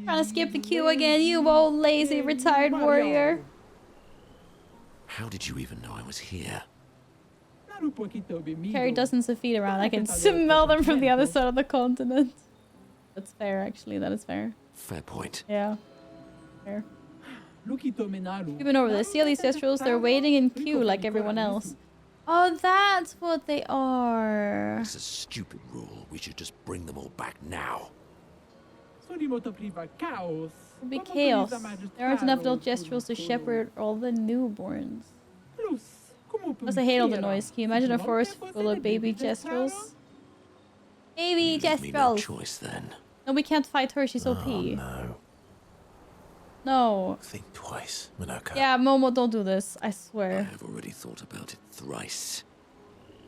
to skip the queue again, you old lazy retired warrior. How did you even know I was here? Carry dozens of feet around. I can smell them from the other side of the continent. That's fair, actually. That is fair. Fair point. Yeah. Fair. We've been over this. See all these Gestrels? They're waiting in queue like everyone else. Oh, that's what they are. It's a stupid rule. We should just bring them all back now. It'll be chaos. There aren't enough adult Gestrels to shepherd all the newborns. Plus, I hate all the noise. Can you imagine a forest full of baby Gestrels? Baby You leave me no Gestrels! choice then. No, we can't fight her. She's OP. Oh, no. No. Think twice, Minako. Yeah, Momo, don't do this. I I swear. have already thought about it thrice.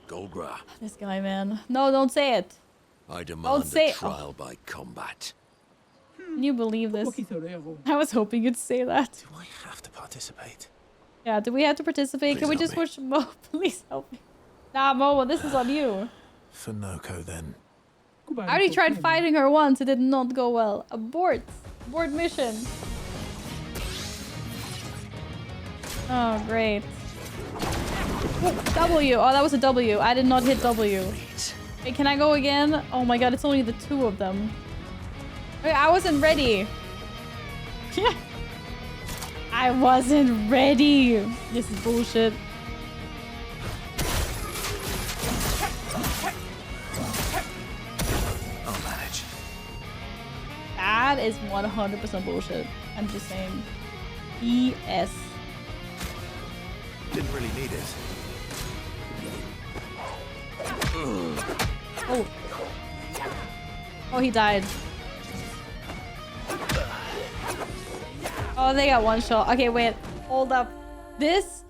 Golgra, This guy, man. No, don't say it. I demand say- a trial by combat. Can you believe this? I was hoping you'd say that. Do I have to participate? Yeah, do we have to participate? Please Can we help just me. watch Mo? Please help me. Nah, Momo, this is on you. For Noko, then. I already tried fighting her once. It did not go well. Abort. Abort mission. Oh, great. Ooh, W. Oh, that was a W. I did not hit W. Wait. Hey, can I go again? Oh my god, it's only the two of them. Okay, I wasn't ready. Yeah. I wasn't ready. This is bullshit. I'll manage. That is 100% bullshit. I'm just saying. ES. Didn't really need it. Oh. Oh, he died. Oh, they got one shot. Okay, wait. Hold up. This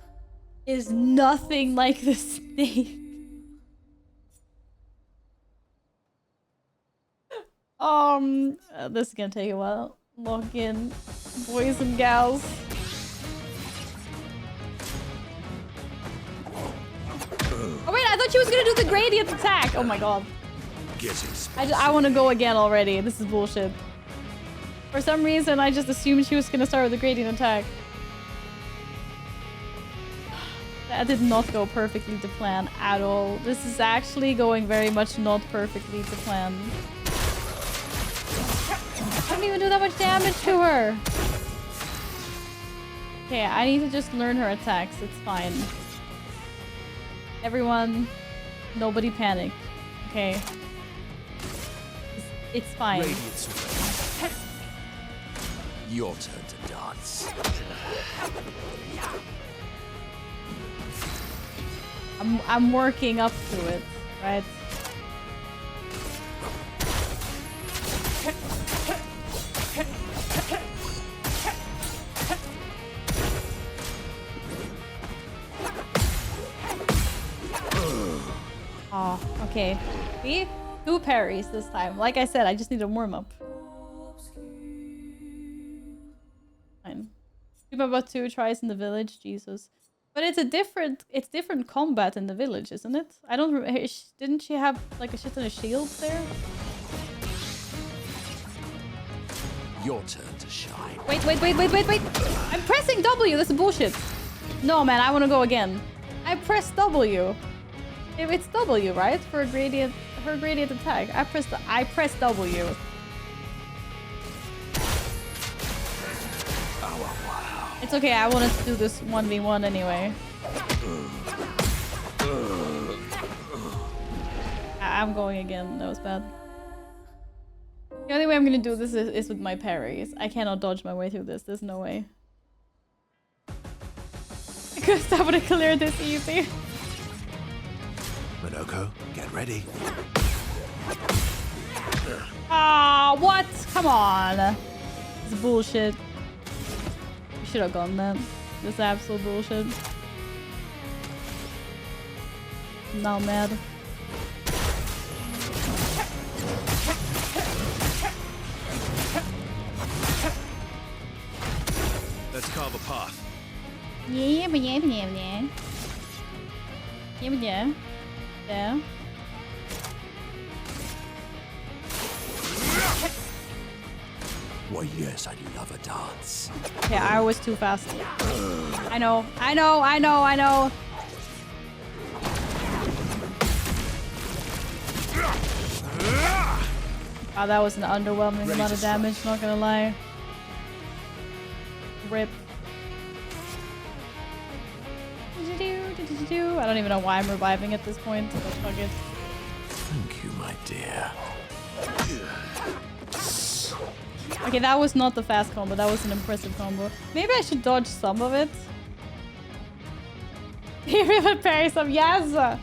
is nothing like the snake. This is gonna take a while. Log in, boys and gals. Oh wait, I thought she was gonna do the gradient attack. Oh my god. I want to go again already. This is bullshit. For some reason, I just assumed she was gonna start with the gradient attack. That did not go perfectly to plan at all. This is actually going very much not perfectly to plan. I didn't even do that much damage to her. Okay, I need to just learn her attacks. It's fine. Everyone, nobody panic. Okay. It's fine. Your turn to dance. I'm working up to it, right? Oh, okay. See? 2 parries this time. Like I said, I just need a warm-up. Fine. Keep about 2 tries in the village, Jesus. But it's different combat in the village, isn't it? I don't remember. Didn't she have like a shit ton of shields there? Your turn to shine. Wait. I'm pressing W. This is bullshit. No, man, I want to go again. I pressed W. It's W, right? For a gradient, her gradient attack. I pressed W. It's okay, I wanted to do this 1v1 anyway. I'm going again, that was bad. The only way I'm gonna do this is with my parries. I cannot dodge my way through this, there's no way. Because I would have cleared this easy. Minoko, get ready. Ah, what? Come on. It's bullshit. We should have gone that. This is absolute bullshit. I'm now mad. Let's carve a path. Yeah. Yeah. Why, yes, I love a dance. Okay, I was too fast. I know. Wow, that was an underwhelming amount of damage, not gonna lie. Rip. I don't even know why I'm reviving at this point, but fuck it. Thank you, my dear. Okay, that was not the fast combo, that was an impressive combo. Maybe I should dodge some of it. You really parry some? Yes! Of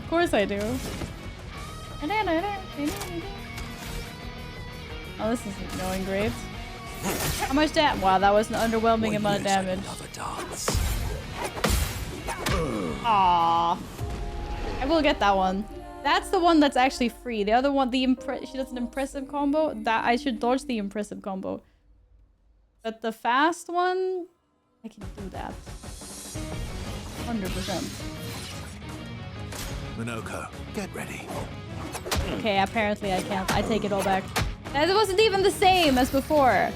course I do. Oh, this isn't going great. How much damage? Wow, that was an underwhelming amount of damage. Aww. I will get that one. That's the one that's actually free. The other one, she does an impressive combo. That I should dodge the impressive combo. But the fast one, I can do that. 100%. Minoko, get ready. Okay, apparently I can't. I take it all back. That wasn't even the same as before.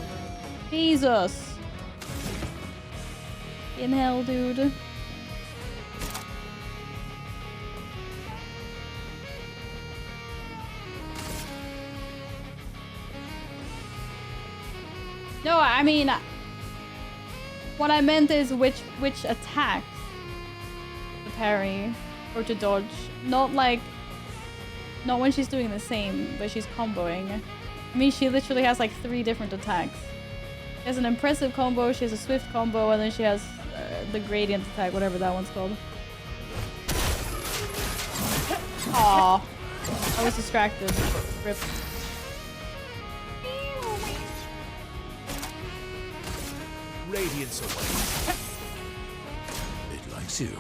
Jesus. In hell, dude. No, I mean, what I meant is which attacks to parry or to dodge. Not when she's doing the same, but she's comboing. I mean, she literally has like 3 different attacks. She has an impressive combo, she has a swift combo, and then she has the gradient attack, whatever that one's called. Aww. I was distracted. Rip. Radiance away. It likes you.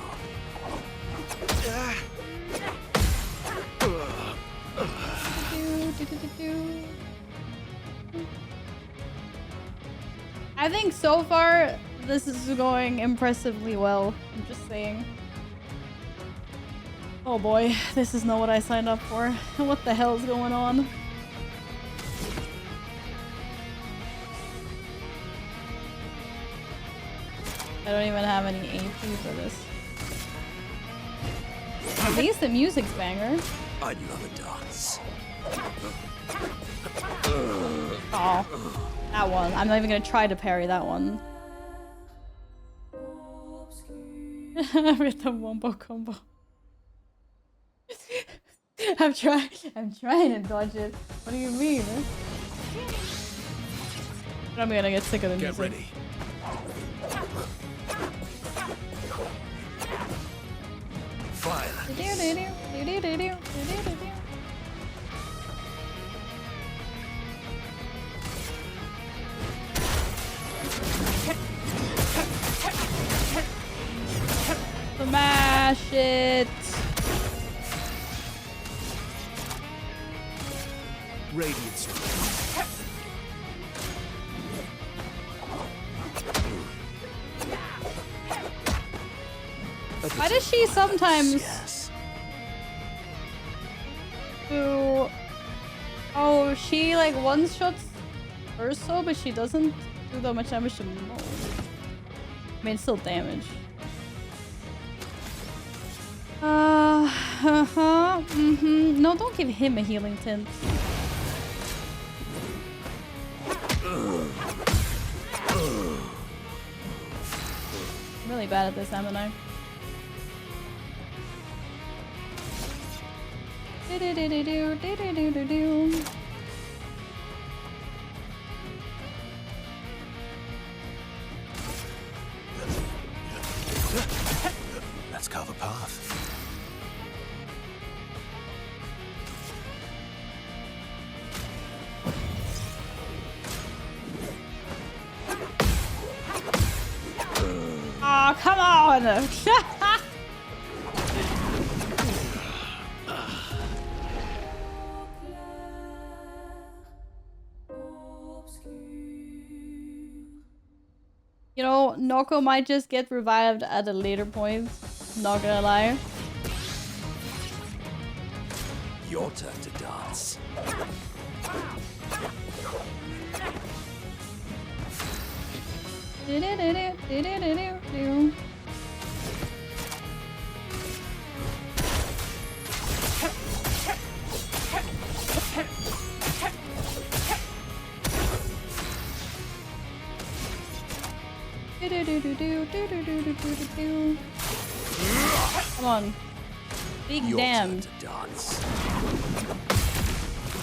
I think so far this is going impressively well. I'm just saying. Oh boy, this is not what I signed up for. What the hell is going on? I don't even have any AP for this. At least the music's banger. I love a dance. Oh, that one. I'm not even gonna try to parry that one. With the wombo combo. I'm trying to dodge it. What do you mean? I'm gonna get sick of the music. Get ready. Smash it! Radiance. Why does she sometimes do... Oh, she like one-shots Urso, but she doesn't do that much damage to Mo. I mean, it's still damage. No, don't give him a healing tint. I'm really bad at this, am I? Let's carve a path. Oh, come on! You know, Noko might just get revived at a later point. Not gonna lie. Your turn to dance. Come on. Big Your damn. turn to dance.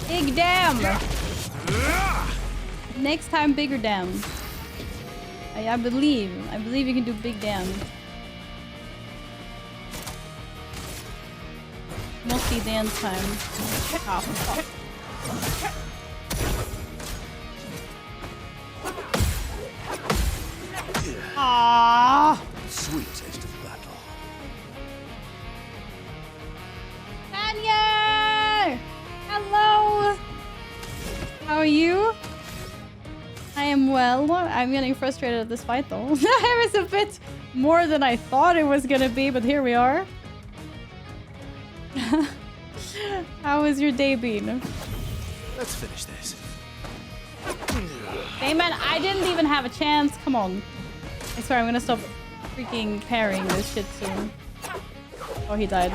Big damn. Next time, bigger damn. I believe. I believe you can do big damn. Must be dance time. Oh, fuck. Ah! Sweet taste of battle. Tanya! Hello! How are you? I am well. I'm getting frustrated at this fight though. It was a bit more than I thought it was gonna be, but here we are. How has your day been? Let's finish this. Hey man, I didn't even have a chance. Come on. I swear I'm gonna stop freaking parrying this shit soon. Oh, he died.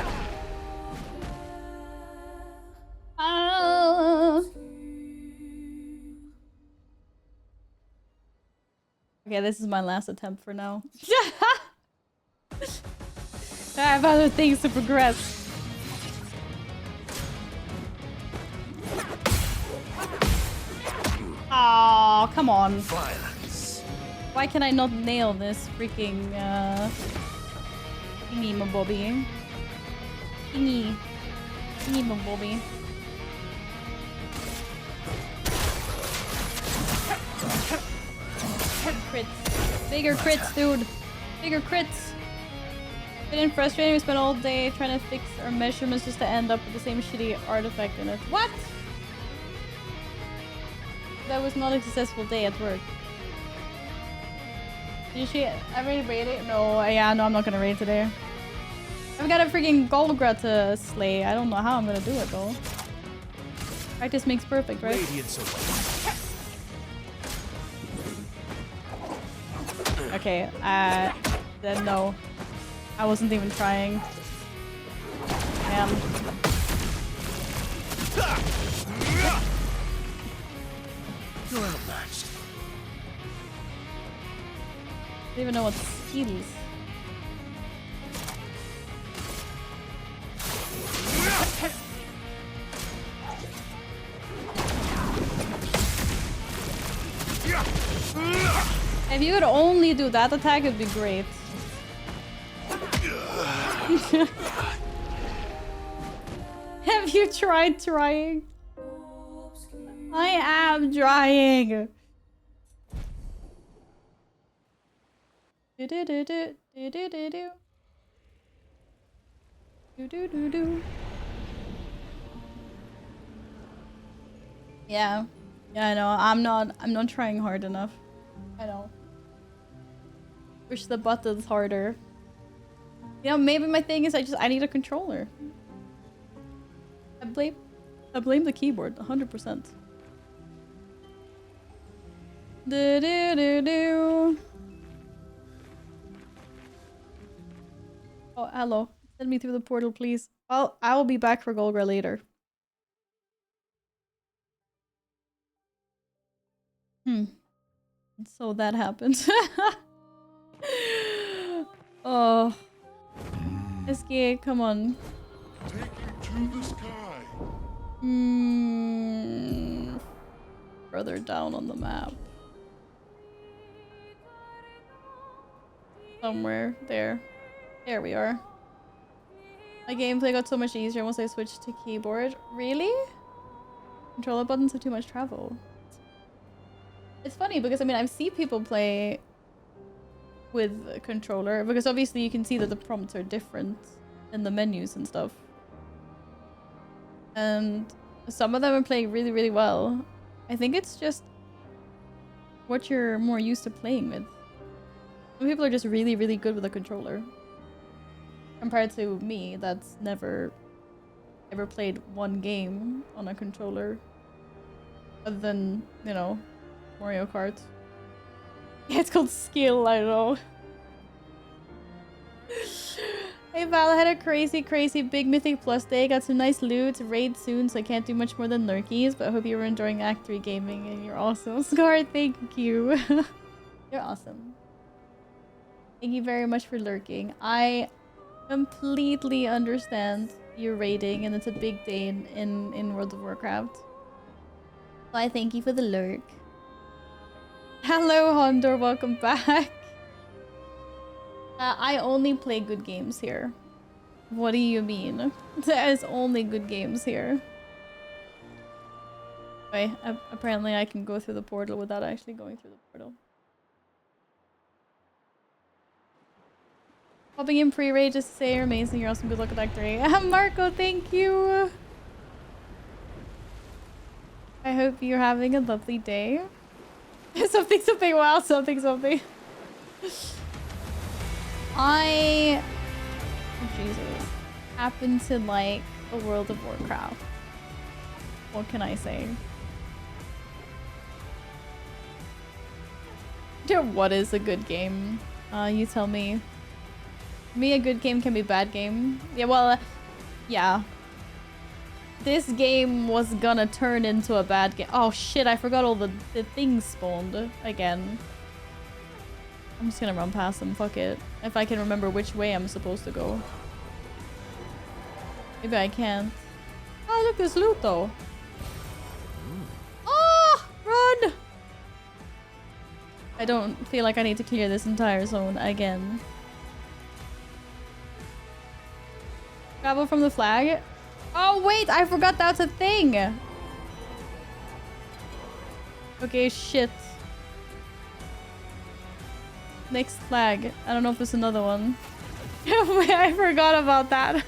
Okay, this is my last attempt for now. I have other things to progress. Oh, come on. Violence. Why can I not nail this freaking thingy, my bobby? Thingy my bobby. Crits. Bigger crits, dude. Bigger crits. Been frustrating. We spent all day trying to fix our measurements just to end up with the same shitty artifact in it. What? That was not a successful day at work. Did she ever raid it? No, yeah, no, I'm not gonna raid today. I've got a freaking Golgra to slay. I don't know how I'm gonna do it though. Practice makes perfect, right? Okay, then no. I wasn't even trying. Damn. You're outmatched. I don't even know what skills. If you could only do that attack, it'd be great. Have you tried trying? I am trying. Do do do do do do do do do do do do. Yeah, I know. I'm not trying hard enough. I know. Push the buttons harder. You know, maybe my thing is I need a controller. I blame the keyboard 100%. Do do do do. Oh, hello. Send me through the portal, please. I will be back for Golgra later. So that happened. Oh. SK, come on. Take you to the sky. Further down on the map. Somewhere there. There we are. My gameplay got so much easier once I switched to keyboard. Really? Controller buttons have too much travel. It's funny because I mean I've seen people play with a controller, because obviously you can see that the prompts are different in the menus and stuff. And some of them are playing really, really well. I think it's just what you're more used to playing with. Some people are just really, really good with a controller. Compared to me, that's never ever played one game on a controller. Other than, you know, Mario Kart. Yeah, it's called skill, I know. Hey Val, I had a crazy, crazy big Mythic Plus day. Got some nice loot. Raid soon, so I can't do much more than lurkies. But I hope you were enjoying Act 3 gaming and you're awesome. Scar, thank you. You're awesome. Thank you very much for lurking. I completely understand your raiding and it's a big day in World of Warcraft. So I thank you for the lurk. Hello Hondor, welcome back. I only play good games here. What do you mean? There's only good games here. Wait, apparently I can go through the portal without actually going through the portal. Popping in pre-raid just to say you're amazing. You're awesome. Good luck with Act 3. Marco, thank you. I hope you're having a lovely day. Something, wow, something. I, Jesus, happen to like the World of Warcraft. What can I say? What is a good game? You tell me. For me, a good game can be a bad game. Yeah, well, yeah. This game was gonna turn into a bad game. Oh shit, I forgot all the things spawned again. I'm just gonna run past them, fuck it. If I can remember which way I'm supposed to go. Maybe I can't. Oh, look, there's loot though. Oh, run! I don't feel like I need to clear this entire zone again. Travel from the flag. Oh wait, I forgot that's a thing. Okay, shit. Next flag. I don't know if there's another one. Wait, I forgot about that.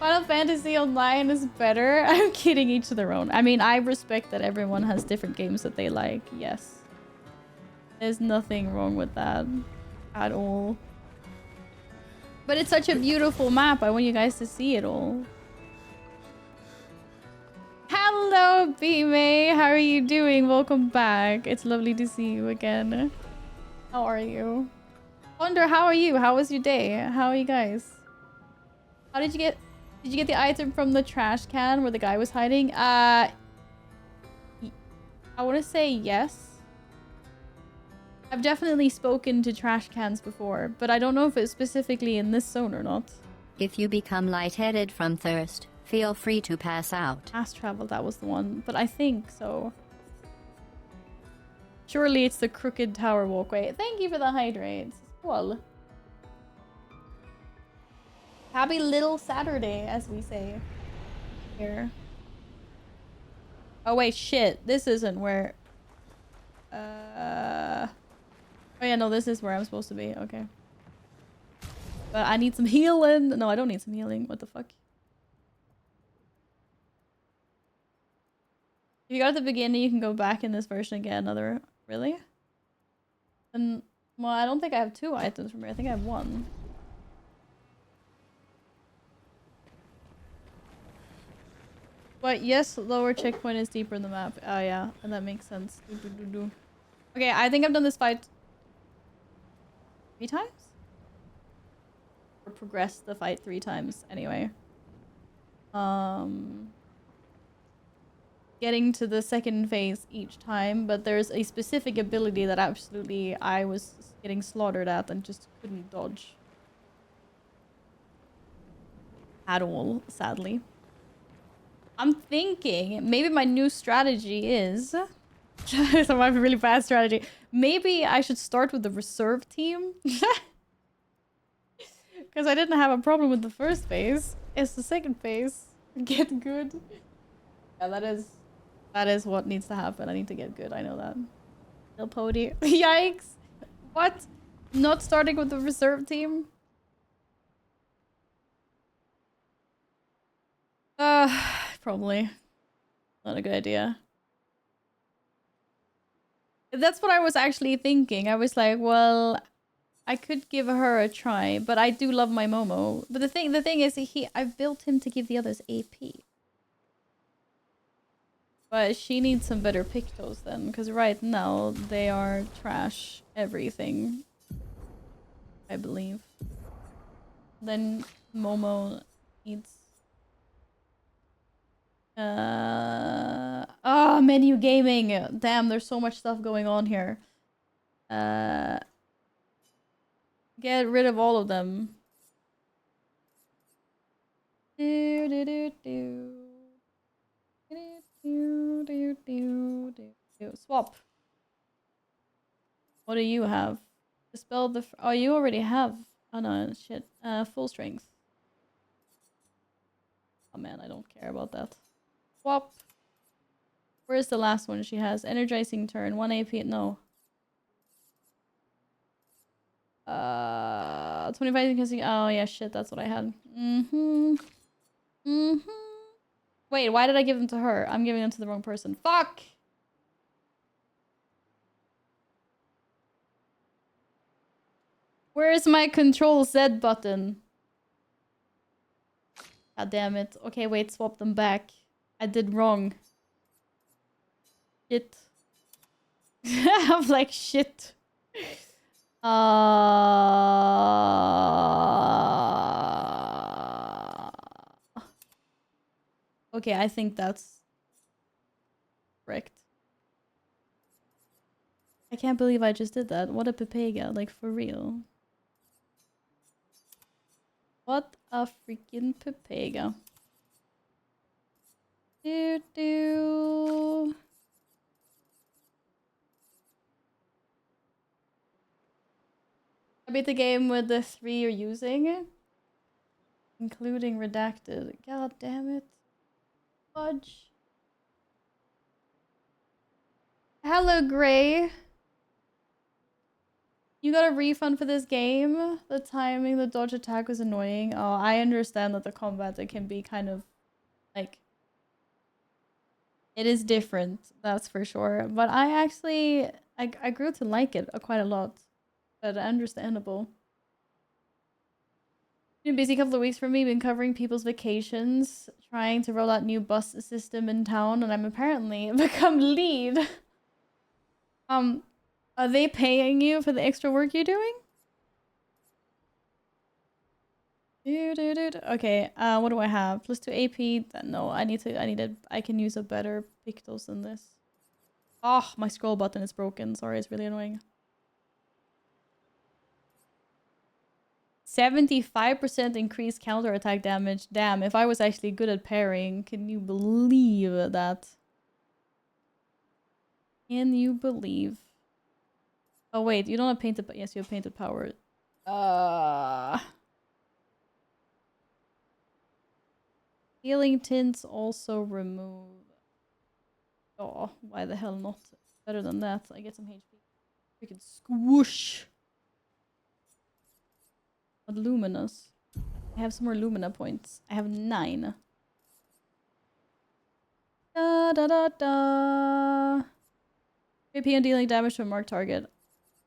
Final Fantasy Online is better. I'm kidding, each to their own. I mean, I respect that everyone has different games that they like. Yes. There's nothing wrong with that at all. But it's such a beautiful map. I want you guys to see it all. Hello, B-May. How are you doing? Welcome back. It's lovely to see you again. How are you? Wonder, how are you? How was your day? How are you guys? How did you get... Did you get the item from the trash can where the guy was hiding? I want to say yes. I've definitely spoken to trash cans before, but I don't know if it's specifically in this zone or not. If you become lightheaded from thirst, feel free to pass out. Fast travel, that was the one, but I think so. Surely it's the Crooked Tower walkway. Thank you for the hydrates. Cool. Happy little Saturday, as we say here. Oh wait, shit. This isn't where... Oh yeah, no, this is where I'm supposed to be. Okay. But I need some healing. No, I don't need some healing. What the fuck? If you got at the beginning, you can go back in this version and get another... Really? And, well, I don't think I have 2 items from here. I think I have 1. But yes, lower checkpoint is deeper in the map. Oh yeah, and that makes sense. Okay, I think I've done this fight 3 times? Or progressed the fight 3 times, anyway. Getting to the second phase each time, but there's a specific ability that absolutely I was getting slaughtered at and just couldn't dodge. At all, sadly. I'm thinking maybe my new strategy is... so I have a really bad strategy. Maybe I should start with the reserve team. Because I didn't have a problem with the first phase. It's the second phase. Get good. Yeah, that is what needs to happen. I need to get good. I know that. El Pody. Yikes. What? Not starting with the reserve team? Probably. Not a good idea. That's what I was actually thinking. I was like, well, I could give her a try, but I do love my Momo. But the thing is, I've built him to give the others AP. But she needs some better Pictos then, because right now they are trash everything. I believe. Then Momo needs... menu gaming! Damn, there's so much stuff going on here. Get rid of all of them. Do do do do. Do do do do. Swap. What do you have? Dispel the... Oh, you already have... Oh no, shit. Full strength. Oh man, I don't care about that. Swap. Where's the last one she has? Energizing turn. 1 AP. No. 25 casting. Oh yeah, shit. That's what I had. Wait, why did I give them to her? I'm giving them to the wrong person. Fuck! Where's my Control Z button? God damn it. Okay, wait, swap them back. I did wrong. Shit. I'm like, shit. Okay, I think that's correct. I can't believe I just did that. What a Pepega, like for real. What a freaking Pepega. Do do. I beat the game with the 3 you're using, including redacted. God damn it. Fudge. Hello, Gray. You got a refund for this game? The timing, the dodge attack was annoying. Oh, I understand that the combat, it can be kind of like... It is different, that's for sure. But I actually... I grew to like it quite a lot. But understandable. Been a busy couple of weeks for me. Been covering people's vacations. Trying to roll out new bus system in town. And I'm apparently become lead. Are they paying you for the extra work you're doing? Okay, what do I have? Plus 2 AP? No, I can use a better Pictos than this. Oh, my scroll button is broken. Sorry, it's really annoying. 75% increased counterattack damage. Damn, if I was actually good at parrying, can you believe that? Can you believe? Oh wait, you don't have painted, but yes, you have painted power. Healing tints also remove. Oh, why the hell not? Better than that. I get some HP. Freaking squish. But luminous. I have some more lumina points. I have 9. Da da da da. AP and dealing damage to a marked target.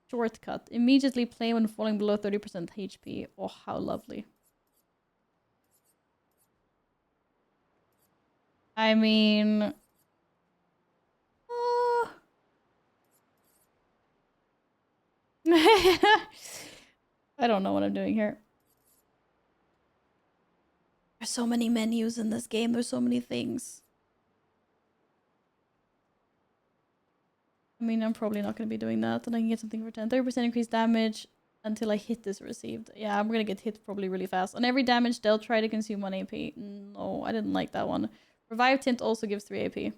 Shortcut. Immediately play when falling below 30% HP. Oh, how lovely. I mean... I don't know what I'm doing here. There's so many menus in this game. There's so many things. I mean, I'm probably not going to be doing that. And I can get something for 10. 30% increased damage until a hit is received. Yeah, I'm going to get hit probably really fast. On every damage dealt, try to consume 1 AP. No, I didn't like that one. Revive Tint also gives 3 AP.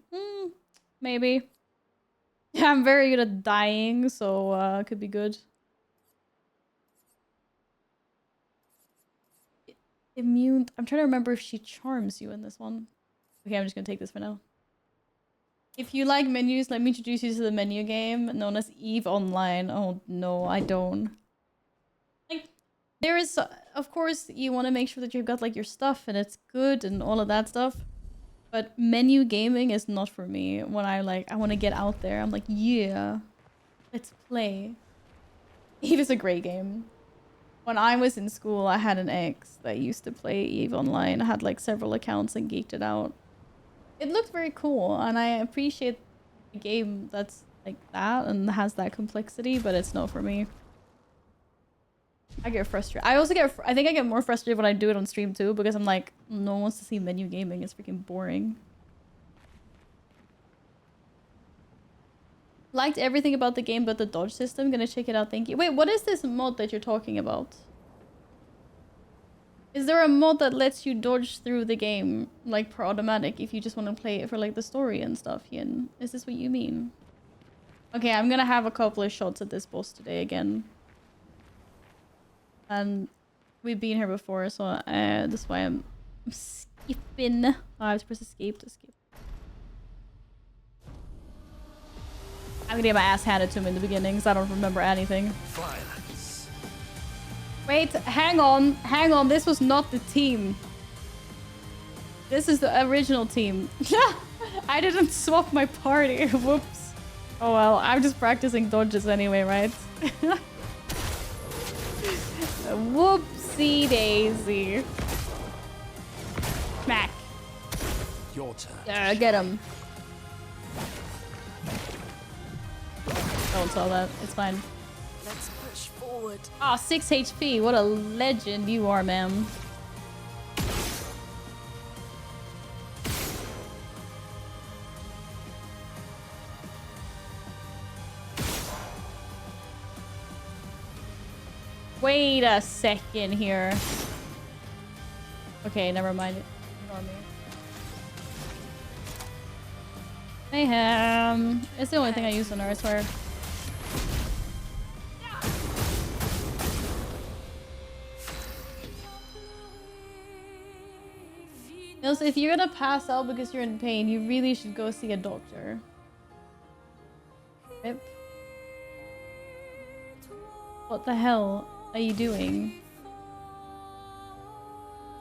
Maybe. Yeah, I'm very good at dying, so could be good. Immune. I'm trying to remember if she charms you in this one. Okay, I'm just going to take this for now. If you like menus, let me introduce you to the menu game known as EVE Online. Oh no, I don't. There is, of course, you want to make sure that you've got like your stuff and it's good and all of that stuff. But menu gaming is not for me. When I want to get out there, I'm like, yeah, let's play. Eve is a great game. When I was in school, I had an ex that used to play Eve online. I had like several accounts and geeked it out. It looked very cool, and I appreciate a game that's like that and has that complexity, but it's not for me. I get frustrated. I also get, I think I get more frustrated when I do it on stream too, because I'm like, no one wants to see menu gaming. It's freaking boring. Liked everything about the game but the dodge system. Gonna check it out, thank you. Wait, what is this mod that you're talking about? Is there a mod that lets you dodge through the game, like per automatic, if you just want to play it for like the story and stuff, Yin? Is this what you mean? Okay, I'm gonna have a couple of shots at this boss today again. And we've been here before, so that's why I'm skipping. Oh, I have to press escape to skip. I'm gonna get my ass handed to me in the beginning because I don't remember anything. Violence. Wait, hang on. This was not the team. This is the original team. I didn't swap my party. Whoops. Oh well, I'm just practicing dodges anyway, right? Whoopsie daisy. Smack. Your turn. Get him. Don't tell that. It's fine. Let's push forward. Ah, 6 HP. What a legend you are, ma'am. Wait a second here. Okay, never mind. Ignore me. Mayhem. It's the only thing I use on her, I swear. Also, if you're gonna pass out because you're in pain, you really should go see a doctor. Rip. What the hell are you doing?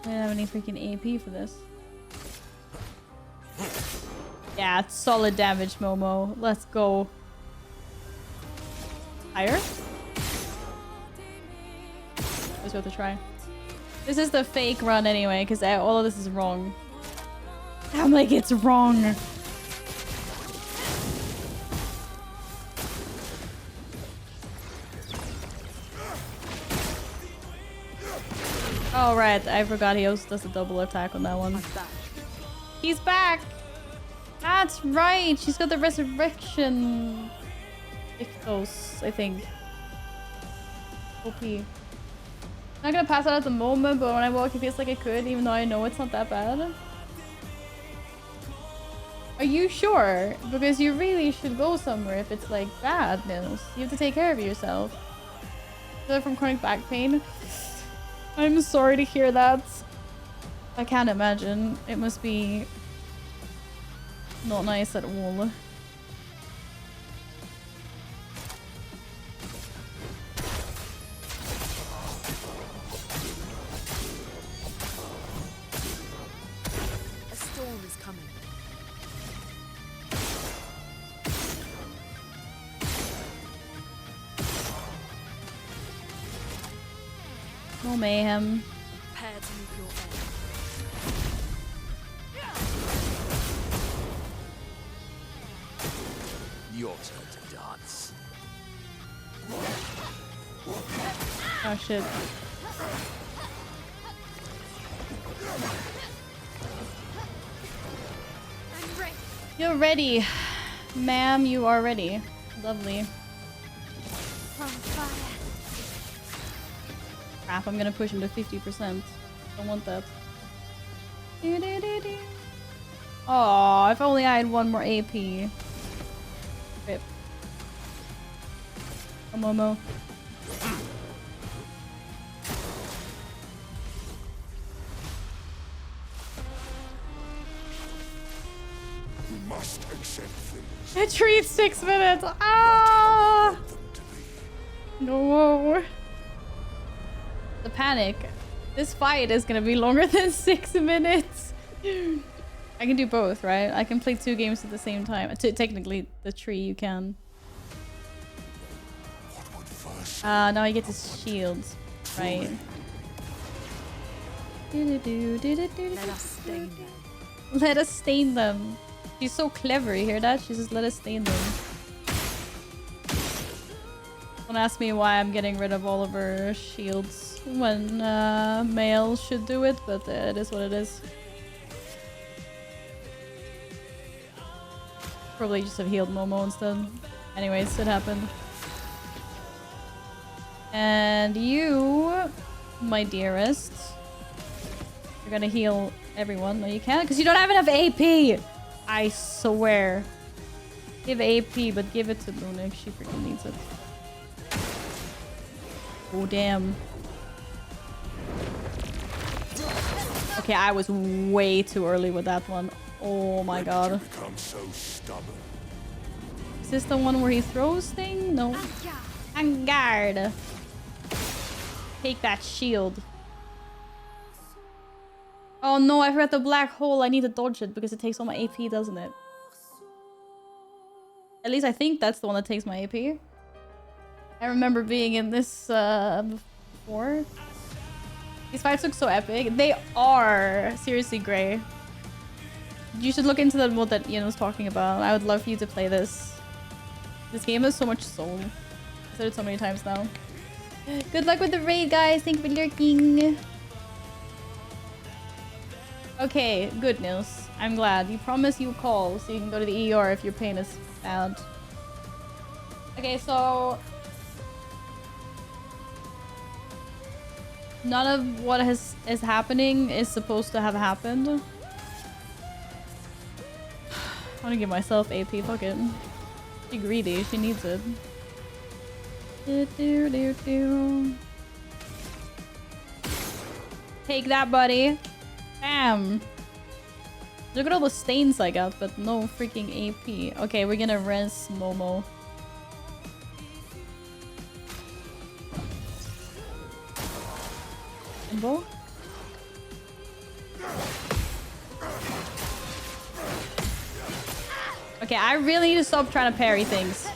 I don't have any freaking AP for this. Yeah, it's solid damage, Momo. Let's go. Higher? It's worth a try. This is the fake run anyway, because all of this is wrong. I'm like, it's wrong. Oh, right. I forgot he also does a double attack on that one. He's back! That's right! She's got the resurrection Ichthos, I think. OP. I'm not gonna pass out at the moment, but when I walk it feels like I could, even though I know it's not that bad. Are you sure? Because you really should go somewhere if it's like bad, Nils. You have to take care of yourself. From chronic back pain. I'm sorry to hear that. I can't imagine. It must be not nice at all. A storm is coming. No mayhem. Prepare to meet your end. Your turn to dance. Oh shit. You're ready. Ma'am, you are ready. Lovely. On fire. Crap, I'm gonna push him to 50%. Don't want that. Oh, if only I had one more AP. Rip. Oh, Momo. You must accept things. It treats 6 minutes. Ah! No. the panic. This fight is gonna be longer than 6 minutes. I can do both, right? I can play 2 games at the same time. Technically, the tree you can. Now I get his shields, right? Let us stain them. Let us stain them. She's so clever, you hear that? She says, let us stain them. Don't ask me why I'm getting rid of all of her shields when male should do it, but it is what it is. Probably just have healed Momo instead. Anyways, it happened. And you, my dearest, you're gonna heal everyone. No, you can't, because you don't have enough AP! I swear. Give AP, but give it to Lunik. She freaking needs it. Oh, damn. Okay, I was way too early with that one. Oh my god. Is this the one where he throws thing? No. Angard. Take that shield. Oh no, I forgot the black hole. I need to dodge it because it takes all my AP, doesn't it? At least I think that's the one that takes my AP. I remember being in this before. These fights look so epic. They are seriously great. You should look into the mod that Ian was talking about. I would love for you to play this. This game has so much soul. I've said it so many times now. Good luck with the raid, guys. Thank you for lurking. Okay, good news. I'm glad. You promised you call so you can go to the ER if your pain is bad. Okay, so none of what is happening is supposed to have happened. I want to give myself AP. Fuck it. She's greedy. She needs it. Take that, buddy. Bam. Look at all the stains I got, but no freaking AP. Okay, we're gonna res Momo. Imbo? Okay, I really need to stop trying to parry things.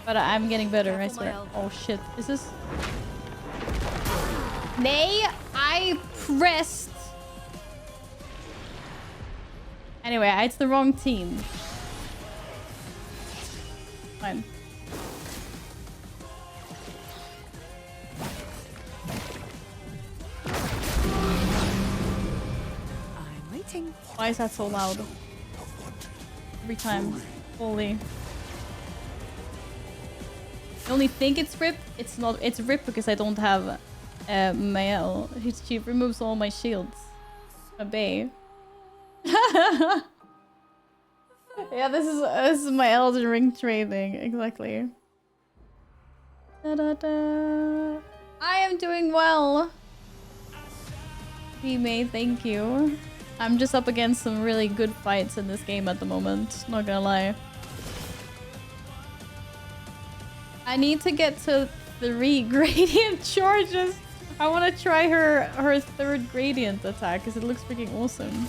But I'm getting better, I swear. Oh shit, is this... Nay, I pressed... Anyway, it's the wrong team. Fine. I'm waiting. Why is that so loud? Every time. Holy. I only think it's RIP. It's not. It's RIP because I don't have Mael. She removes all my shields. A bay. Yeah, this is my Elden Ring training. Exactly. Da, da, da. I am doing well. May, thank you. I'm just up against some really good fights in this game at the moment. Not gonna lie. I need to get to 3 gradient charges. I want to try her 3rd gradient attack because it looks freaking awesome.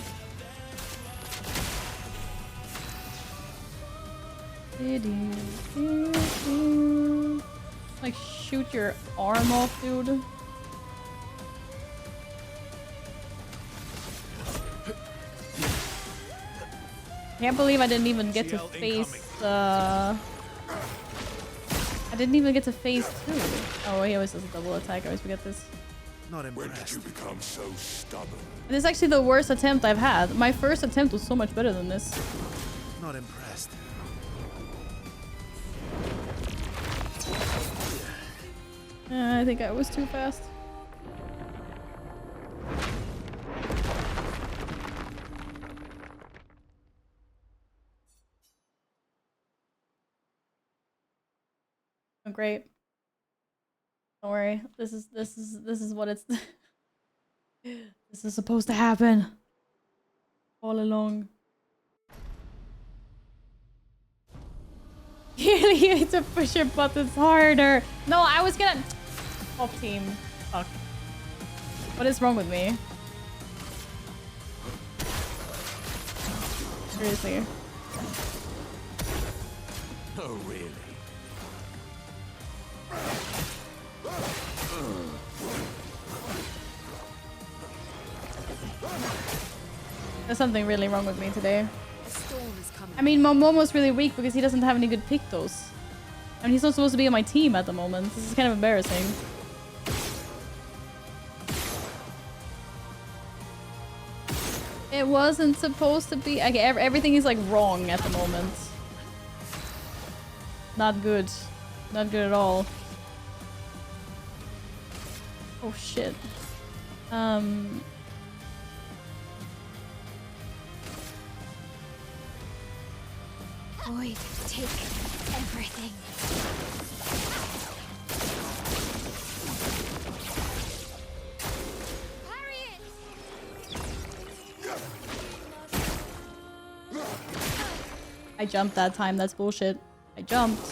Like shoot your arm off, dude. Can't believe I didn't even get to face I didn't even get to phase 2. Oh, he always does a double attack. I always forget this. Not impressed. When did you become so stubborn? This is actually the worst attempt I've had. My first attempt was so much better than this. Not impressed. I think I was too fast. Oh, great. Don't worry. This is what it's this is supposed to happen. All along. You need to push your buttons harder. No, I was gonna... Top team. Fuck. What is wrong with me? Seriously. Oh, really? There's something really wrong with me today. A storm is coming. I mean, Momo's really weak because he doesn't have any good Pictos. And he's not supposed to be on my team at the moment. This is kind of embarrassing. It wasn't supposed to be... Okay, everything is like wrong at the moment. Not good. Not good at all. Oh shit. Void, take everything. I jumped that time. That's bullshit. I jumped.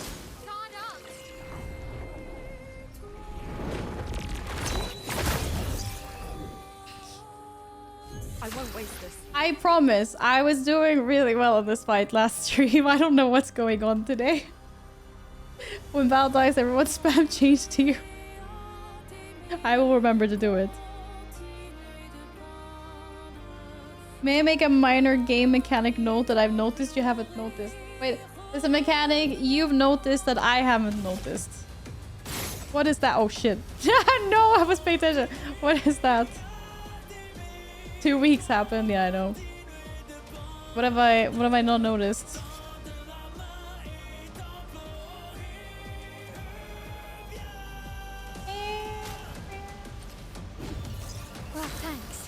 I won't waste this. I promise. I was doing really well in this fight last stream. I don't know what's going on today. When Val dies, everyone spam change to you. I will remember to do it. May I make a minor game mechanic note that I've noticed you haven't noticed? Wait, there's a mechanic you've noticed that I haven't noticed. What is that? Oh shit. No, I was paying attention. What is that? 2 weeks happened. Yeah, I know. What have I not noticed? Well, thanks.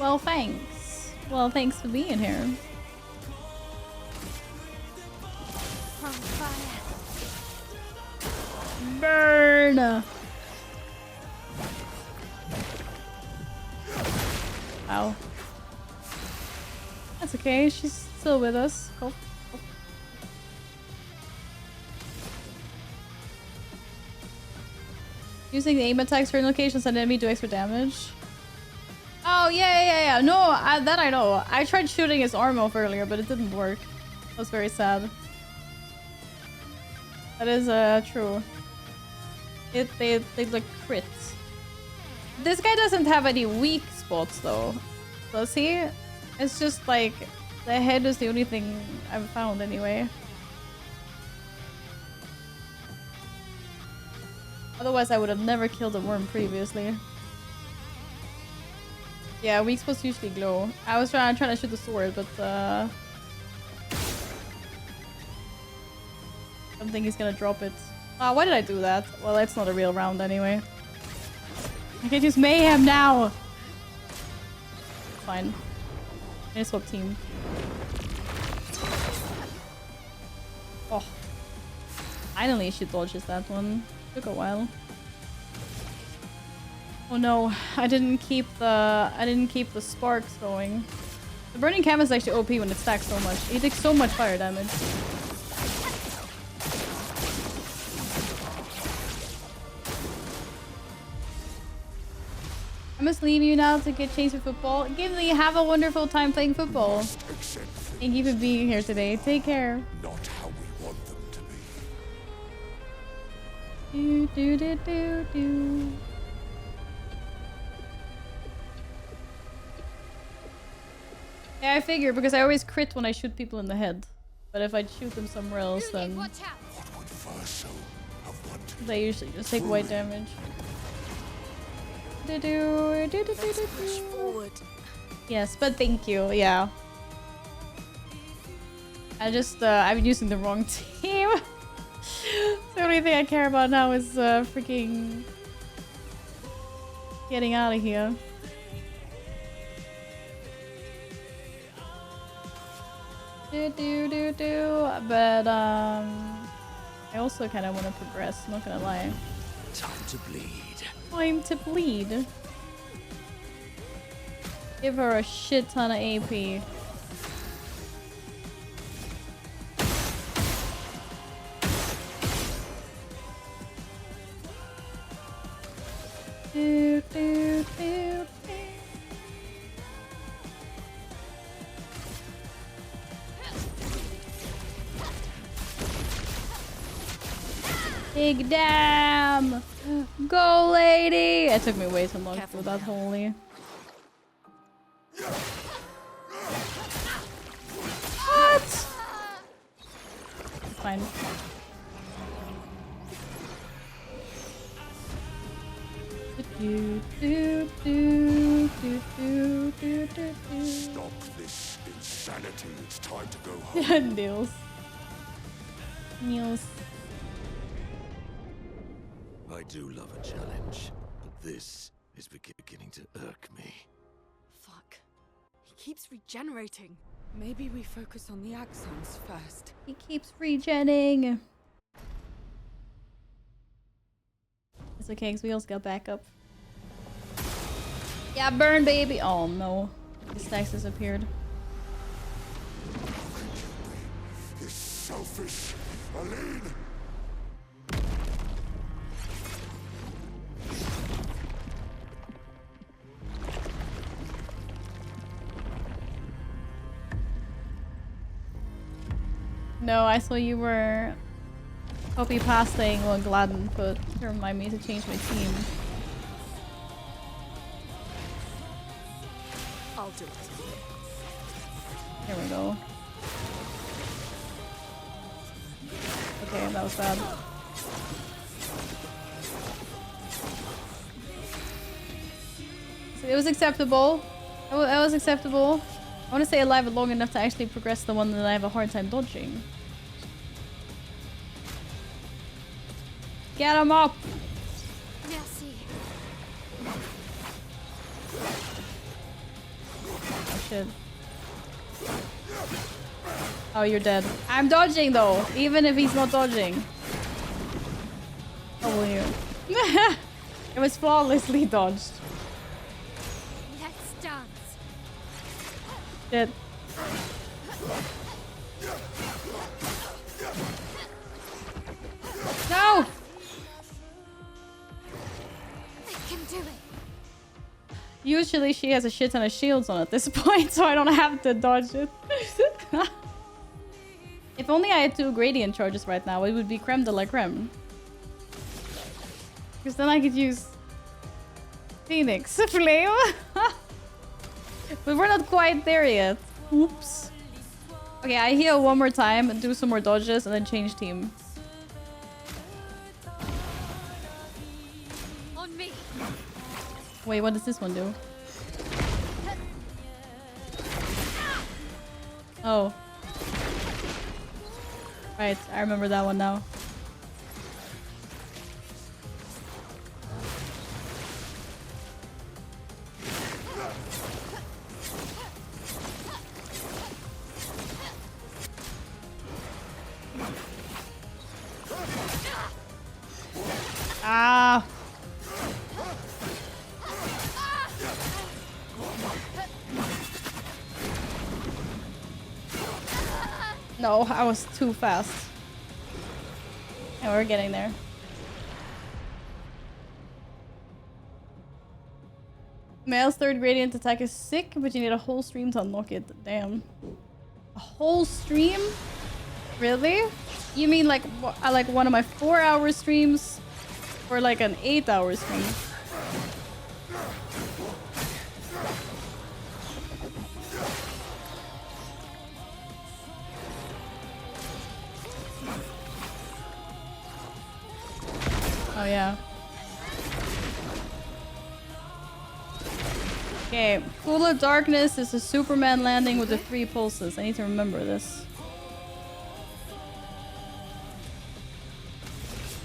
Well, thanks. Well, thanks for being here. On fire. Burn! Ow. That's okay, she's still with us. Go. Go. Using the aim attacks for locations and enemy do extra damage. Oh, yeah. No, that I know. I tried shooting his arm off earlier, but it didn't work. That was very sad. That is true. They look crit. This guy doesn't have any weak spots though, does he? It's just like the head is the only thing I've found anyway. Otherwise I would have never killed a worm previously. Yeah, weak spots usually glow. I was trying to shoot the sword, but I don't think he's gonna drop it. Why did I do that? Well, it's not a real round anyway. I can use mayhem now! Fine. I just swap team. Oh. Finally she dodges that one. Took a while. Oh no, I didn't keep the sparks going. The burning canvas is actually OP when it stacks so much. It takes so much fire damage. I must leave you now to get chased with football. Gimli, have a wonderful time playing football. Thank you for being here today. Take care. Not how we want them to be. Do. Yeah, I figure because I always crit when I shoot people in the head. But if I shoot them somewhere else, then What would Verso have wanted? they usually just take white damage. Do. Push forward. Yes, but thank you. Yeah. I'm using the wrong team. The only thing I care about now is freaking getting out of here. But I also kind of want to progress, not gonna lie. Time to bleed. Time to bleed. Give her a shit ton of AP. Do, do, do, do. Big damn! Go, lady! It took me way too long for that holy. What? It's fine. Stop this insanity. It's time to go home. Niels. Niels. I do love a challenge, but this is beginning to irk me. Fuck. He keeps regenerating. Maybe we focus on the axons first. He keeps regenning. It's okay, because we also got backup. Yeah, burn, baby! Oh no. His stacks disappeared. This selfish Aline. No, I saw you were copy pasting what Gladden put to remind me to change my team. I'll do it. Here we go. Okay, that was bad. So it was acceptable. It was acceptable. I want to stay alive long enough to actually progress the one that I have a hard time dodging. Get him up! Merci. Oh shit. Oh, you're dead. I'm dodging though, even if he's not dodging. Oh, will you? It was flawlessly dodged. Let's dance. Shit. No! I can do it. Usually she has a shit ton of shields on at this point, so I don't have to dodge it. If only I had 2 gradient charges right now, it would be creme de la creme. Because then I could use Phoenix Flame. But we're not quite there yet. Oops. Okay, I heal one more time and do some more dodges and then change team. On me. Wait, what does this one do? Oh. Right, I remember that one now. Ah! No, I was too fast. And we're getting there. Male's 3rd gradient attack is sick, but you need a whole stream to unlock it. Damn. A whole stream? Really? You mean like one of my 4-hour streams? Or like an 8-hour stream? Oh yeah. Okay, Pool of Darkness is a Superman landing with the 3 pulses. I need to remember this.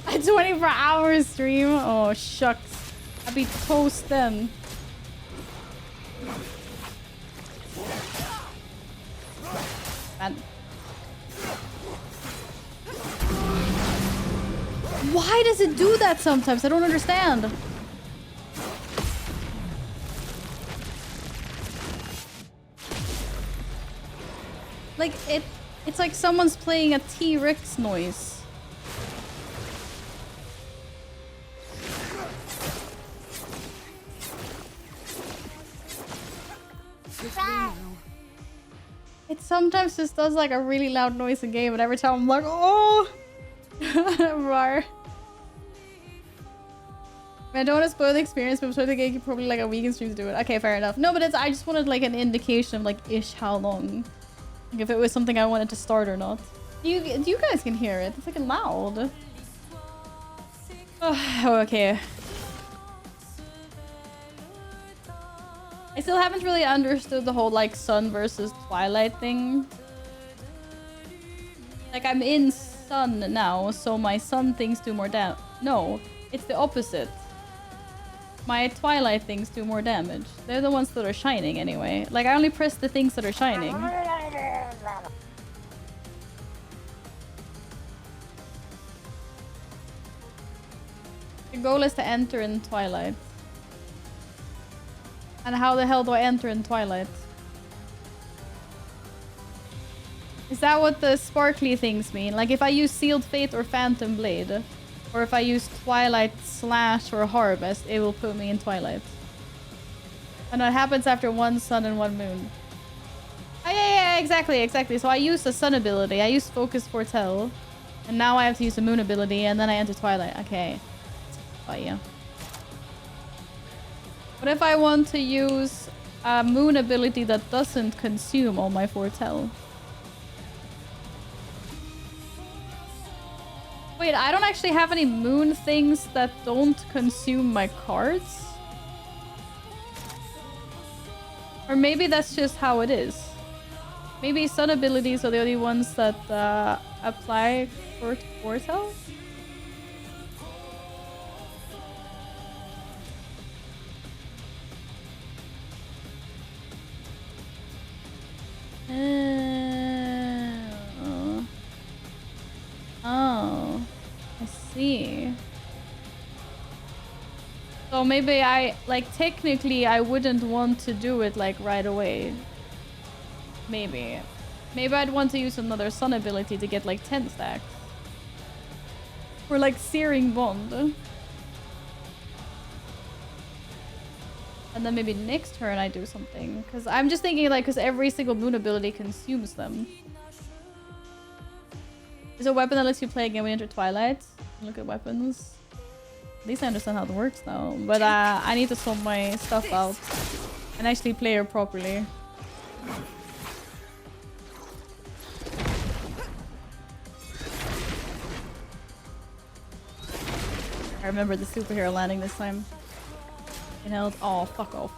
A 24-hour stream? Oh, shucks. I'd be toast then. Man. Why does it do that sometimes? I don't understand. Like, it's like someone's playing a T-Rex noise. It sometimes just does like a really loud noise in game, and every time I'm like, oh! Rar. I don't want to spoil the experience, but I think you probably like a week in stream to do it. Okay, fair enough. No, but I just wanted like an indication of like ish how long. Like, if it was something I wanted to start or not. You guys can hear it. It's like loud. Oh, okay. I still haven't really understood the whole like sun versus twilight thing. Like I'm in sun now, so my sun things do more damage. No, it's the opposite. My twilight things do more damage. They're the ones that are shining anyway. Like I only press the things that are shining. The goal is to enter in twilight. And how the hell do I enter in twilight? Is that what the sparkly things mean? Like if I use Sealed Fate or Phantom Blade, or if I use Twilight Slash or Harvest, it will put me in twilight. And that happens after one sun and one moon. Oh yeah, exactly. So I use the sun ability, I use Focus Foretell, and now I have to use the moon ability, and then I enter twilight. Okay. Oh yeah. What if I want to use a moon ability that doesn't consume all my foretell? Wait, I don't actually have any moon things that don't consume my cards? Or maybe that's just how it is. Maybe sun abilities are the only ones that apply for foretell? Oh, I see. So maybe technically I wouldn't want to do it like right away. Maybe I'd want to use another sun ability to get like 10 stacks. Or like Searing Bond. And then maybe next turn I do something. Because I'm just thinking like, because every single moon ability consumes them. Is a weapon that lets you play again when you enter Twilight? Look at weapons. At least I understand how it works now. But I need to sort my stuff out. And actually play her properly. I remember the superhero landing this time. You know, oh, fuck off.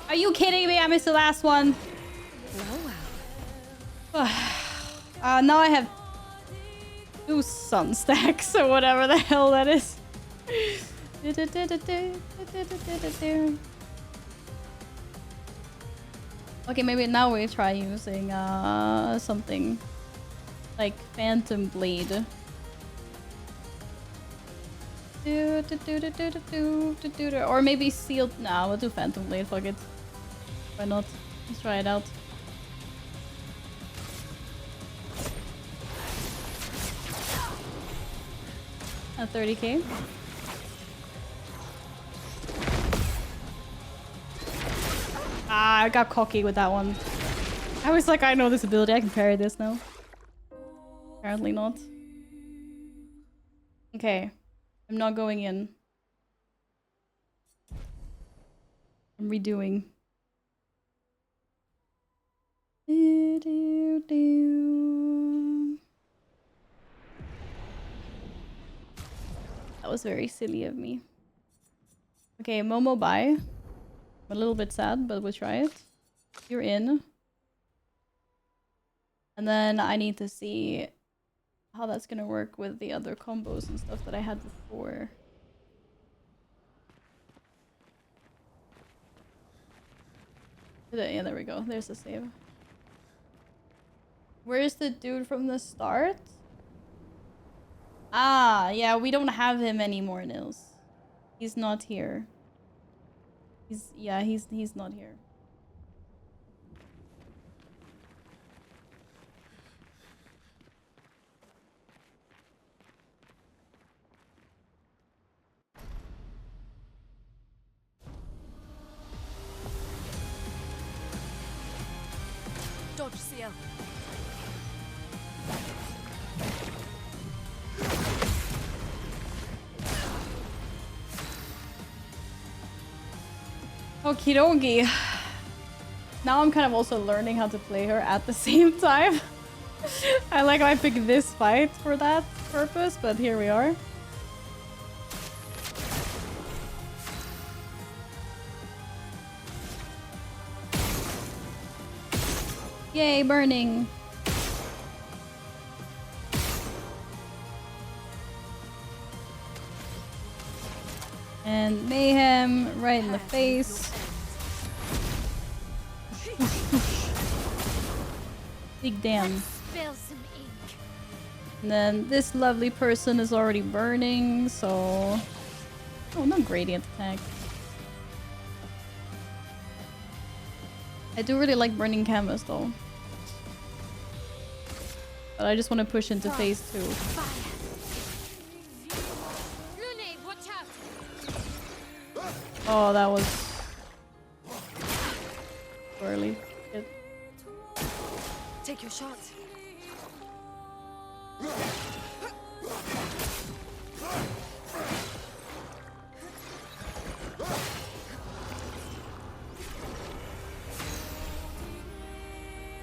Are you kidding me? I missed the last one. Now I have 2 sun stacks or whatever the hell that is. Okay, maybe now we try using something like Phantom Blade. Or maybe Sealed. Nah, we'll do Phantom Blade. Fuck it. Why not? Let's try it out. At 30k. Ah, I got cocky with that one. I was like, I know this ability. I can parry this now. Apparently not. Okay. I'm not going in. I'm redoing. That was very silly of me. Okay, Momo, bye. I'm a little bit sad, but we'll try it. You're in. And then I need to see how that's gonna work with the other combos and stuff that I had before. Yeah, there we go. There's the save. Where's the dude from the start? Ah, yeah, we don't have him anymore, Nils. He's not here. He's not here. dodge, CL. Okie dokie. Now I'm kind of also learning how to play her at the same time. I like how I picked this fight for that purpose, but here we are. Yay, burning. And mayhem right in the face. Big damn. Spill some ink. And then this lovely person is already burning, so... Oh, no gradient attack. I do really like burning canvas though. But I just want to push into phase 2. Fire. Lune, watch out. Oh, that was... too early. Shit. Take your shot.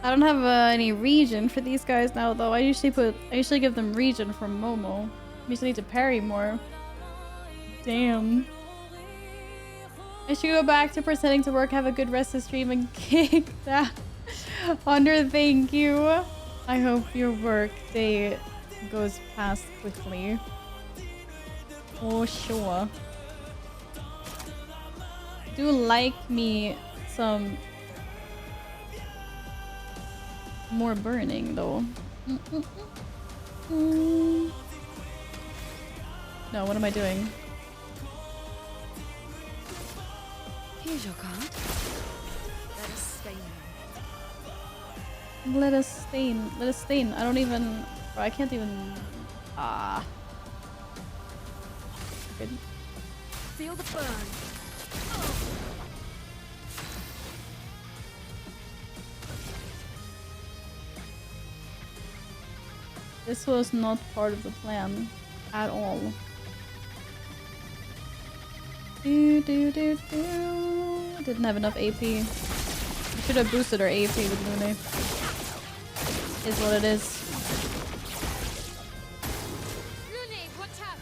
I don't have any regen for these guys now though. I usually give them regen from Momo. I usually need to parry more. Damn. I should go back to pretending to work, have a good rest of stream, and kick that. Under, thank you. I hope your work day goes past quickly. Oh, sure. Do like me some more burning though. No, what am I doing? Here's your card. Let us stain her. Let us stain. Let us stain. I don't even... Bro, I can't even... Ah. Good. Feel the burn. This was not part of the plan at all. Didn't have enough AP. I should have boosted her AP with Lune. Is what it is. Lune, watch out.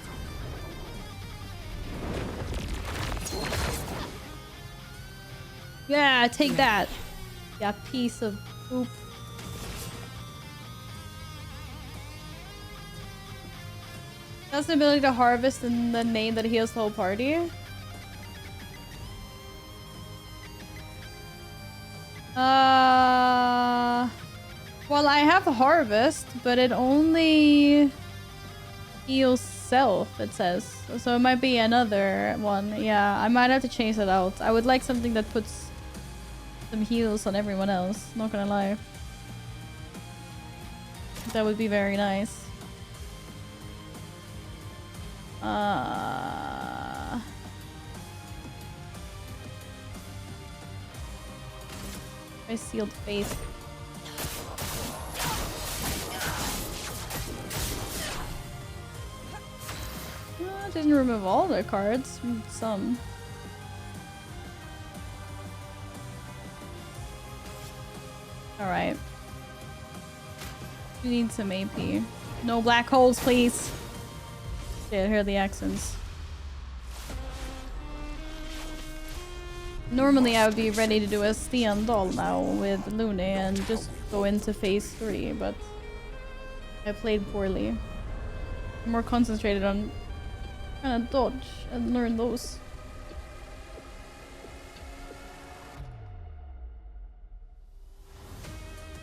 Yeah, take that. Yeah, piece of poop. That's the ability to harvest in the name that heals the whole party. Well, I have harvest, but it only heals self, it says. So it might be another one. Yeah, I might have to change that out. I would like something that puts some heals on everyone else, not gonna lie. That would be very nice. I sealed face. Didn't remove all the cards. Some. Alright. We need some AP. No black holes, please. Yeah, here are the accents. Normally I would be ready to do a Stiandal now with Lune and just go into phase 3, but I played poorly. I'm more concentrated on trying to dodge and learn those.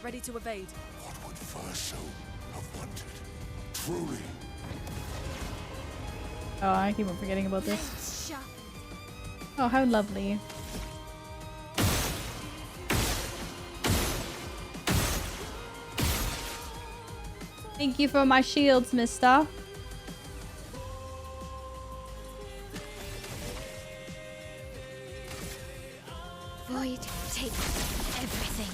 Ready to evade. What would Verso have wanted? Truly. Oh, I keep on forgetting about this. Sharp. Oh, how lovely. Thank you for my shields, mister. Void, take everything.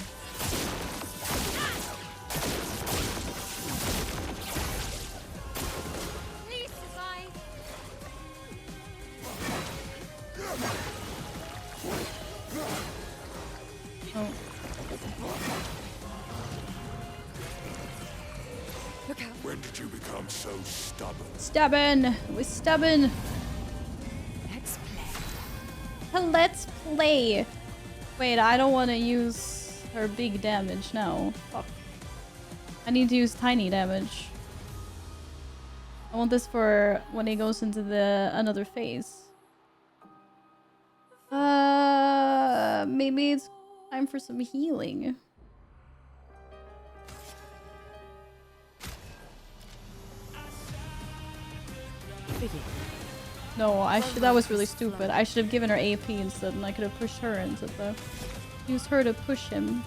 stubborn. We're stubborn. Let's play. Let's play. Wait, I don't want to use her big damage now. Fuck. I need to use tiny damage. I want this for when he goes into the another phase. Maybe it's time for some healing. No, that was really stupid. I should have given her AP instead, and I could have pushed her into the... Use her to push him.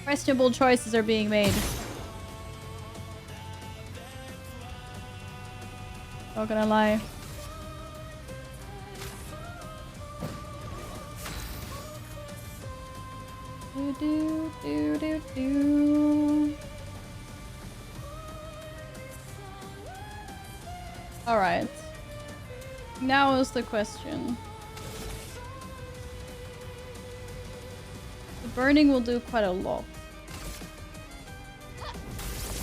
Questionable choices are being made. Not gonna lie. Do. Alright. Now is the question. The burning will do quite a lot.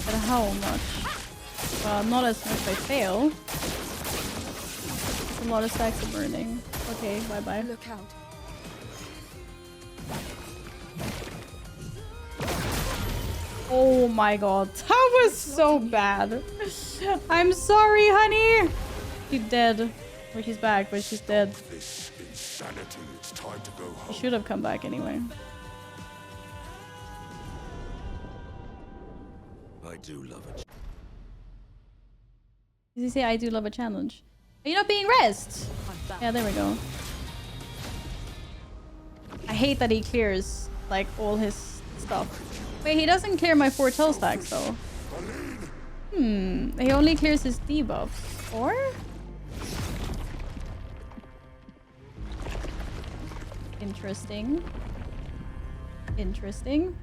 But how much? Well, not as much if I fail. It's a lot of stacks of burning. Okay, bye-bye. Look out. Oh my god, that was so bad. I'm sorry, honey. She's dead. Well, she's back, but she's dead. This insanity, it's time to go home. She should have come back anyway. I do love it. Did he say I do love a challenge? Are you not being rest? Yeah, there we go. I hate that he clears like all his stuff. Wait, he doesn't clear my 4 tail stacks though. He only clears his debuff. Or? Interesting. Interesting.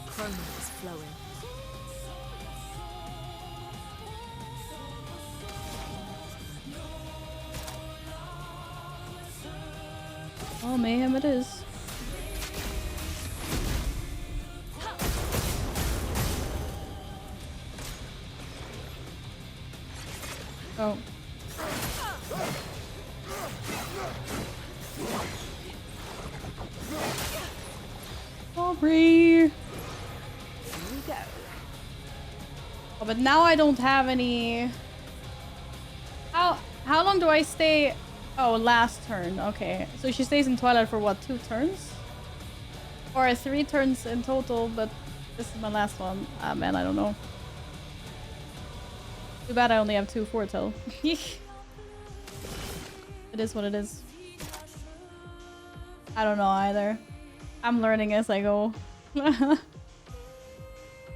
Chroma is flowing. Oh, mayhem it is. Oh. Sorry. Oh, but now I don't have any... How long do I stay? Oh, last turn. Okay. So she stays in Twilight for what, 2 turns? Or 3 turns in total, but this is my last one. Ah, man, I don't know. Too bad I only have 2 foretell. It is what it is. I don't know either. I'm learning as I go.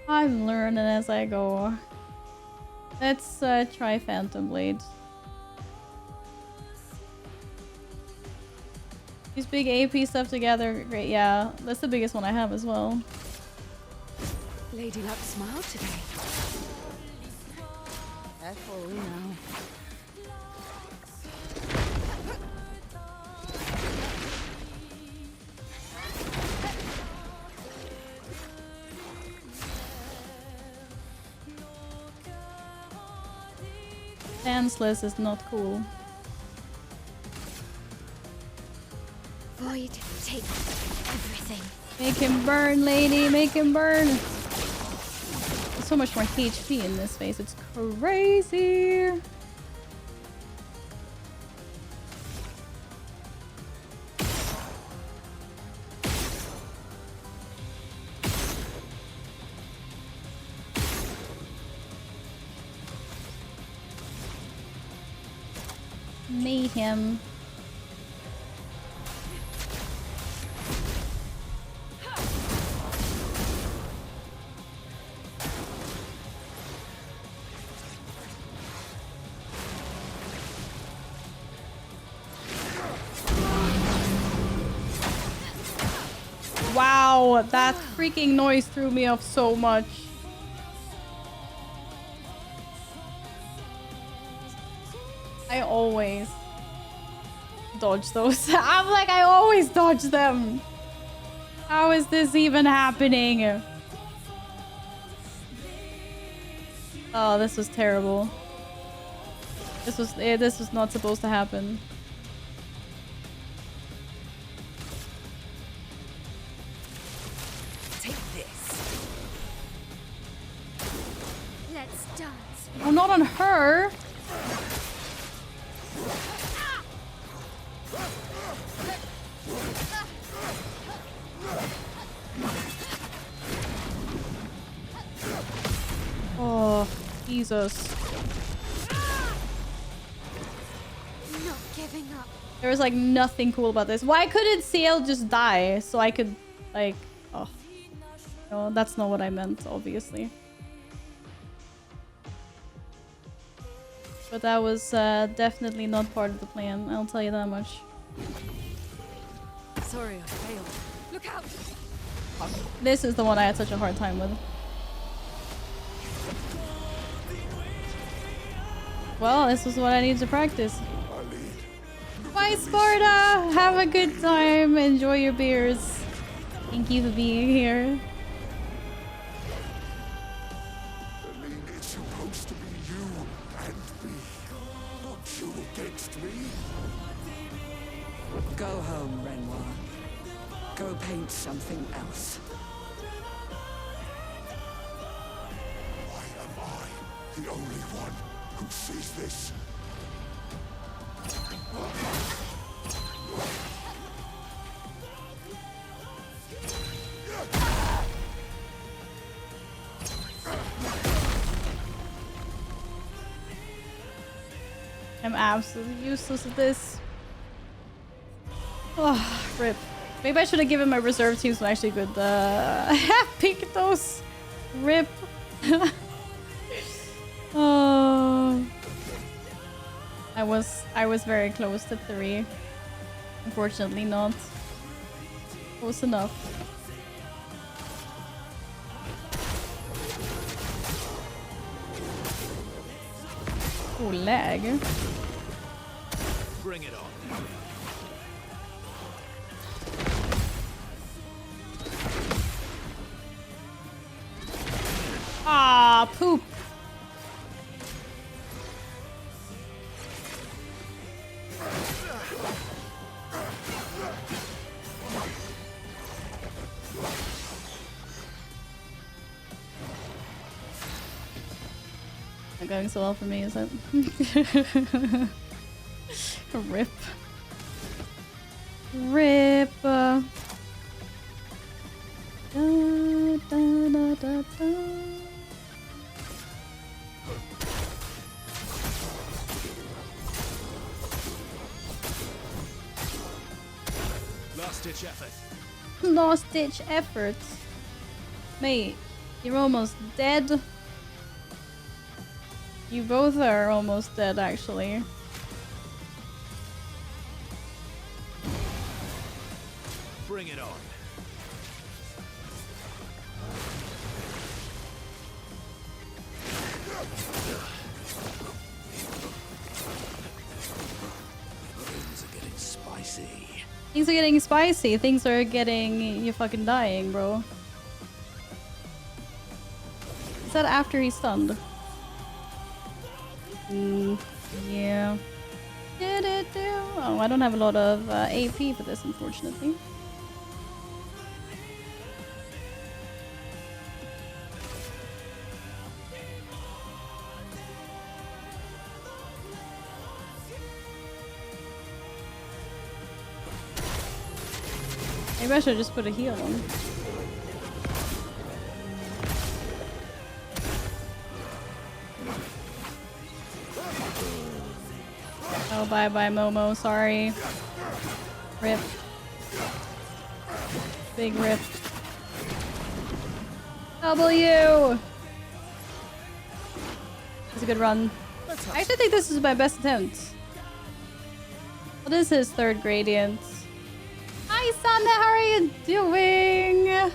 I'm learning as I go. Let's try Phantom Blade. These big AP stuff together, great. Yeah, that's the biggest one I have as well. Lady Luck smiled today. Careful now. Danceless is not cool. Void, take everything. Make him burn, lady. Make him burn. There's so much more HP in this phase. It's crazy. Mayhem. Wow, that freaking noise threw me off so much. I always dodge those. I'm like, I always dodge them. How is this even happening? Oh, this was terrible. This was not supposed to happen. Take this. Let's dance. Oh, not on her. Oh, Jesus. Not giving up. There was like nothing cool about this. Why couldn't CL just die so I could like... Oh. No, that's not what I meant, obviously. But that was definitely not part of the plan, I'll tell you that much. Sorry, I failed. Look out! This is the one I had such a hard time with. Well, this was what I needed to practice. Bye, Sparta! Have a good time. Enjoy your beers. Thank you for being here. It's supposed to be you and me, not you against me. Go home, Renoir. Go paint something else. Why am I the only one who sees this? I'm absolutely useless at this. Oh, rip. Maybe I should have given my reserve team some actually good pick those. Rip. Oh. I was very close to 3. Unfortunately not. Close enough. Oh, lag. Bring it on. Ah, poop. Not going so well for me, is it? Rip. Rip. Da, da, da, da, da. Last-ditch effort. Last-ditch effort. Mate, you're almost dead. You both are almost dead, actually. Bring it on. Things are getting spicy. Things are getting spicy. Things are getting... You're fucking dying, bro. Is that after he's stunned? Yeah. Oh, I don't have a lot of AP for this, unfortunately. Maybe I should just put a heal on. Oh, bye-bye, Momo. Sorry. Rip. Big rip. W! It's a good run. I actually think this is my best attempt. What is his third gradient? Hi, Sana! How are you doing?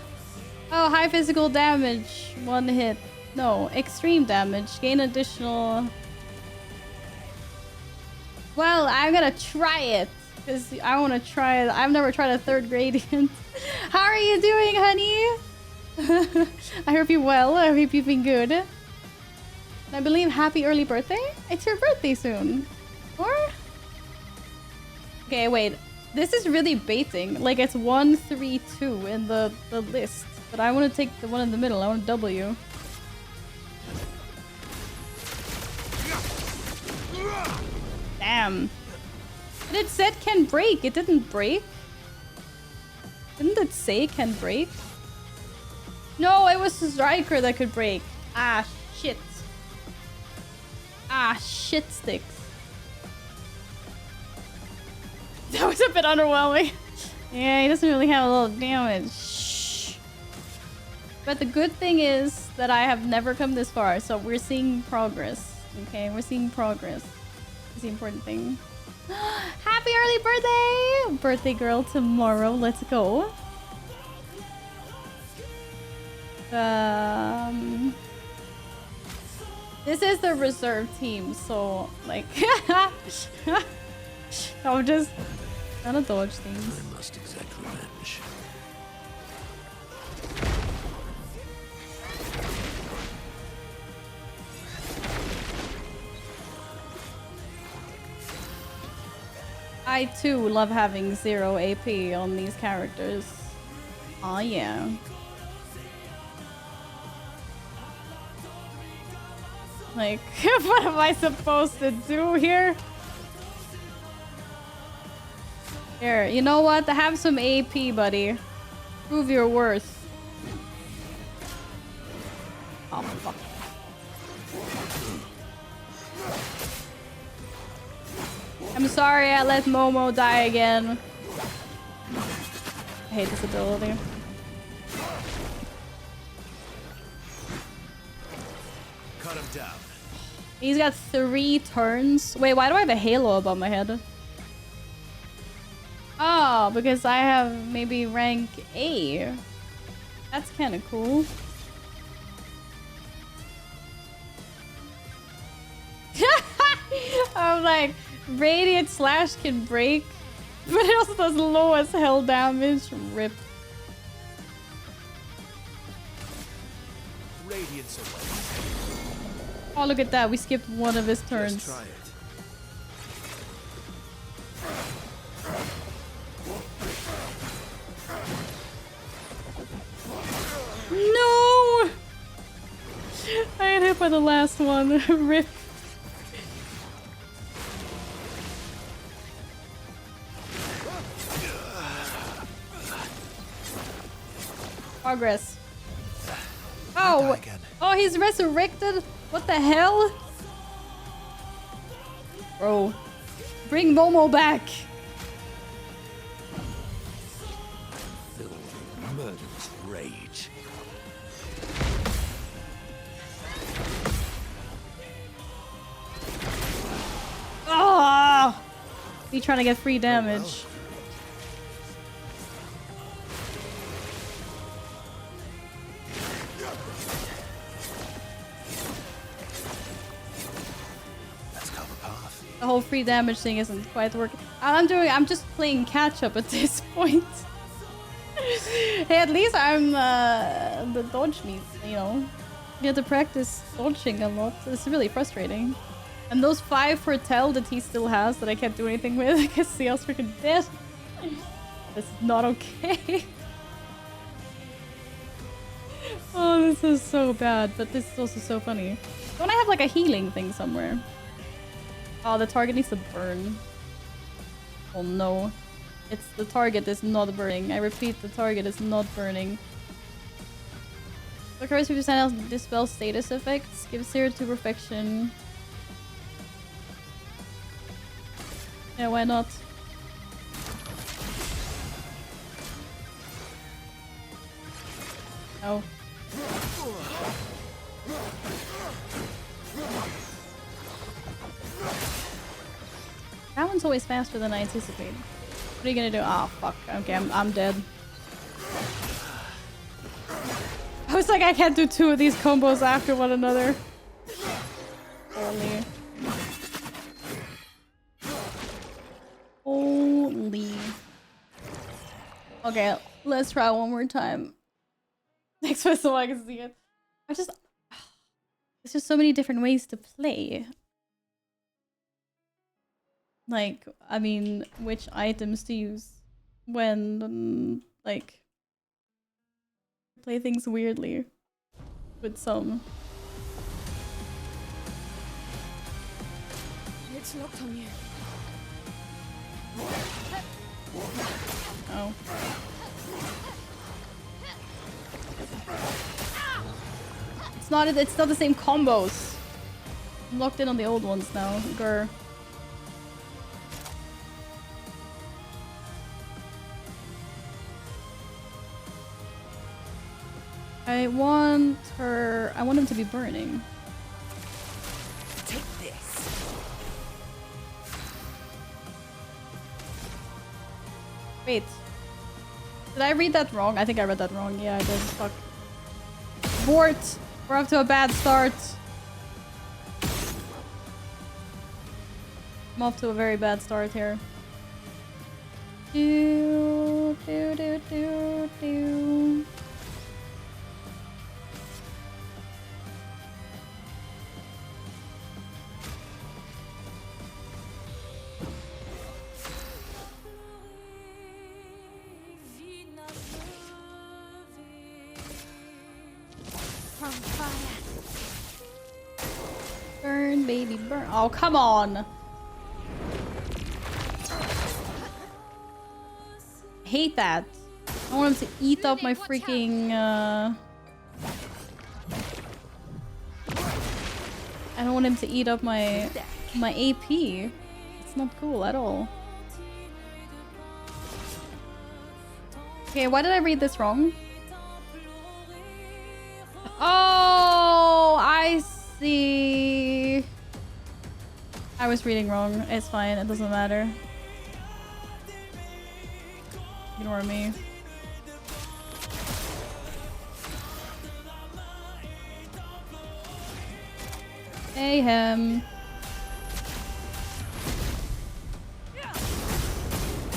Oh, high physical damage. 1 hit. No, extreme damage. Gain additional... Well, I'm gonna try it. Because I want to try it. I've never tried a third gradient. How are you doing, honey? I hope you're well. I hope you've been good. And I believe happy early birthday? It's your birthday soon. Or? Okay, wait. This is really baiting. Like, it's 1, 3, 2 in the list. But I want to take the one in the middle. I want W. Damn. But it said can break. It didn't break. Didn't it say can break? No, it was Striker that could break. Ah, shit. Ah, shit sticks. That was a bit underwhelming. Yeah, he doesn't really have a lot of damage. Shh. But the good thing is that I have never come this far, so we're seeing progress. Okay, we're seeing progress. That's the important thing. Happy early birthday! Birthday girl tomorrow. Let's go. This is the reserve team, so like I'm just gonna dodge things. I must exact revenge. I too love having 0 AP on these characters. Oh yeah. Like, what am I supposed to do here? Here, you know what? Have some AP, buddy. Prove your worth. Oh, fuck. I'm sorry I let Momo die again. I hate this ability. Cut him down. He's got 3 turns. Wait, why do I have a halo above my head? Oh, because I have maybe rank A. That's kind of cool. I'm like, Radiant Slash can break, but it also does low as hell damage. Rip. Radiance away. Oh, look at that. We skipped one of his turns. Let's try it. No! I got hit by the last one. Rip. Progress. Oh! Oh, he's resurrected? What the hell? Bro. Bring Momo back! Filled with murderous rage. Ah! Me trying to get free damage. The whole free damage thing isn't quite working. I'm just playing catch up at this point. Hey, at least I'm the dodge meat, you know. You have to practice dodging a lot. It's really frustrating. And those 5 foretell that he still has that I can't do anything with, I guess he else freaking dead. That's not okay. Oh, this is so bad, but this is also so funny. Don't I have like a healing thing somewhere? Oh, the target needs to burn. Oh no. It's the target is not burning. I repeat, the target is not burning. The curse 50% else dispel status effects. Give 0 to perfection. Yeah, why not? Oh. That one's always faster than I anticipate. What are you gonna do? Oh, fuck. Okay, I'm dead. I was like, I can't do 2 of these combos after one another. Holy. Okay, let's try one more time. Next one so I can see it. There's just so many different ways to play. Like, I mean, which items to use when, like, play things weirdly with some. It's locked on you. Oh. It's not the same combos. I'm locked in on the old ones now. Grr. I want him to be burning. Take this. Wait. Did I read that wrong? I think I read that wrong. Yeah, I did. Fuck. Abort! We're off to a bad start. I'm off to a very bad start here. Do, do, do, do, do. From fire. Burn, baby, burn. Oh, come on. Hate that. I want him to eat up my freaking, I don't want him to eat up my AP. It's not cool at all. Okay, why did I read this wrong? Oh, I see. I was reading wrong. It's fine. It doesn't matter. Ignore me. Mayhem.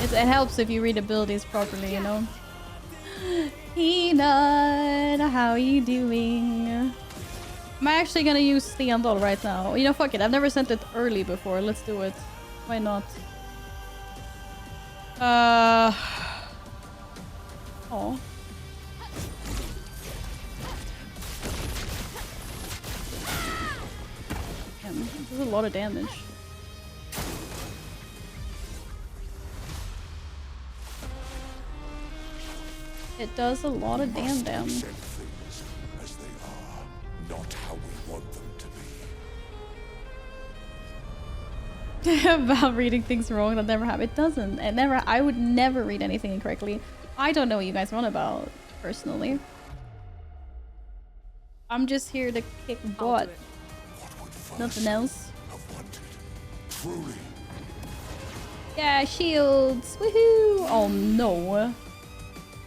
It helps if you read abilities properly, you know? Peanut, how are you doing? I'm actually gonna use Steandal right now. You know, fuck it. I've never sent it early before. Let's do it. Why not? Oh. Damn, there's a lot of damage. It does a lot of damn. Things as they are, not how we want them to be. About reading things wrong, that never happened. It doesn't. I would never read anything incorrectly. I don't know what you guys want about, personally. I'm just here to kick butt. Nothing else. Truly. Yeah, shields! Woohoo! Oh no.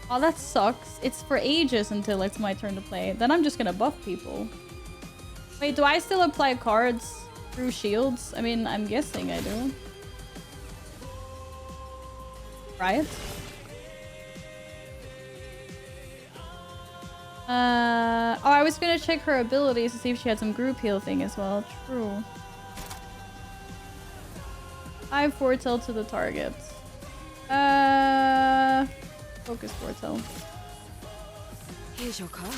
Oh, that sucks. It's for ages until it's my turn to play. Then I'm just gonna buff people. Wait, do I still apply cards through shields? I mean, I'm guessing I do. Right? Oh, I was gonna check her abilities to see if she had some group heal thing as well. True. I foretell to the target. Focus foretell. Here's your card.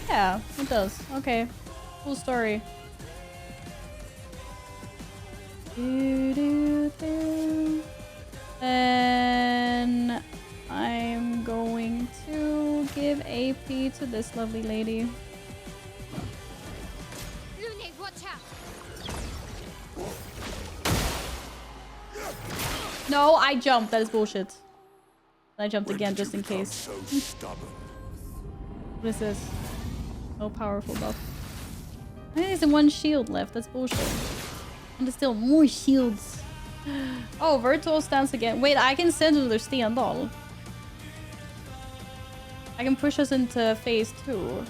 Yeah, it does. Okay. Cool story. Then I'm going to give AP to this lovely lady. Lune, watch out. No, I jumped. That is bullshit. I jumped again just in case. So stubborn. What is this? No powerful buff. I think there's one shield left. That's bullshit. And there's still more shields. Oh, Virtual stance again. Wait, I can send another Steandal. I can push us into phase 2.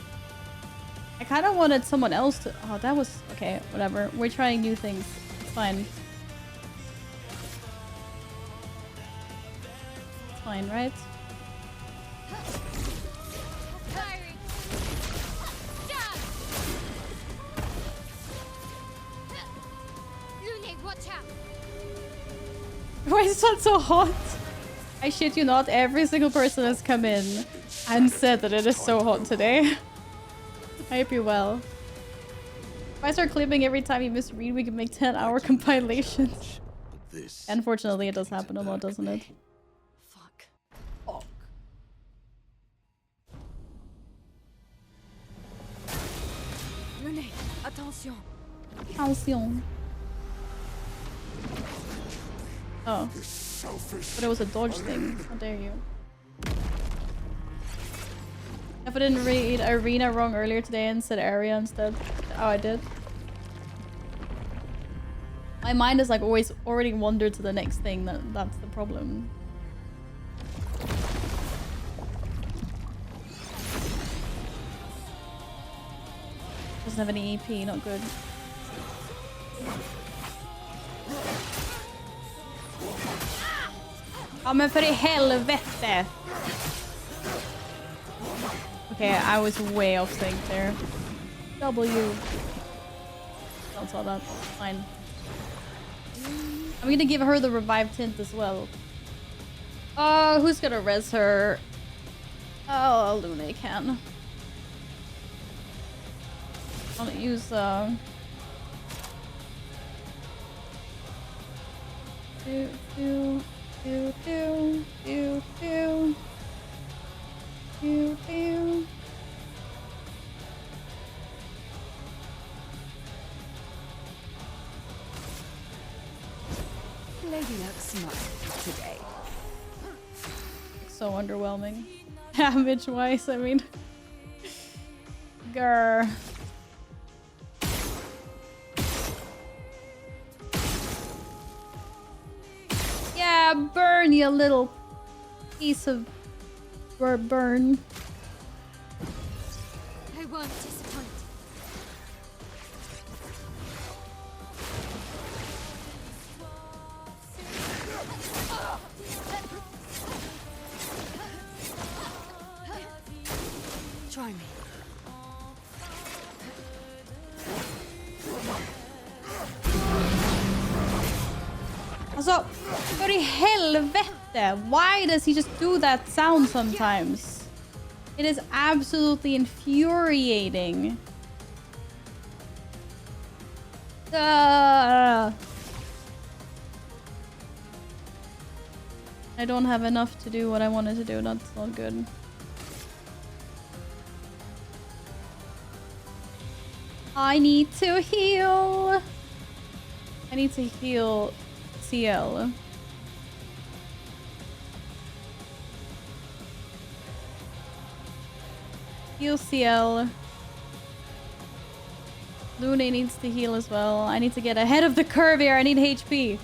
I kind of wanted someone else to... Oh, that was... Okay, whatever. We're trying new things. It's fine. It's fine, right? Why is that so hot? I shit you not, every single person has come in and said that it is so hot today. I hope you're well. If I start clipping every time you misread, we can make 10-hour compilations. This Unfortunately, it does happen a lot, doesn't it? Fuck. Fuck. Lune, attention. Attention. Oh. But it was a dodge thing. How dare you. If I didn't read arena wrong earlier today and said area instead. Oh, I did. My mind is like always already wandered to the next thing. That's the problem. Doesn't have any EP, not good. Ja men för i helvete! Okay, I was way off sync there. W. Don't saw that. Fine. I'm gonna give her the revive tint as well. Oh, who's gonna res her? Oh, Lune can. I'm gonna use do do do do do do do do. Lady Luck smile today. So underwhelming. Damage wise, I mean. Grr. Yeah, burn, you little piece of burn. I won't disappoint. Try me. Alltså, för i helvete! Why does he just do that sound sometimes? It is absolutely infuriating. I don't have enough to do what I wanted to do. That's not good. I need to heal. I need to heal CL. Heal CL. Lune needs to heal as well. I need to get ahead of the curve here. I need HP.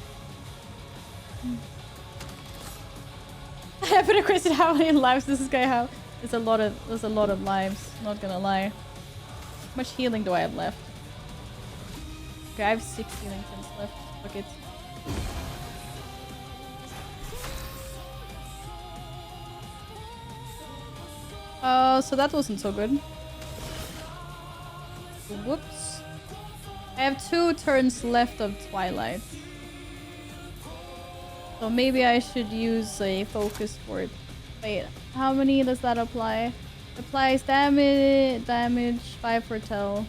I haven't requested how many lives does this guy have. There's a lot of lives, not gonna lie. How much healing do I have left? Okay, I have 6 healing tints left. Fuck it. So that wasn't so good. Whoops. I have 2 turns left of Twilight. So maybe I should use a focus word. Wait, how many does that apply? Applies damage, 5 foretell.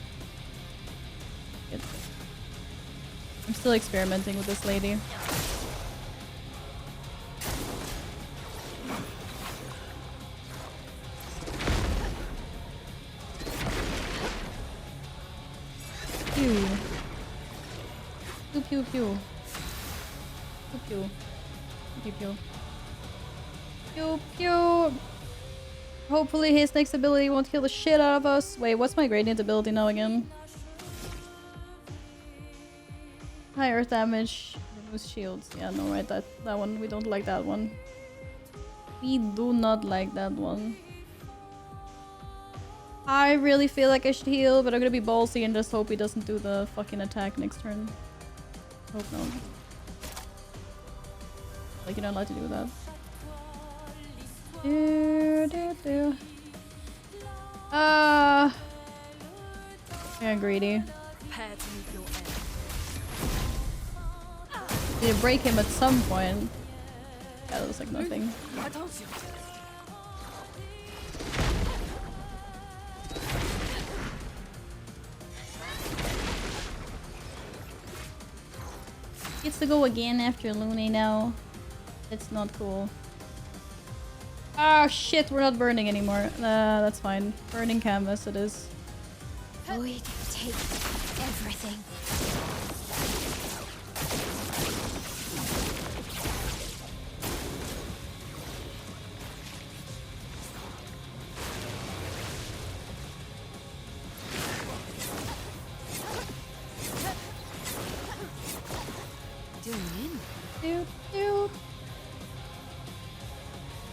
I'm still experimenting with this lady. Pew. Pew pew pew. Pew pew. Pew pew. Pew pew. Hopefully his next ability won't kill the shit out of us. Wait, what's my gradient ability now again? High earth damage. Removes shields. Yeah, no, right, that one. We don't like that one. We do not like that one. I really feel like I should heal, but I'm gonna be ballsy and just hope he doesn't do the fucking attack next turn. Hope not. Like, you're not allowed to do that. Yeah, greedy. Prepare to meet your end. Did it break him at some point? Yeah, that was like nothing. I told you. Gets to go again after Lune now. It's not cool. Oh shit, we're not burning anymore. That's fine. Burning canvas it is. Void, take everything.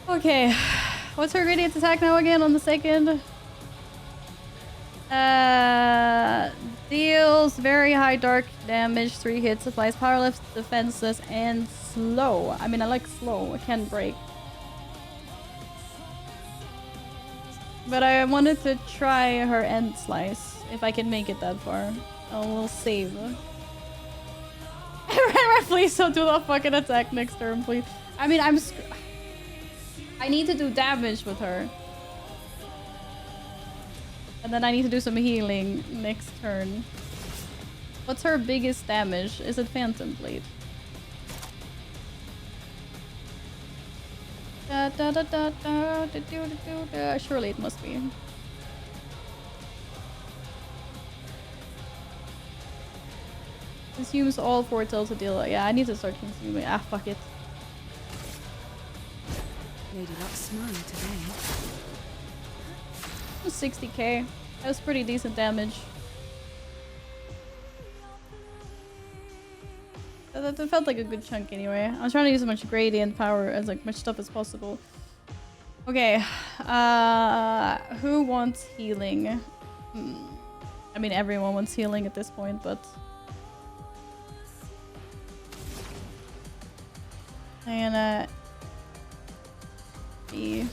Okay, what's her radiant attack now again on the second? Deals very high dark damage, 3 hits, applies power lifts, defenses, and slow. I mean, I like slow, it can break. But I wanted to try her end slice, if I can make it that far. I will save. Please don't do the fucking attack next turn, please. I mean, I need to do damage with her. And then I need to do some healing next turn. What's her biggest damage? Is it Phantom Blade? Surely it must be. Consumes all foretell to deal. Yeah, I need to start consuming. Ah, fuck it. Lady Luck's smiling today. 60k. That was pretty decent damage. That felt like a good chunk anyway. I was trying to use as much gradient power as like much stuff as possible. Okay. Who wants healing? I mean, everyone wants healing at this point, but I'm gonna be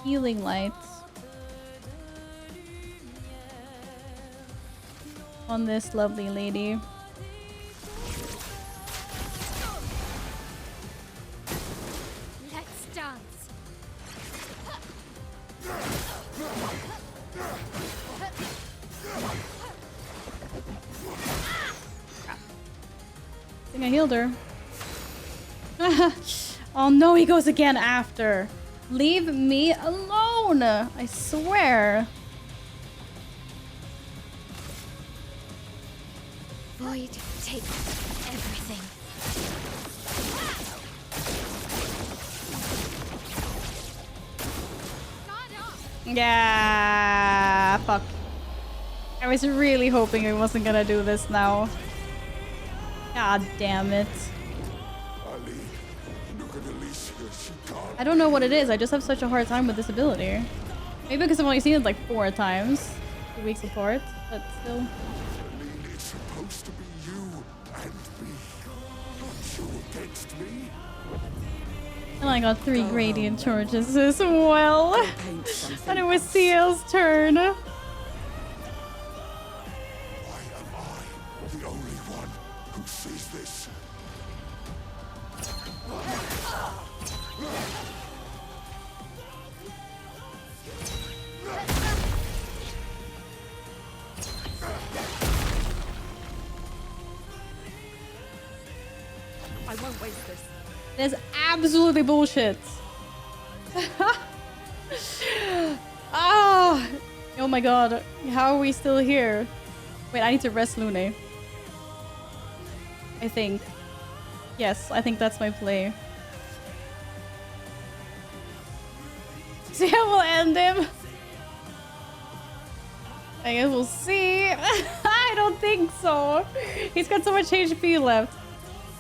healing lights on this lovely lady. Let's dance. I think I healed her. Oh no, he goes again after. Leave me alone! I swear. Void, take everything. Yeah, fuck. I was really hoping it wasn't gonna do this now. God damn it. I don't know what it is. I just have such a hard time with this ability. Maybe because I've only seen it like 4 times, 2 weeks apart, but still. It's supposed to be you and me. Not you against me. And I got 3 gradient charges as well. And it was CL's turn. Why am I the only one who sees this? I won't waste this. That's absolutely bullshit. Ah! Oh my god. How are we still here? Wait, I need to rest Lune. I think. Yes, I think that's my play. See how we'll end him? I guess we'll see. I don't think so. He's got so much HP left.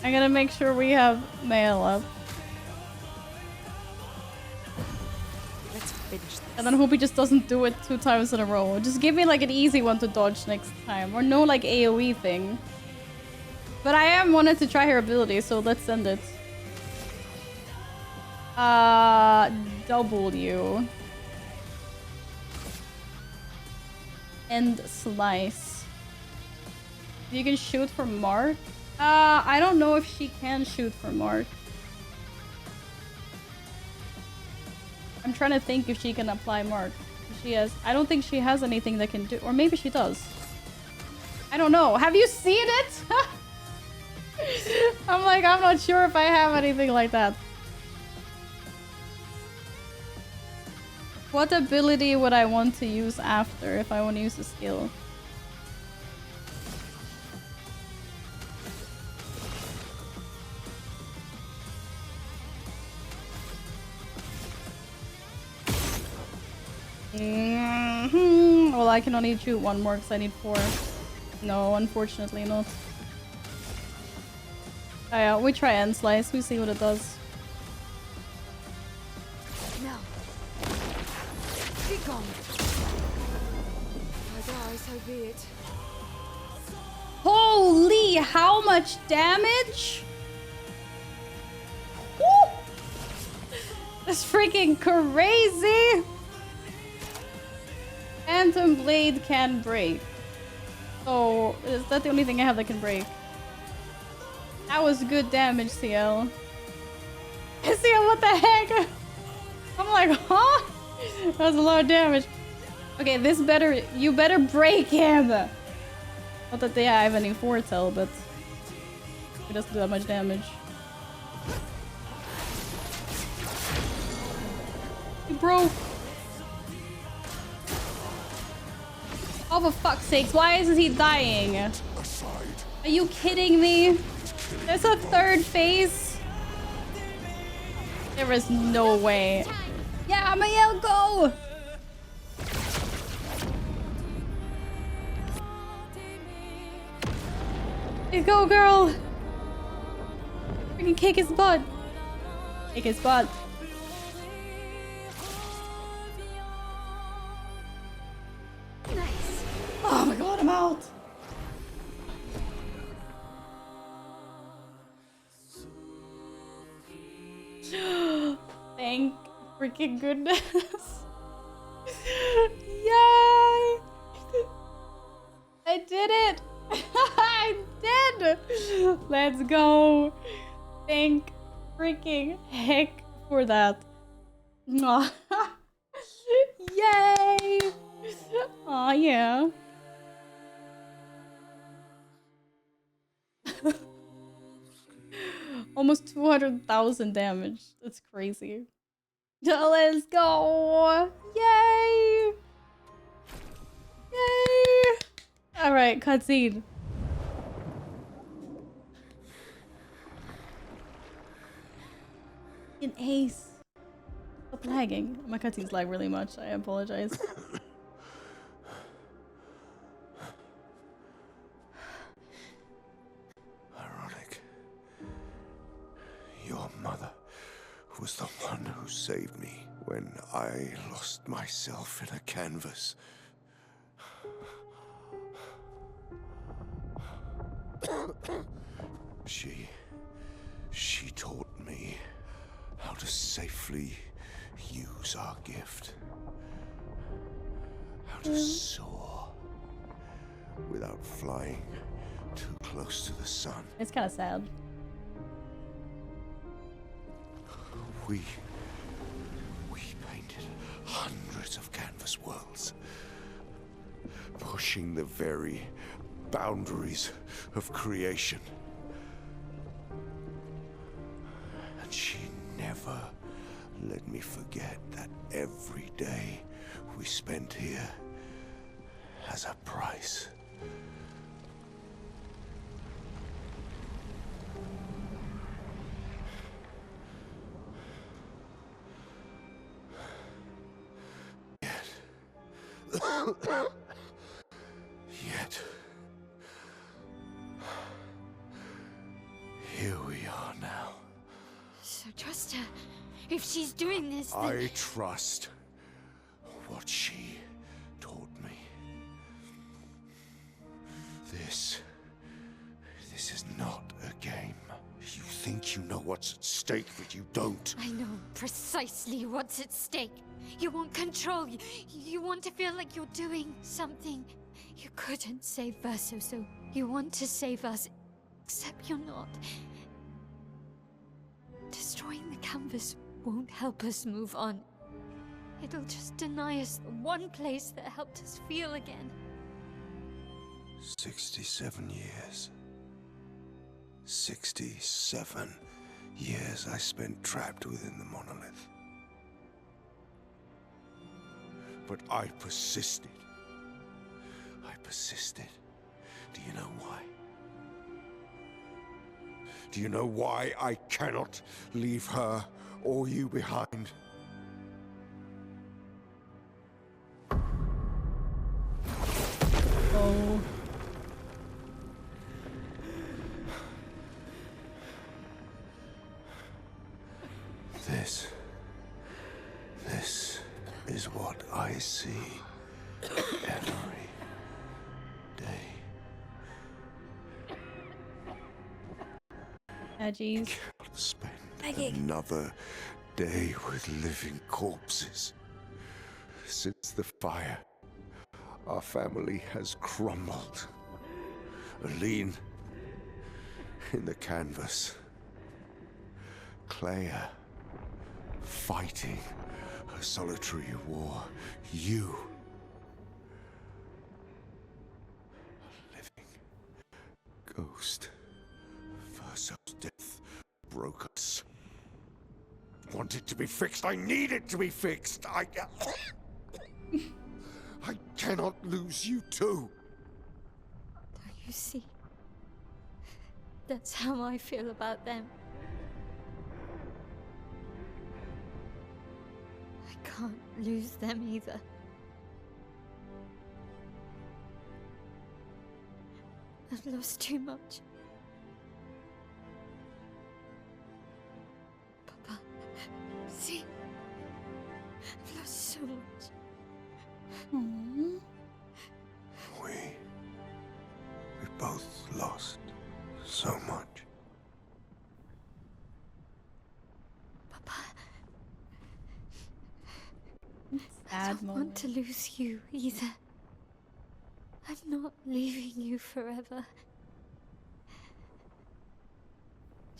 I'm gonna make sure we have mail up. Let's finish this. And then hope he just doesn't do it 2 times in a row. Just give me like an easy one to dodge next time. Or no like AoE thing. But I am wanted to try her ability, so let's send it. W. And slice. You can shoot for Mark? I don't know if she can shoot for Mark. I'm trying to think if she can apply Mark. She has. I don't think she has anything that can do. Or maybe she does. I don't know. Have you seen it? I'm like, I'm not sure if I have anything like that. What ability would I want to use after if I want to use a skill? Well, I can only shoot one more because I need 4. No, unfortunately not. Oh, yeah, we try End Slice. We see what it does. No. Be gone. If I die, so be it. Holy, how much damage? Woo! That's freaking crazy! Phantom Blade can break. So, is that the only thing I have that can break? That was good damage, CL. CL, what the heck? I'm like, huh? That was a lot of damage. Okay, this better... You better break him! Not that they have any foretell, but... It doesn't do that much damage. He broke! Oh, for fuck's sakes, why isn't he dying? Are you kidding me? There's a 3rd phase? There is no way. Yeah, Mael, go! You go, girl! Freaking kick his butt! Kick his butt. Oh my god, I'm out! Thank freaking goodness. Yay! I did it! I did! Let's go! Thank freaking heck for that. Yay! Aw, yeah. Almost 200,000 damage. That's crazy. Let's go! Yay! Yay! Alright, cutscene. An ace. Stop lagging. My cutscenes lag really much. I apologize. Ironic. Your mother was the one who saved me when I lost myself in a canvas. She taught me how to safely use our gift. How to soar without flying too close to the sun. It's kind of sad. We painted hundreds of canvas worlds, pushing the very boundaries of creation. And she never let me forget that every day we spent here has a price. Yet, here we are now. So trust her. If she's doing this, then... I trust what she taught me. This is not a game. You think you know what's at stake, but you don't. I know precisely what's at stake. You want control. You want to feel like you're doing something. You couldn't save Verso, so you want to save us. Except you're not. Destroying the canvas won't help us move on. It'll just deny us the one place that helped us feel again. 67 years. 67 years I spent trapped within the monolith. But I persisted. I persisted. Do you know why? Do you know why I cannot leave her or you behind? Oh. This is what I see every day. Jeez. Can't spend another day with living corpses. Since the fire, our family has crumbled. Aline in the canvas. Clea fighting a solitary war. You, a living ghost. Verso's death broke us. Want it to be fixed. I need it to be fixed. I cannot lose you too. Don't you see? That's how I feel about them. I can't lose them either. I've lost too much. Papa, see? I've lost so much. Aww. We both lost so much. Papa, Sad I don't moment. want to lose you either. I'm not leaving you forever.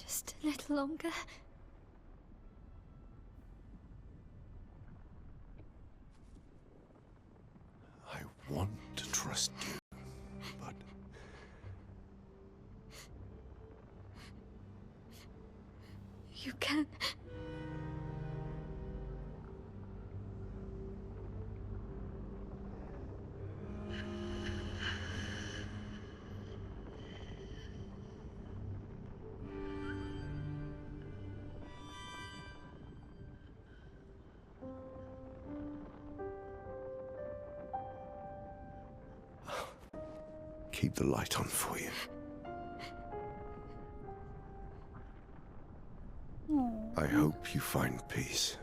Just a little longer. I want to trust you, but You can. keep the light on for you. I hope you find peace.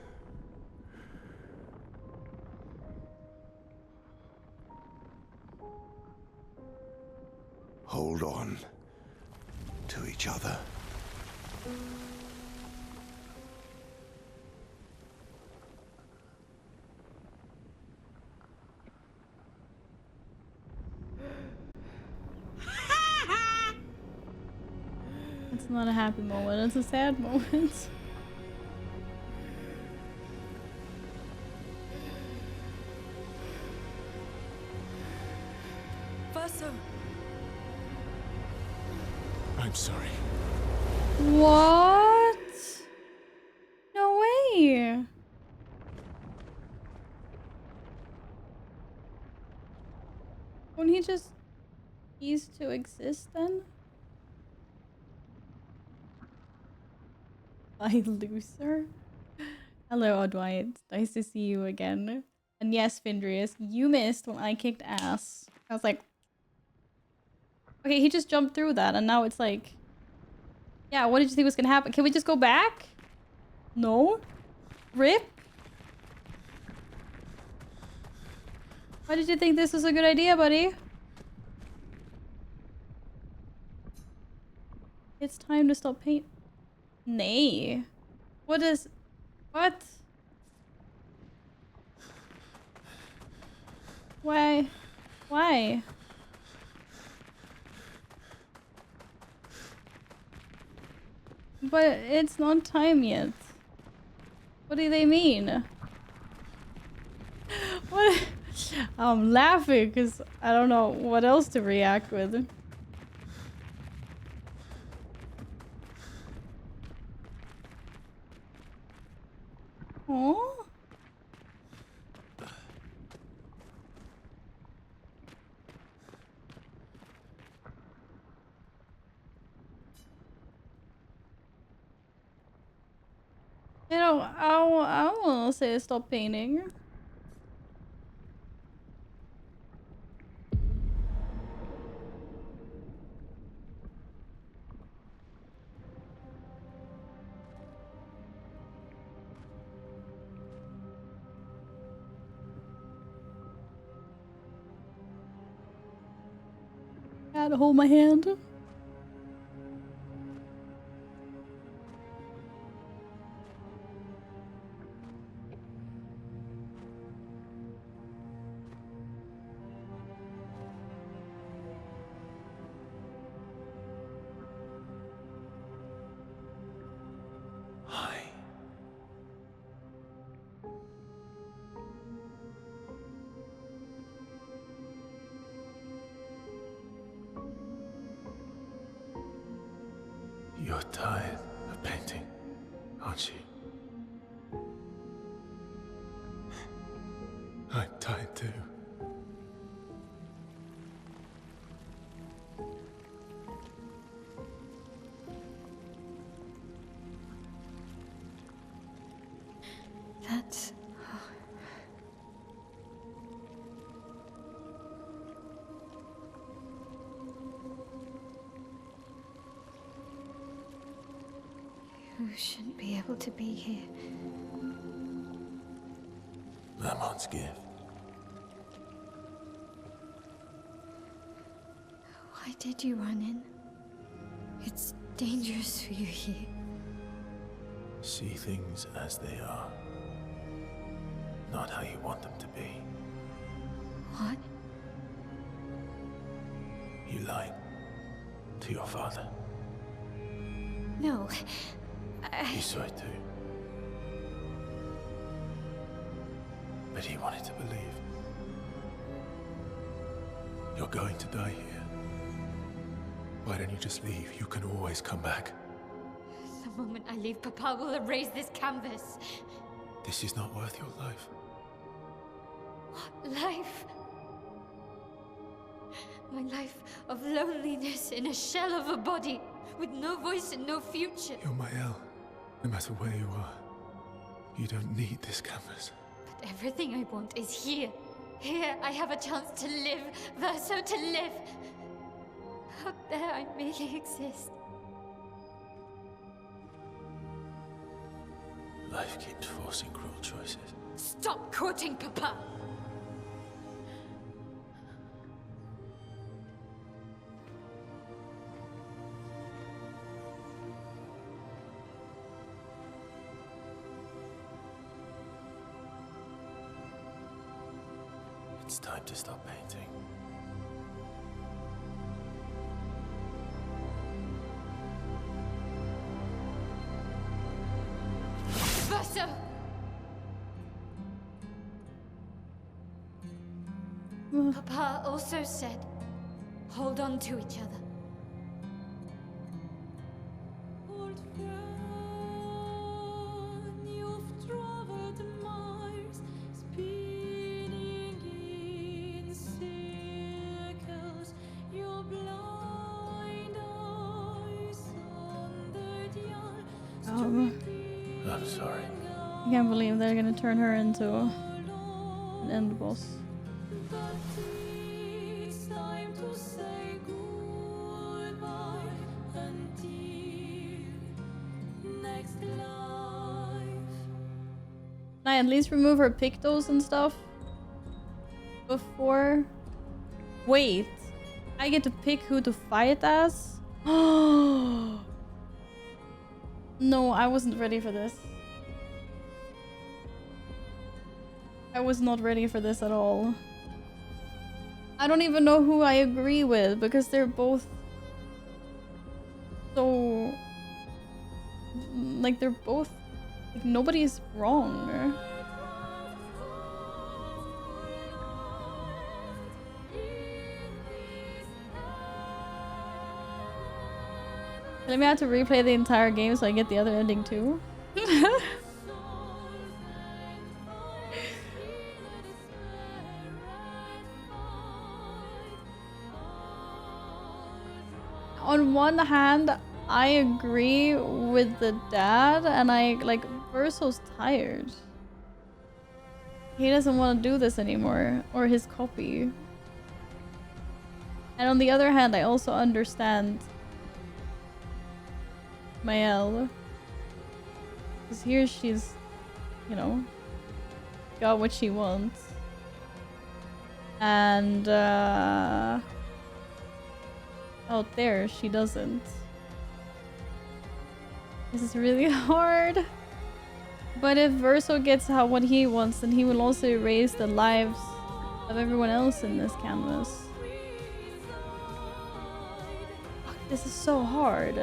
Hold on to each other. It's not a happy moment, it's a sad moment. Verso! I'm sorry. What? No way. Wouldn't he just cease to exist then? Bye, loser. Hello, Dwight. Nice to see you again. And yes, Findrius, you missed when I kicked ass. I was like, okay, he just jumped through that, and now it's like, yeah, what did you think was gonna happen? Can we just go back? No? Rip? Why did you think this was a good idea, buddy? It's time to stop paint. Nay. What is... What? Why? Why? But it's not time yet. What do they mean? What? I'm laughing because I don't know what else to react with. Oh? You know, I want to say stop painting. Gotta hold my hand. Hi. You're tired of painting, aren't you? I'm tired too. That's... You shouldn't be able to be here. Lamont's gift. Why did you run in? It's dangerous for you here. See things as they are. Not how you want them to be. What? You lied to your father. No. He saw it too. But he wanted to believe. You're going to die here. Why don't you just leave? You can always come back. The moment I leave, Papa will erase this canvas. This is not worth your life. What life? My life of loneliness in a shell of a body, with no voice and no future. You're my El. No matter where you are, you don't need this canvas. But everything I want is here. Here I have a chance to live, Verso, to live. Out there I merely exist. Life keeps forcing cruel choices. Stop quoting Papa! It's time to stop painting. Verso! Papa also said, hold on to each other. I'm sorry. I can't believe they're gonna turn her into an end boss. Can I at least remove her pictos and stuff before? Wait, I get to pick who to fight as? No, I wasn't ready for this. I was not ready for this at all. I don't even know who I agree with because they're both so... Like, they're both... Like, nobody's wrong. Let me have to replay the entire game so I get the other ending too. On one hand, I agree with the dad, and I like Verso's tired. He doesn't want to do this anymore, or his copy. And on the other hand, I also understand Mael. Because here she's, you know, got what she wants. And out there, she doesn't. This is really hard. But if Verso gets what he wants, then he will also erase the lives of everyone else in this canvas. Fuck, this is so hard.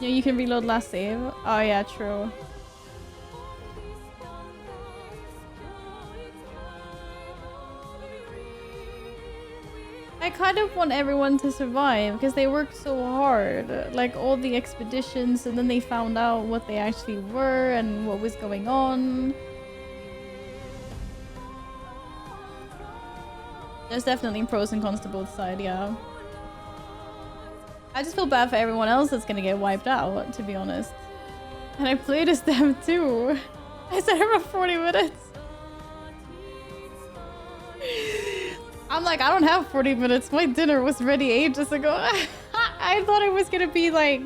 Yeah, you can reload last save. Oh yeah, true. I kind of want everyone to survive because they worked so hard. Like all the expeditions, and then they found out what they actually were and what was going on. There's definitely pros and cons to both sides, yeah. I just feel bad for everyone else that's gonna get wiped out, to be honest. And I played as them too. I said around 40 minutes. I'm like, I don't have 40 minutes. My dinner was ready ages ago. I thought it was gonna be like...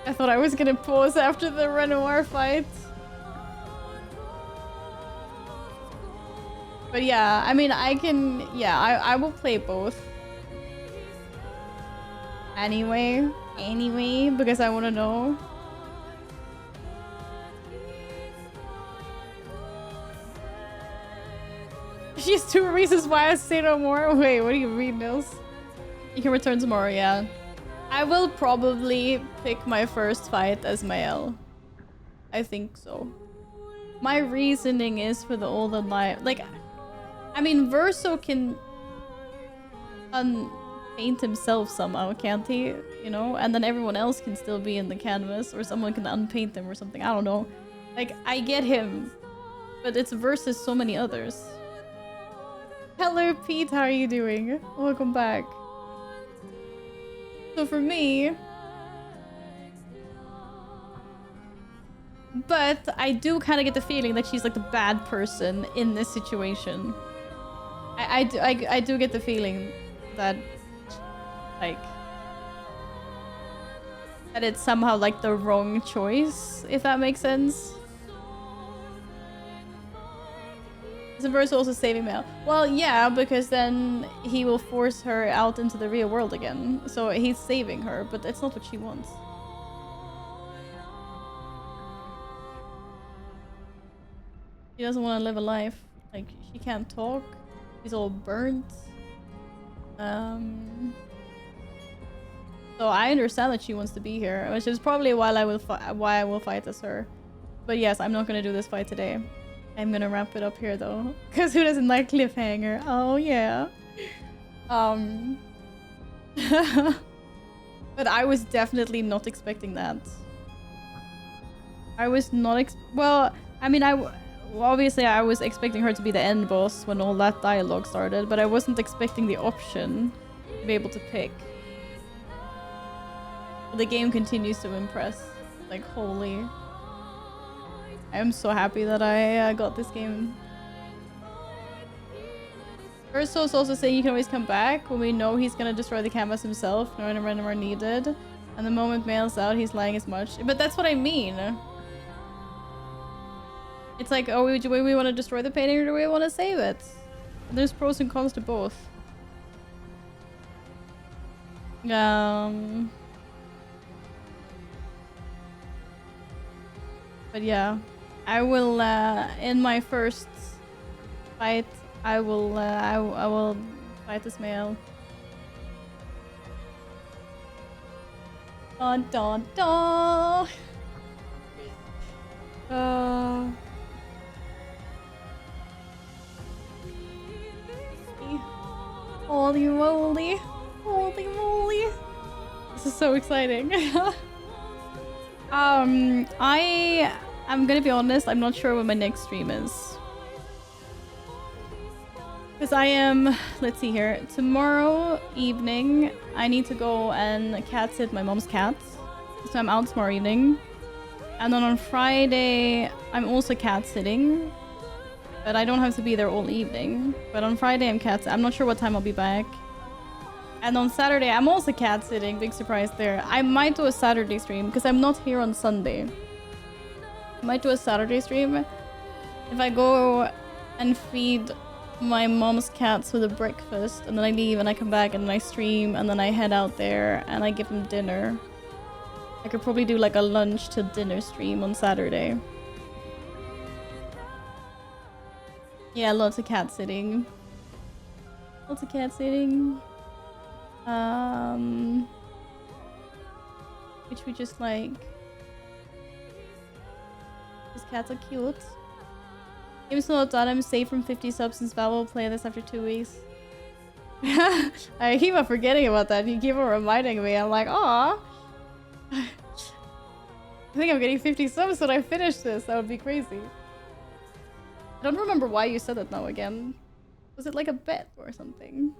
I thought I was gonna pause after the Renoir fight. But yeah, I mean, I can... Yeah, I will play both. Anyway, because I want to know. She has 2 reasons why I say no more. Wait, what do you mean, Nils? You can return tomorrow, yeah. I will probably pick my first fight as Mael. I think so. My reasoning is for the older life. Like, I mean, Verso can paint himself somehow, can't he? You know? And then everyone else can still be in the canvas, or someone can unpaint them or something. I don't know. Like, I get him. But it's versus so many others. Hello, Pete. How are you doing? Welcome back. So for me... But I do kind of get the feeling that she's like the bad person in this situation. I do get the feeling that... Like... That it's somehow like the wrong choice, if that makes sense. Is Verso also saving Mael? Well, yeah, because then he will force her out into the real world again. So he's saving her, but that's not what she wants. She doesn't want to live a life. Like, she can't talk. She's all burnt. So I understand that she wants to be here, which is probably why I will fight as her. But yes, I'm not going to do this fight today. I'm gonna wrap it up here though, because who doesn't like cliffhanger? Oh yeah. But I was definitely not expecting that. I was not well, I mean, obviously I was expecting her to be the end boss when all that dialogue started, but I wasn't expecting the option to be able to pick. But the game continues to impress. Like, holy. I am so happy that I got this game. Verso is also saying you can always come back when we know he's gonna destroy the canvas himself, no Renoir needed. And the moment Mael's out, he's lying as much. But that's what I mean. It's like, oh, do we want to destroy the painting or do we want to save it? And there's pros and cons to both. But yeah, I will in my first fight, I will fight this male. Dun dun dun. Holy moly! Holy moly! This is so exciting. I'm gonna be honest, I'm not sure when my next stream is. Because I am, let's see here, tomorrow evening I need to go and cat sit my mom's cat. So I'm out tomorrow evening. And then on Friday I'm also cat sitting. But I don't have to be there all evening. But on Friday I'm not sure what time I'll be back. And on Saturday I'm also cat sitting, big surprise there. I might do a Saturday stream because I'm not here on Sunday. I might do a Saturday stream if I go and feed my mom's cats with a breakfast and then I leave and I come back and then I stream and then I head out there and I give them dinner. I could probably do like a lunch to dinner stream on Saturday. Yeah, lots of cat sitting. Lots of cat sitting. Which we just like. These cats are cute. Game's not done. I'm safe from 50 subs since Val will play this after 2 weeks. I keep on forgetting about that. You keep on reminding me. I'm like, aw. I think I'm getting 50 subs when I finish this. That would be crazy. I don't remember why you said it now again. Was it like a bet or something?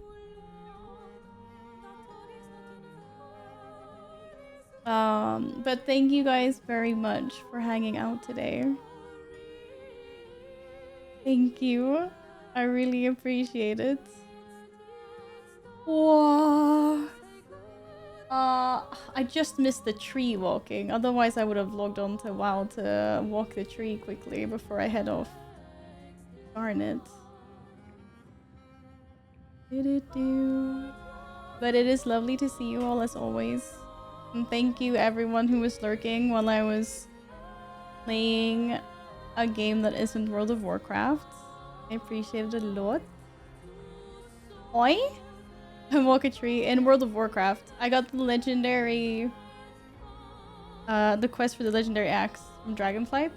But thank you guys very much for hanging out today. Thank you. I really appreciate it. Whoa. I just missed the tree walking. Otherwise, I would have logged on to WoW to walk the tree quickly before I head off. Darn it. But it is lovely to see you all as always. And thank you everyone who was lurking while I was playing a game that isn't World of Warcraft. I appreciate it a lot. Oi? Walk a tree in World of Warcraft. I got the legendary the quest for the legendary axe from Dragonflight.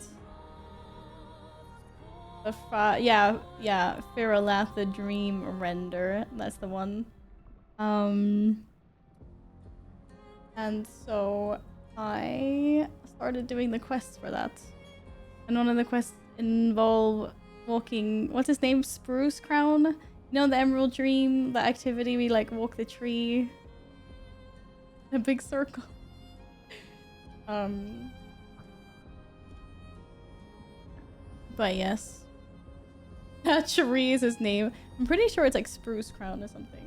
Yeah, Firalath the Dream Render. That's the one. And so I started doing the quests for that. And one of the quests involve walking, what's his name? Spruce Crown? You know, the Emerald Dream, the activity we like walk the tree. A big circle. But yes. That Cherie is his name. I'm pretty sure it's like Spruce Crown or something.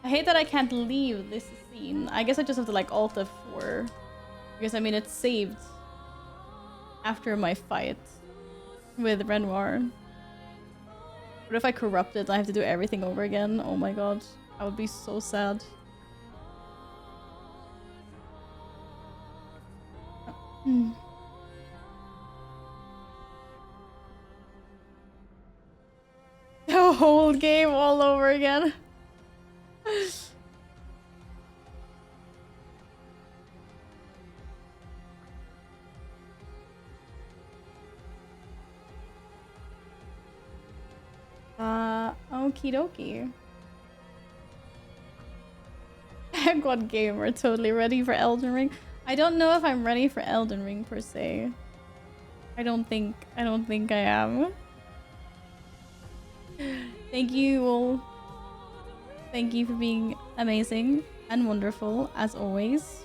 I hate that I can't leave this scene. I guess I just have to like Alt F4. Because I mean it's saved after my fight with Renoir. But if I corrupt it, I have to do everything over again. Oh my god. I would be so sad. The whole game all over again. Okie dokie. God gamer, totally ready for Elden Ring. I don't know if I'm ready for Elden Ring per se. I don't think I am. Thank you all. Thank you for being amazing and wonderful as always.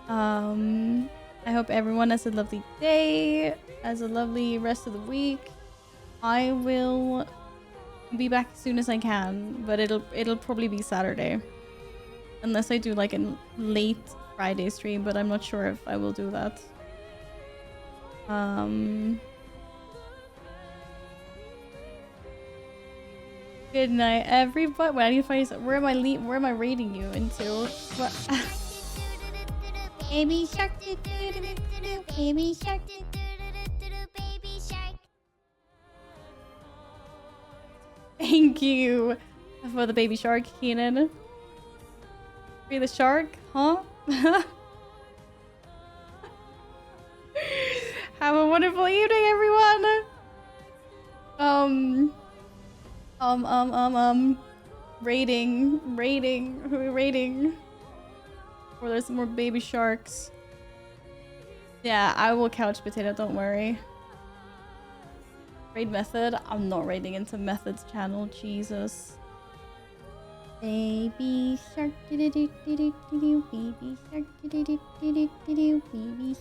I hope everyone has a lovely day, has a lovely rest of the week. I will be back as soon as I can, but it'll probably be Saturday. Unless I do like a late Friday stream, but I'm not sure if I will do that. Good night, everybody. Wait, I need to find where am I rating you into? What? Baby shark, baby shark, baby shark. Thank you for the baby shark, Keenan. Free the shark, huh? Have a wonderful evening, everyone. Rating. Who are we rating? Or there's some more baby sharks. Yeah, I will couch potato, don't worry. Raid method. I'm not raiding into Method's channel, Jesus. Baby shark, baby shark, baby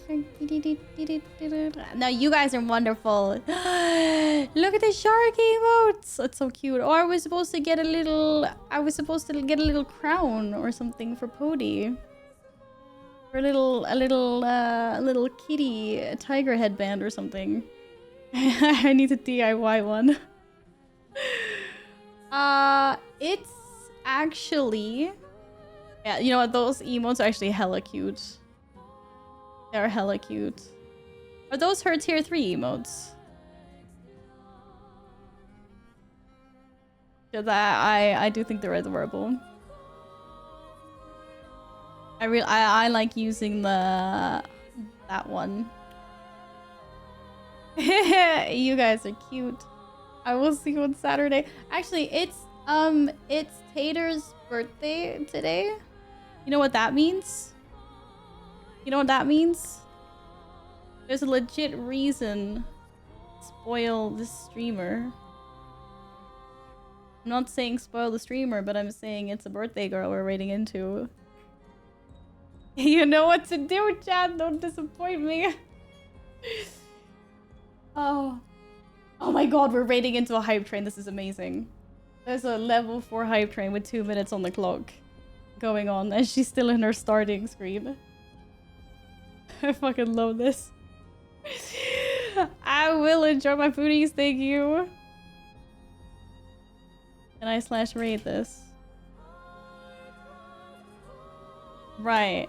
shark. Now you guys are wonderful. Look at the shark emotes. That's so cute. Or I was supposed to get a little. I was supposed to get a little crown or something for Pody. Or a little kitty, a tiger headband or something. I need to DIY one. It's actually, yeah, you know what? Those emotes are actually hella cute. They're hella cute. Are those her tier 3 emotes? Because I do think they're adorable. I like using that one. You guys are cute. I will see you on Saturday. Actually, it's Tater's birthday today. You know what that means? You know what that means? There's a legit reason to spoil this streamer. I'm not saying spoil the streamer, but I'm saying it's a birthday girl we're raiding into. You know what to do, chat. Don't disappoint me. Oh my god, we're raiding into a hype train. This is amazing. There's a level 4 hype train with 2 minutes on the clock going on, and she's still in her starting screen. I fucking love this. I will enjoy my foodies, thank you. Can I /raid this? Right.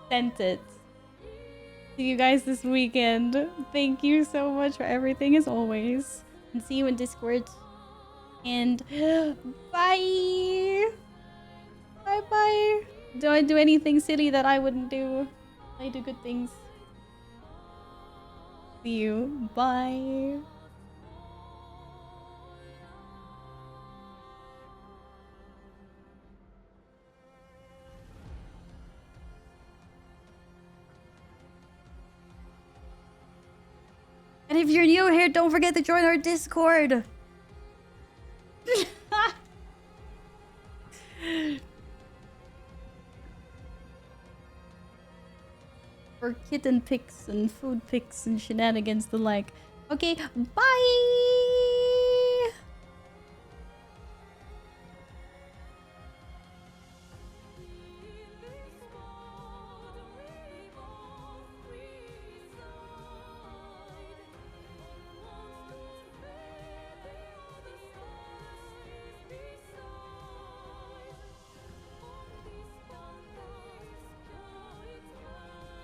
Sent it. See you guys this weekend. Thank you so much for everything as always. And see you in Discord. And bye. Bye bye. Do I do anything silly that I wouldn't do? I do good things. See you. Bye. And if you're new here, don't forget to join our Discord. For kitten pics and food pics and shenanigans the like. Okay, bye!